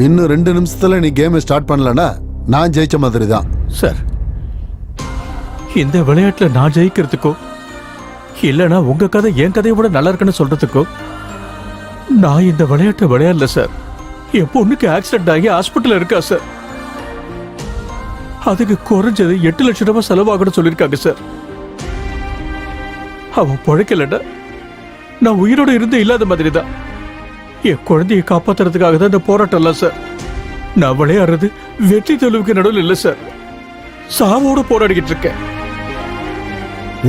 இன்னும் 2 நிமிஷத்துல நீ கேம் ஸ்டார்ட் பண்ணலனா நான் ஜெயிச்ச மாதிரி தான். சார், இந்த விளையாட்டுல நான் ஜெயிக்கிறதுக்கோ இல்லனா உங்க கதை என் கதையை விட நல்லா இருக்குன்னு சொல்றதுக்கோ நான் இந்த விளையாட்டை விளையாடல சார். என் பொண்ணுக்கு ஆக்சிடென்ட் ஆகி ஹாஸ்பிட்டல் இருக்கா சார். அதுக்கு குறைஞ்சது 8 லட்சம் ரூபாய் செலவாகணும்னு சொல்லியிருக்காங்க சார். அவன் பிழைக்கலன்னா நான் உயிரோட இருந்து இல்லாத மாதிரி தான். என் குழந்தையை காப்பாத்துறதுக்காக தான் இந்த போராட்டம்லாம் சார். நான் விளையாடுறது வெற்றி தோல்விக்கு நடுவில் இல்லை சார், சாவோட போராடிக்கிட்டு இருக்கேன்.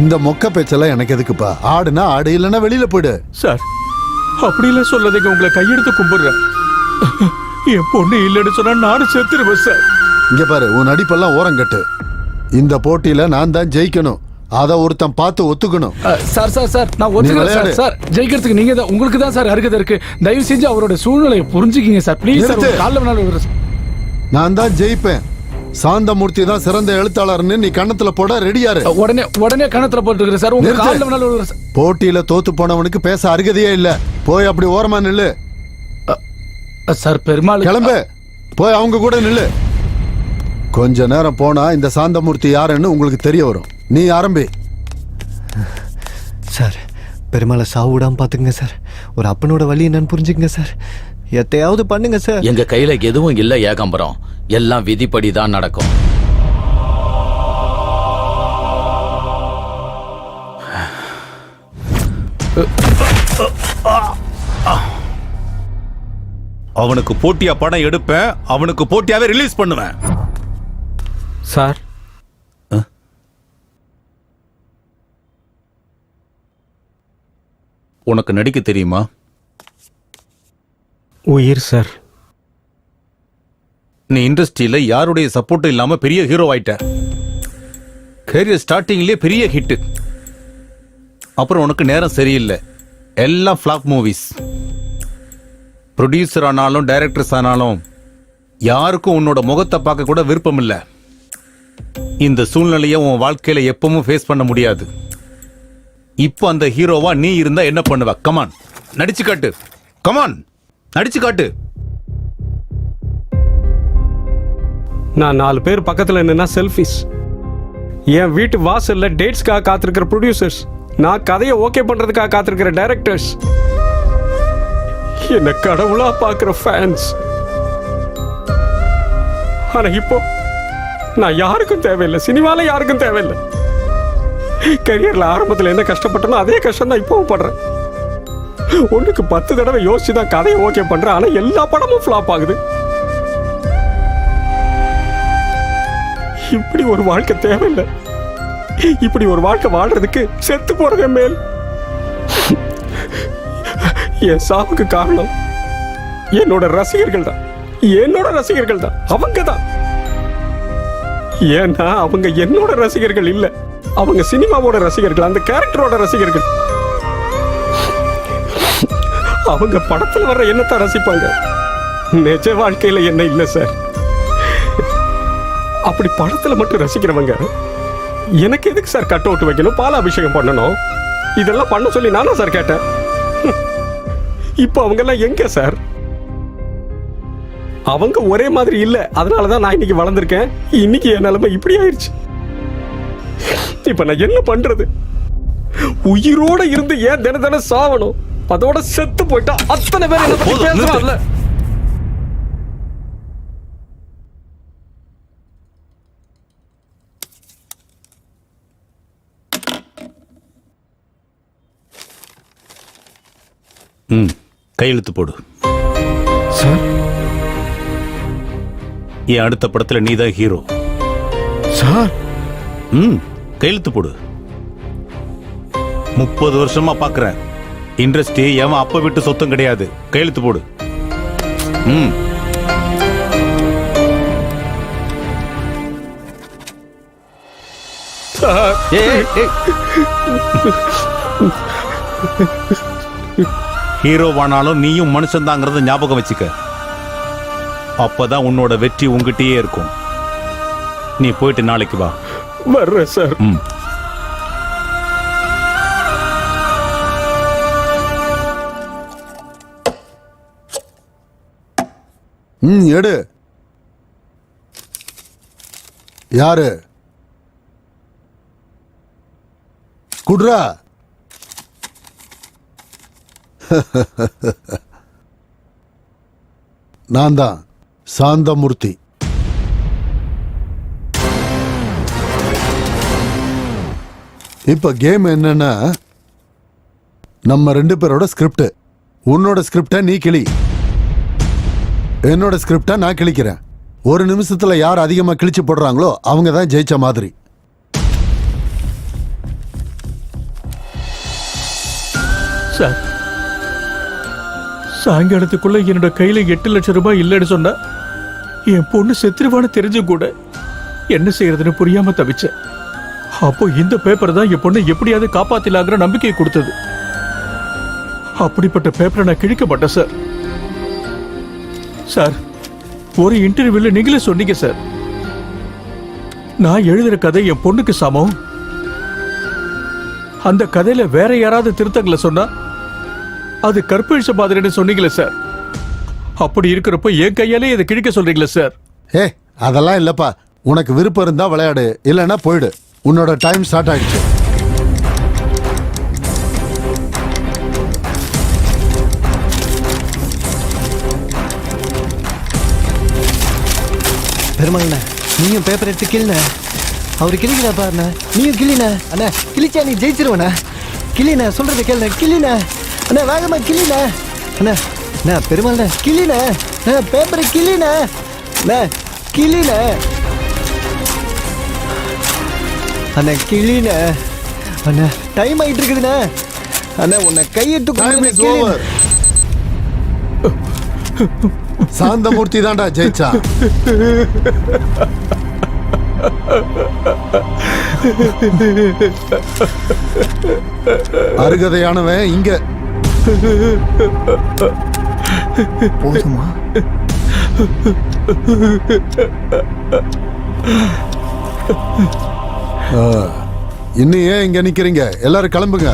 இந்த மொக்க பேச்செல்லாம் எனக்கு எதுக்குப்பா? ஆடுனா ஆடு, இல்லைன்னா வெளியில போயிடு. சார் அப்படிலாம் சொல்லாதீங்க, உங்களை கையெடுத்து கும்பிடுறேன். என் பொண்ணு இல்லைன்னு சொன்னா நானும் செத்துருவேன் சார். இங்க பாரு, உன் நடிப்பெல்லாம் ஓரங்கட்டு. இந்த போட்டியில நான் தான் ஜெயிக்கணும், அத ஒருத்தன் பார்த்து ஒத்துக்கணும். சார் சார் சார் நான் ஒத்துக்கிறேன் சார். சார் ஜெயிக்கிறதுக்கு நீங்க தான், உங்களுக்கு தான் சார் அருகதை இருக்கு. தயவு செஞ்சு அவரோட சூழ்நிலையை புரிஞ்சுக்கிங்க சார் ப்ளீஸ் சார். காலைல வேணாலும் நான் தான் ஜெயிப்பேன். சாந்தமூர்த்தி தான் சிறந்த எழுத்தாளர்னு நீ கண்ணத்துல போட ரெடியாரு. உடனே கணத்துல போட்டுக்கிறேன் சார். உங்க காலைல வேணாலும் போட்டியில தோத்து போனவனுக்கு பேச அருகதையே இல்ல. போய் அப்படி ஓரமா நில்லு. சார் பெருமாள் கிளம்பு, போய் அவங்க கூட நில்லு. கொஞ்ச நேரம் போனா இந்த சாந்தமூர்த்தி யாருன்னு உங்களுக்கு தெரிய வரும். நீ ஆரம்பி. சார் பெருமாளை சாவு விடாம பாத்துங்க சார். ஒரு அப்பனோட வழி என்னன்னு புரிஞ்சுக்கங்க சார். எத்தையாவது பண்ணுங்க சார். எங்க கையில எதுவும் இல்ல ஏகாம்பரம், எல்லாம் விதிப்படி தான் நடக்கும். அவனுக்கு போட்டியா படம் எடுப்பேன், அவனுக்கு போட்டியாவே ரிலீஸ் பண்ணுவேன். சார் உனக்கு நடிக்க தெரியுமா? உயிர் சார். நீ இண்டஸ்ட்ரியில யாருடைய சப்போர்ட்டும் இல்லாம பெரிய ஹீரோ ஆயிட்ட. கேரியர் ஸ்டார்டிங்லயே பெரிய ஹிட். அப்புறம் உனக்கு நேரம் சரியில்லை, எல்லாம் ஃபிளாப் மூவிஸ். ப்ரொடியூசர் ஆனாலும் டைரக்டர்ஸ் ஆனாலும் யாருக்கும் உன்னோட முகத்தை பார்க்க கூட விருப்பம் இல்லை. இந்த சூழ்நிலையை உன் வாழ்க்கையில எப்பவும் ஃபேஸ் பண்ண முடியாது. இப்போ அந்த ஹீரோவா நீ இருந்தா என்ன பண்ணுவ? கமான் நடிச்சு காட்டு, கமான் நடிச்சு காட்டு. நான் 4 பேர் பக்கத்துல நின்னா செல்ஃபிஸ். என் வீட்டு வாசல்ல டேட்ஸ்க்காக காத்திருக்கிற ப்ரொடியூசர்ஸ், நான் கதையை ஓகே பண்றதுக்காக காத்திருக்கிற டைரக்டர்ஸ், என்ன கடவுளா பாக்குற ஃபேன்ஸ். ஆனா இப்போ நான் யாருக்கும் தேவையில்லை, சினிமால யாருக்கும் தேவையில்லை. கரியர்ல ஆரம்பத்தில் என்ன கஷ்டப்பட்டனோ அதே கஷ்டம் தான் இப்பவும் படுறேன். ஒண்ணுக்கு 10 தடவை யோசிச்சுதான் கதையை ஓகே பண்றேன், ஆனா எல்லா படமும் ஃபிளாப் ஆகுது. இப்படி ஒரு வாழ்க்கை தேவையில்லை. இப்படி ஒரு வாழ்க்கை வாழ்றதுக்கு செத்து போறதே மேல். என் சாவுக்கு காரணம் என்னோட ரசிகர்கள் தான், என்னோட ரசிகர்கள் தான், அவங்க தான். ஏன்னா அவங்க என்னோட ரசிகர்கள் இல்ல, அவங்க சினிமாவோட ரசிகர்கள், அந்த கேரக்டரோட ரசிகர்கள். அவங்க படத்துல வர்ற என்னத்தான் ரசிப்பாங்க, நிஜ வாழ்க்கையில என்ன இல்ல சார். அப்படி படத்துல மட்டும் ரசிக்கிறவங்க எனக்கு எதுக்கு சார் கட் அவுட் வைக்கணும், பால அபிஷேகம் பண்ணணும், இதெல்லாம் பண்ண சொல்லி நானா சார் கேட்டேன். இப்போ அவங்க எல்லாம் எங்க சார்? அவங்க ஒரே மாதிரி இல்ல, அதனாலதான் நான் இன்னைக்கு வளர்ந்திருக்கேன். இன்னைக்கு என் நிலைமை இப்படி ஆயிடுச்சு. இப்ப நான் என்ன பண்றது? உயிரோட இருந்து ஏன் தின சாவணும்? அதோட செத்து போயிட்டா அத்தனை பேர் என்ன பத்தி பேசுறாங்கல்ல. கையெழுத்து போடு சார். என் அடுத்த படத்துல நீதான் ஹீரோ சார். கையெழுத்து போடு. 30 வருஷமா பாக்குறேன், இண்டஸ்ட்ரி எவன் அப்ப விட்டு சொத்தம் கிடையாது. கையெழுத்து போடு. ஹீரோவானாலும் நீயும் மனுஷன் தாங்கிறத ஞாபகம் வச்சுக்க. அப்பதான் உன்னோட வெற்றி உங்ககிட்டயே இருக்கும். நீ போயிட்டு நாளைக்கு வா. வர்றேன் சார். எடு. யாரு குட்ரா? நான் தான் சாந்தமூர்த்தி. இப்ப கேம் என்னன்னா, நம்ம 2 பேரோட ஸ்கிரிப்ட். உன்னோட ஸ்கிரிப்டை நீ கிளி, என்னோட ஸ்கிரிப்டை நான் கிழிக்கிறேன். ஒரு நிமிஷத்துல யார் அதிகமா கிழிச்சு போடுறாங்களோ அவங்க தான் ஜெயிச்ச மாதிரி. சார், சாயங்காலத்துக்குள்ள என்னோட கையில 8 லட்சம் ரூபாய் இல்லைன்னு சொன்னா என் பொண்ணு செத்துருவான்னு தெரிஞ்சும் கூட என்ன செய்யறதுன்னு புரியாம தவிச்சேன். அப்போ இந்த பேப்பர் தான் என் பொண்ணை எப்படியாவது காப்பாத்திலாங்கிற நம்பிக்கை கொடுத்தது. அப்படிப்பட்ட பேப்பரை நான் கிழிக்க மாட்டேன் சார். சார், ஒரு இன்டர்வியூல நீங்களே சொன்னீங்க சார், நான் எழுதுற கதை என் பொண்ணுக்கு சமம். அந்த கதையில வேற யாராவது திருத்தங்களை சொன்னா அது கற்பழிச்ச மாதிரின்னு சொன்னீங்களே சார். அப்படி இருக்கிறப்ப என் கையாலே இதை கிழிக்க சொல்றீங்களே சார். அதெல்லாம் இல்லப்பா. உனக்கு விருப்பம் இருந்தா விளையாடு, இல்லைன்னா போயிடு. உன்னோட டைம் ஸ்டார்ட் ஆயிடுச்சு. பெருமாள்ண்ணா, நீயும் பேப்பர் எடுத்து கிளின. அவரு கிளிக்கிறா பாருண்ணா, நீயும் கிளின. அண்ணா கிழிச்சா நீ ஜெயிச்சிருவண்ணா. கிளின, சொல்றத கேளுண்ணா. கிளின அண்ணா, வேகமா கிளின. அண்ணா அண்ணா பெருமாள்ண்ணா கிளின. பேப்பரை கிளின. அண்ணா கிளின. அண்ணா கிளின. அண்ணா டைம் ஆயிட்டு இருக்குதுண்ணா. அண்ணா உன்னை கையெட்டு சாந்தமூர்த்தி தான்டா ஜெயிச்சா. அருகதையானவன் இங்க. போதுமா? இன்னும் ஏன் இங்க நிக்கிறீங்க? எல்லாரும் கிளம்புங்க.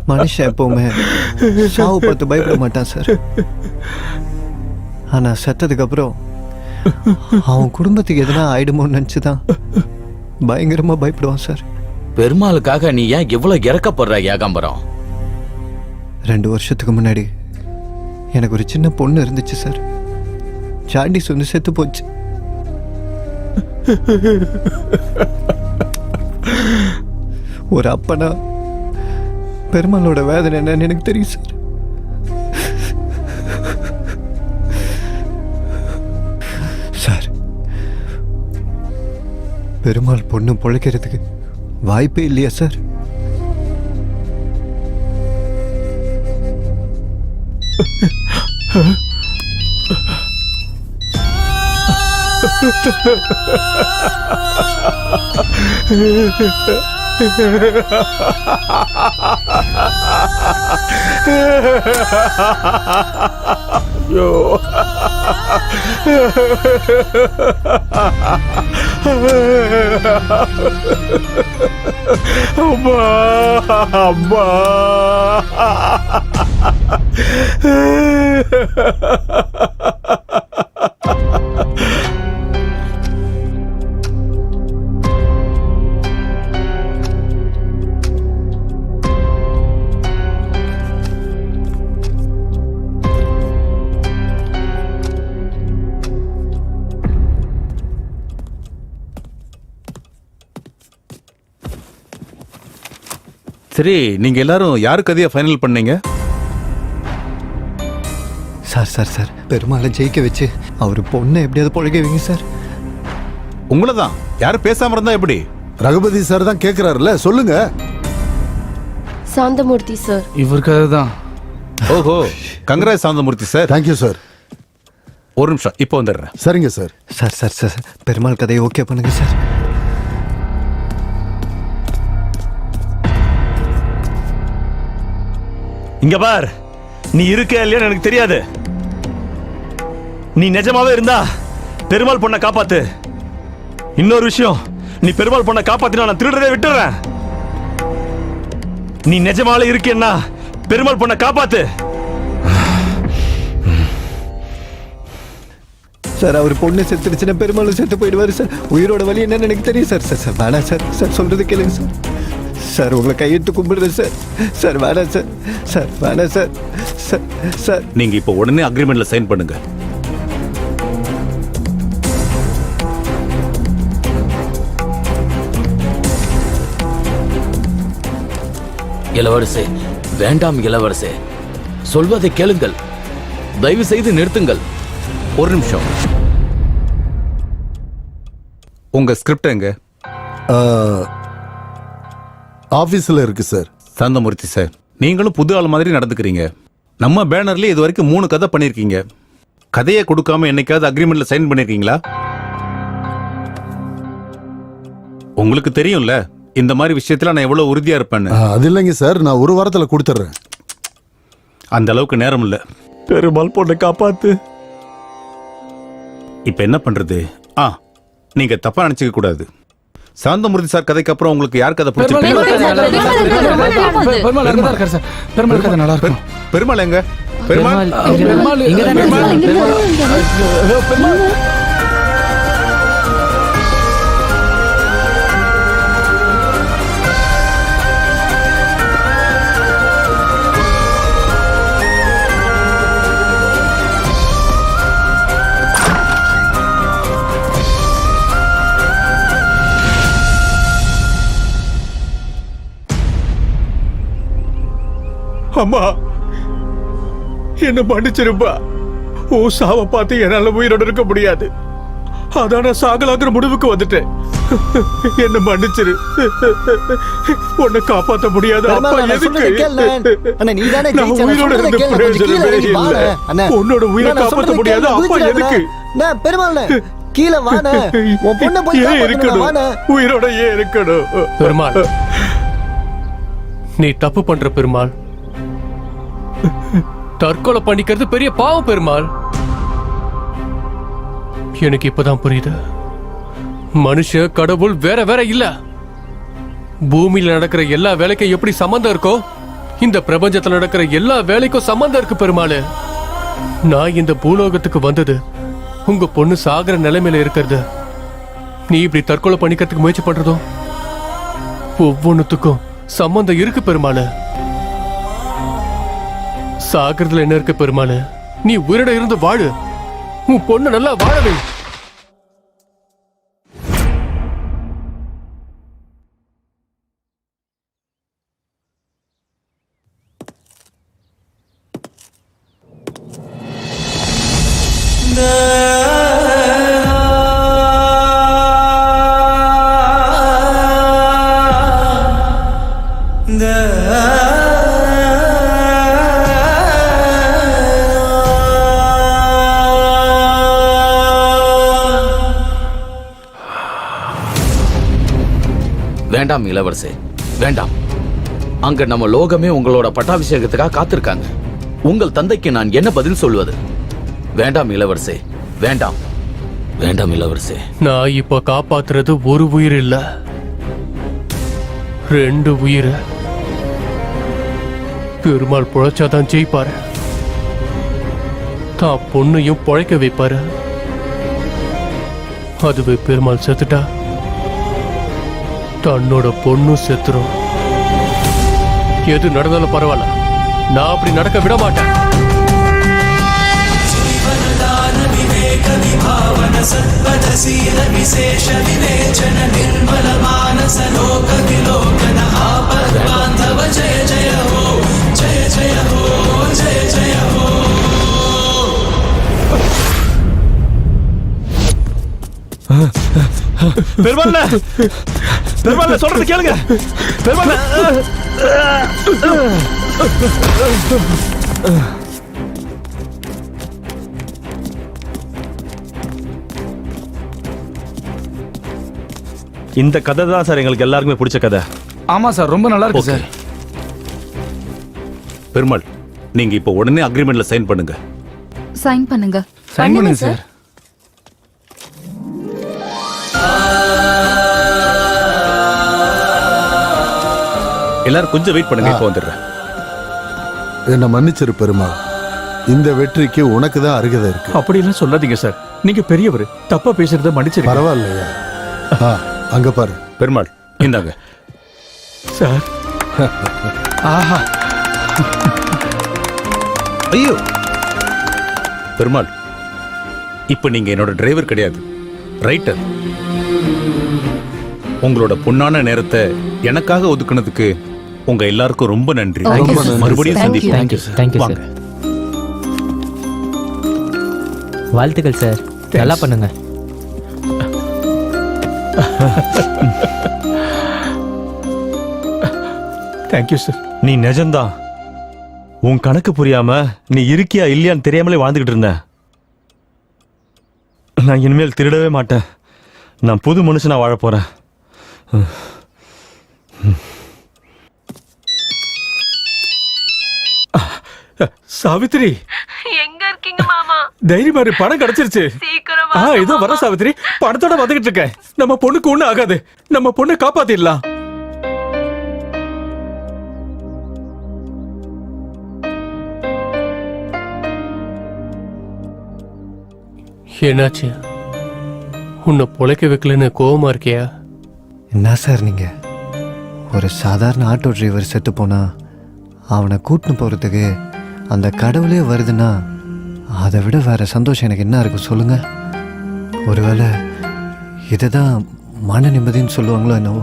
மனுஷன் எப்பவுமே சாவு பார்த்து பயப்பட மாட்டான் சார். ஆனா செத்ததுக்கு அப்புறம் அவன் குடும்பத்துக்கு எதனா ஆயிடுமோன்னு நினைச்சுதான் பயங்கரமா பயப்படுவான் சார். பெருமாளுக்காக நீ ஏன் இவ்வளவு இறக்கப்படுற ஏகாம்பரம்? 2 வருஷத்துக்கு முன்னாடி எனக்கு ஒரு சின்ன பொண்ணு இருந்துச்சு சார். ஜாண்டிஸ் வந்து செத்து போச்சு. ஒரு அப்பனா பெருமாளோட வேதனை என்னன்னு எனக்கு தெரியும் சார். சார், பெருமாள் பொண்ணு பொழைக்கிறதுக்கு வாய்ப்பே இல்லையா சார்? அம்மா அம்மா. சரி, நீங்க எல்லாரும் யாரு கதையை ஃபைனல் பண்ணீங்க? சார் சார் சார், பெருமாளை ஜெயிக்க வச்சு அவர் பொண்ணை எப்படியாவது பொழைக்க வைங்க சார். உங்களை தான். யாரும் பேசாம இருந்தா எப்படி? ரகுபதி சார் தான் கேக்குறாருல்ல, சொல்லுங்க. சாந்தமூர்த்தி சார். இவருக்காக தான். ஓஹோ, Gangaraj Santhamurthy sir. Thank you sir. ஒரு நிமிஷம், இப்போ வந்துடுறேன். சரிங்க sir. Sir sir sir, Perumal கதையை ஓகே பண்ணுங்க சார். இங்க பார், நீ இருக்க இல்லையான்னு எனக்கு தெரியாது. நீ நிஜமாவே இருந்தா பெருமாள் பொண்ணை காப்பாத்து. இன்னொரு விஷயம், நீ பெருமாள் பொண்ணை காப்பாத்தினா நான் திருடுறதே விட்டுறேன். நீ நிஜமாவே இருக்கேன்னா பெருமாள் பொண்ணை காப்பாத்து. சார் அவர் பொண்ணு செத்துருச்சுன்னா பெருமாளும் செத்து போயிடுவாரு சார். உயிரோட வலி என்னன்னு எனக்கு தெரியும் சார். சார் சார் வேணாம் சார். சார் சொல்றது கேளுங்க சார். சார் உங்களை கையெடுத்து கும்பிடுறேன் சார். சார் வேணாம் சார். சார் வேணாம் சார். சார் சார் நீங்க இப்போ உடனே அக்ரிமெண்ட்ல சைன் பண்ணுங்க. இளவரசே, வேண்டாம் இளவரசே, சொல்வதை கேளுங்கள், தயவு செய்து நிறுத்துங்கள். ஒரு நிமிஷம். உங்க ஸ்கிரிப்ட் எங்க? ஆபீஸ்ல இருக்கு சார். சாந்தமூர்த்தி சார், நீங்களும் புது ஆள் மாதிரி நடந்துக்கிறீங்க. நம்ம பேனர்ல இது வரைக்கும் 3 கதை பண்ணிருக்கீங்க. கதையை கொடுக்காம என்னைக்காவது அக்ரிமெண்ட்ல சைன் பண்ணிருக்கீங்களா? உங்களுக்கு தெரியும்ல இந்த மாதிரி விஷயத்துல நான் எவ்வளவு உறுதியா இருப்பேன்னு. அது இல்லைங்க சார், நான் ஒரு வாரத்துல கொடுத்துட்றேன். அந்த அளவுக்கு நேரம் இல்ல. பெருமாள் பொண்ணை காப்பாத்து. இப்ப என்ன பண்றது? நீங்க தப்பா நினைச்சுக்க கூடாது. சாந்தமூர்த்தி சார் கதைக்கு அப்புறம் உங்களுக்கு யார் கதை பிடிச்சிருக்கு? பெருமாள் எங்க? பெருமாள் அம்மா, என்ன மன்னிச்சிருப்பா. ஓ சாவ பார்த்து என்னால உயிரோட இருக்க முடியாது. அதான் நான் சாகலாங்கிற முடிவுக்கு வந்துட்டேன். என்ன மன்னிச்சிரு. உன்னை காப்பாற்ற முடியாது. அப்பா எதுக்கு? நான் உயிரோட இருந்த பிரயோஜனமே இல்லை. உன்னோட உயிரை காப்பாற்ற முடியாது. அப்பா எதுக்கு? பெருமாள் கீழே வான. உன் பொண்ணை போய் ஏன் இருக்கணும்? உயிரோட ஏன் இருக்கணும்? பெருமாள், நீ தப்பு பண்ற பெருமாள். தற்கொலை பண்ணிக்கிறது பெரிய பாவம் பெருமாள். எனக்கு இப்பதான் புரியுது. மனுஷ கடவுள் வேற வேற இல்ல. பூமியில நடக்கிற எல்லா வேலைக்கும் எப்படி சம்பந்தம் இருக்கோ, இந்த பிரபஞ்சத்துல நடக்கிற எல்லா வேலைக்கும் சம்பந்தம் இருக்கு பெருமாள். நான் இந்த பூலோகத்துக்கு வந்தது உங்க பொண்ணு சாகர நிலைமையில இருக்கிறது. நீ இப்படி தற்கொலை பண்ணிக்கிறதுக்கு முயற்சி பண்றதும் ஒவ்வொன்னுத்துக்கும் சம்பந்தம் இருக்கு பெருமாள். சாகிறதுல என்ன இருக்கு பெருமாள்? நீ உயிரோட இருந்து வாழு. உன் பொண்ணு நல்லா வாழவே. வேண்டாம் இளவரசே, வேண்டாம். அங்க நம்ம லோகமே உங்களோட பட்டாபிஷேகத்துக்காக காத்திருக்காங்க. உங்கள் தந்தைக்கு நான் என்ன பதில் சொல்வது? வேண்டாம் இளவரசே, வேண்டாம். வேண்டாம் இளவரசே. நான் இப்ப காப்பாத்துறது ஒரு உயிர் இல்ல, 2 உயிர். பெருமாள் பொழைச்சாதான் ஜெயிப்பாரு. தான் பொண்ணையும் பொழைக்க வைப்பாரு. அதுவே பெருமாள் செத்துட்டா தன்னோட பொண்ணும் செத்துரும். எது நடந்தாலும் பரவாயில்ல, நான் அப்படி நடக்க விட மாட்டேன். பெருமாள், பெருமாள் சொல்றது கேளுங்க. பெருமாள், இந்த கதை தான் சார் எங்களுக்கு எல்லாருக்குமே பிடிச்ச கதை. ஆமா சார், ரொம்ப நல்லா இருக்கு சார். பெருமாள், நீங்க இப்போ உடனே அக்ரிமெண்ட்ல சைன் பண்ணுங்க. சைன் பண்ணுங்க. சைன் பண்ணுங்க சார். எல்லாரும் கொஞ்சம் வெயிட் பண்ணுங்க, இப்போ வந்துடுறேன். என்ன மன்னிச்சிரு பெருமாள். இந்த வெற்றிக்கு உனக்கு தான் அருகதை இருக்கு. அப்படிலாம் சொல்லாதீங்க சார். நீங்க பெரியவர், தப்பா பேசுறத மன்னிச்சிருங்க. பரவாயில்லையா? அங்க பாரு பெருமாள், இந்தாங்க. சார். ஆஹா. ஐயோ பெருமாள், இப்ப நீங்க என்னோட டிரைவர் கிடையாது, ரைட்டர். உங்களோட பொன்னான நேரத்தை எனக்காக ஒதுக்குனதுக்கு உங்க எல்லாருக்கும் ரொம்ப நன்றி. மறுபடியும் சந்திப்போம். வாங்க. வாழ்த்துக்கள் சார், நல்லா பண்ணுங்க. Thank you sir. நீ நிஜம்தான். உன் கணக்கு புரியாம நீ இருக்கியா இல்லையான்னு தெரியாமலே வாழ்ந்துகிட்டு இருந்த. நான் இனிமேல் திருடவே மாட்டேன். நான் புது மனுஷனா வாழ போறேன். சாவித்ரி, எங்க இருக்கீங்க மாமா? தைரியமா இரு, பணம் கிடைச்சிருச்சு. சீக்கிரமா இதோ வர சாவித்ரி, பணத்தோட வந்துகிட்டு இருக்கேன். நம்ம பொண்ணுக்கு ஒண்ணு ஆகாது, நம்ம பொண்ணை காப்பாத்திடலாம். என்னாச்சு? உன்னை பொழைக்க வைக்கலன்னு கோவமா இருக்கியா? என்ன சார் நீங்க? ஒரு சாதாரண ஆட்டோ டிரைவர் செத்து போனா அவனை கூட்டின்னு போறதுக்கு அந்த கடவுளே வருதுன்னா அதை விட வேற சந்தோஷம் எனக்கு என்ன இருக்கு சொல்லுங்க? ஒருவேளை இதுதான் மன நிம்மதின்னு சொல்லுவாங்களோ என்னவோ.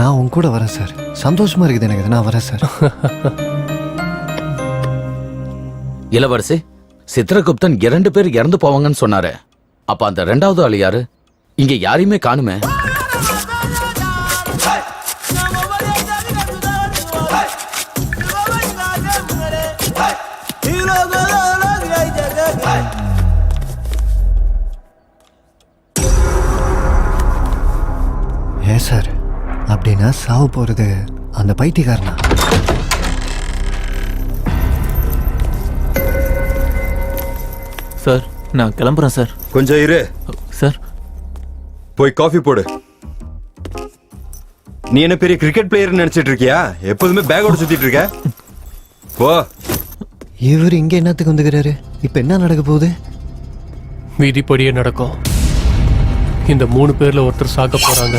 நான் உன் கூட வரேன் சார். சந்தோஷமா இருக்குது எனக்கு. நான் வரேன் சார். இளவரசி, சித்திரகுப்தன் 2 பேர் இறந்து போவாங்கன்னு சொன்னாரு. அப்ப அந்த 2வது ஆள் யாரு? இங்க யாரையுமே காணுமே. ஏன் சார் அப்படின்னா சாவு போறது அந்த பைத்தியக்காரனா? சார், நான் கிளம்புறேன் சார். கொஞ்சம் இரு சார். போய் காஃபி போடு. நீ என்ன பெரிய கிரிக்கெட் பிளேயர் நினைச்சிட்டு இருக்கியா? எப்போதுமே பேக்கோட சுத்திட்டு இருக்க. போ. இவர் இங்க என்னத்துக்கு வந்துக்கிறாரு? இப்ப என்ன நடக்க போகுது? விதிப்படியே நடக்கும். இந்த 3 பேர்ல ஒருத்தர் சாக போறாங்க.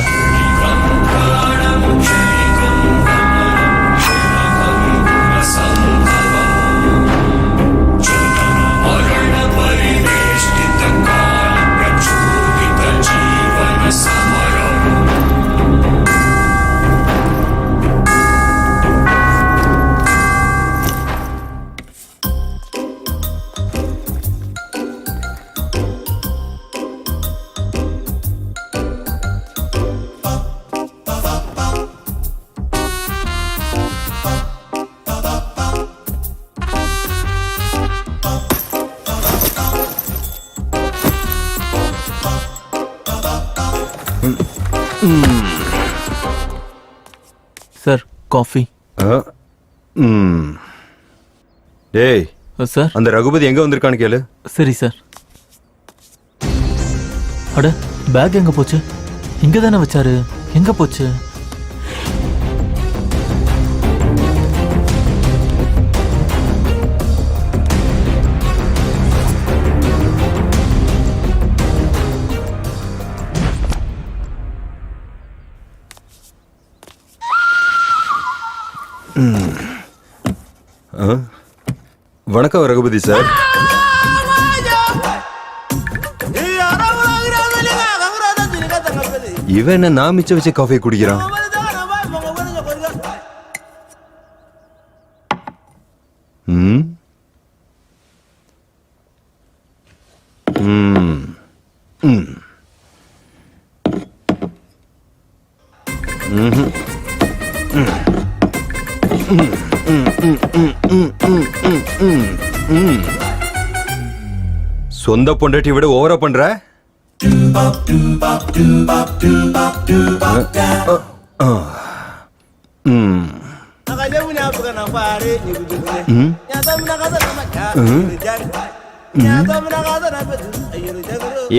Sir, coffee. டேய் சார், அந்த ரகுபதி எங்க வந்திருக்கான்னு கேளு. சரி சார். அட, பேக் எங்க போச்சு? இங்க தானே வச்சாரு, எங்க போச்சு? வணக்கம் ரகுபதி சார். இவன் என்ன நான் மிச்சம் வச்சு காஃபி குடிக்கிறான்? சொந்த பொண்டாட்டி விட ஓவரா பண்ற.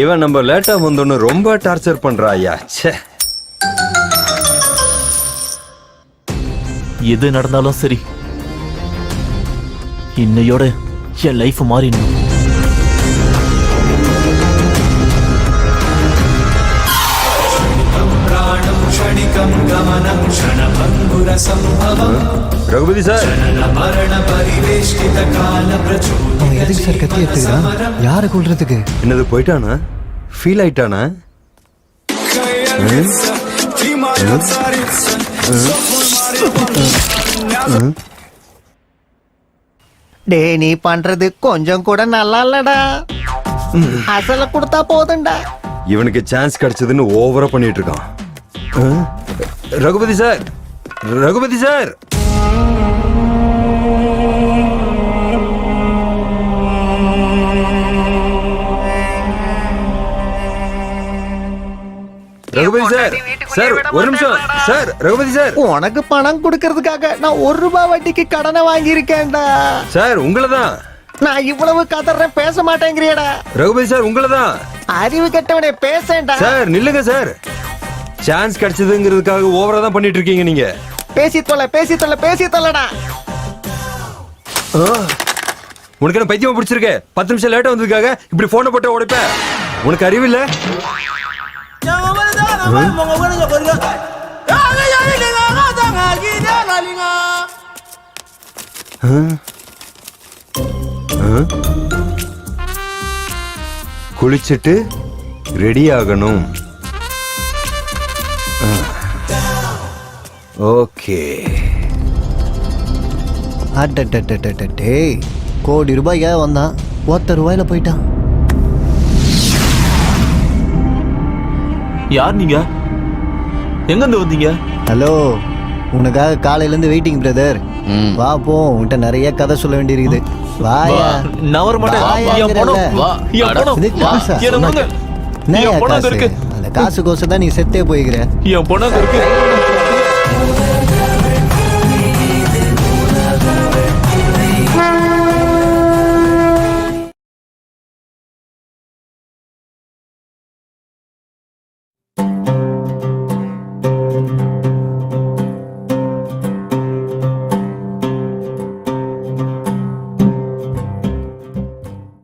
இவன் நம்ம லேட்டா வந்தோன்னு ரொம்ப டார்ச்சர் பண்றா. ஐயா, எது நடந்தாலும் சரி, இன்னையோட என் லைஃப் மாறிடணும். ரகுபதி சார் அவன் எதுக்கு சார் கத்தி எடுத்துக்கிறான்? யாரை கொல்றதுக்கு? என்னது போயிட்டானா? ஃபீல் ஆயிட்டானா? டே நீ பண்றது கொஞ்சம் கூட நல்லா இல்லடா. அசல கொடுத்தா போதும்டா. இவனுக்கு சான்ஸ் கிடைச்சதுன்னு ஓவரா பண்ணிட்டு இருக்கான். Raghupathi sir, Raghupathi sir, Raghupathi sir, sir ஒரு நிமிஷம் சார். ரகுபதி சார், உனக்கு பணம் கொடுக்கறதுக்காக நான் 1 ரூபாய் வட்டிக்கு கடனை வாங்கி இருக்கேன்டா. சார் உங்களதான். நான் இவ்வளவு கதறேன், பேச மாட்டேங்கிறியடா. ரகுபதி சார் உங்களதான். அறிவு கெட்டவனே பேசேன்டா. சார் நில்லுங்க சார். சான்ஸ் கிடைச்சதுங்கிறதுக்காக ஓவரா தான் பண்ணிட்டு இருக்கீங்க நீங்க. பேசி தொல்லடா. உனக்கு என்ன பைத்தியமா பிடிச்சிருக்க? 10 நிமிஷம் லேட்டா வந்ததுக்காக இப்படி போனை போட்டு உடைப்ப? உனக்கு அறிவு இல்ல? குளிச்சுட்டு ரெடி ஆகணும். ஓகே. அட்டே, கோடி ரூபாய்க்காக வந்தான், 1 ரூபாயில போயிட்டான். யார் நீங்க? எங்க இருந்து வந்தீங்க? ஹலோ, உனக்காக காலையில இருந்து வெயிட்டிங் பிரதர். வா போ, உன்கிட்ட நிறைய கதை சொல்ல வேண்டியிருக்குது. வாயா. நான் வர மாட்டேன். என் பணம், என் பணம், இது காசா? என் பணம், என்னய்யா காசு? அந்த காசு கோசம் தான் நீ செத்தே போய்க்கிற. என் பணம் இருக்கு.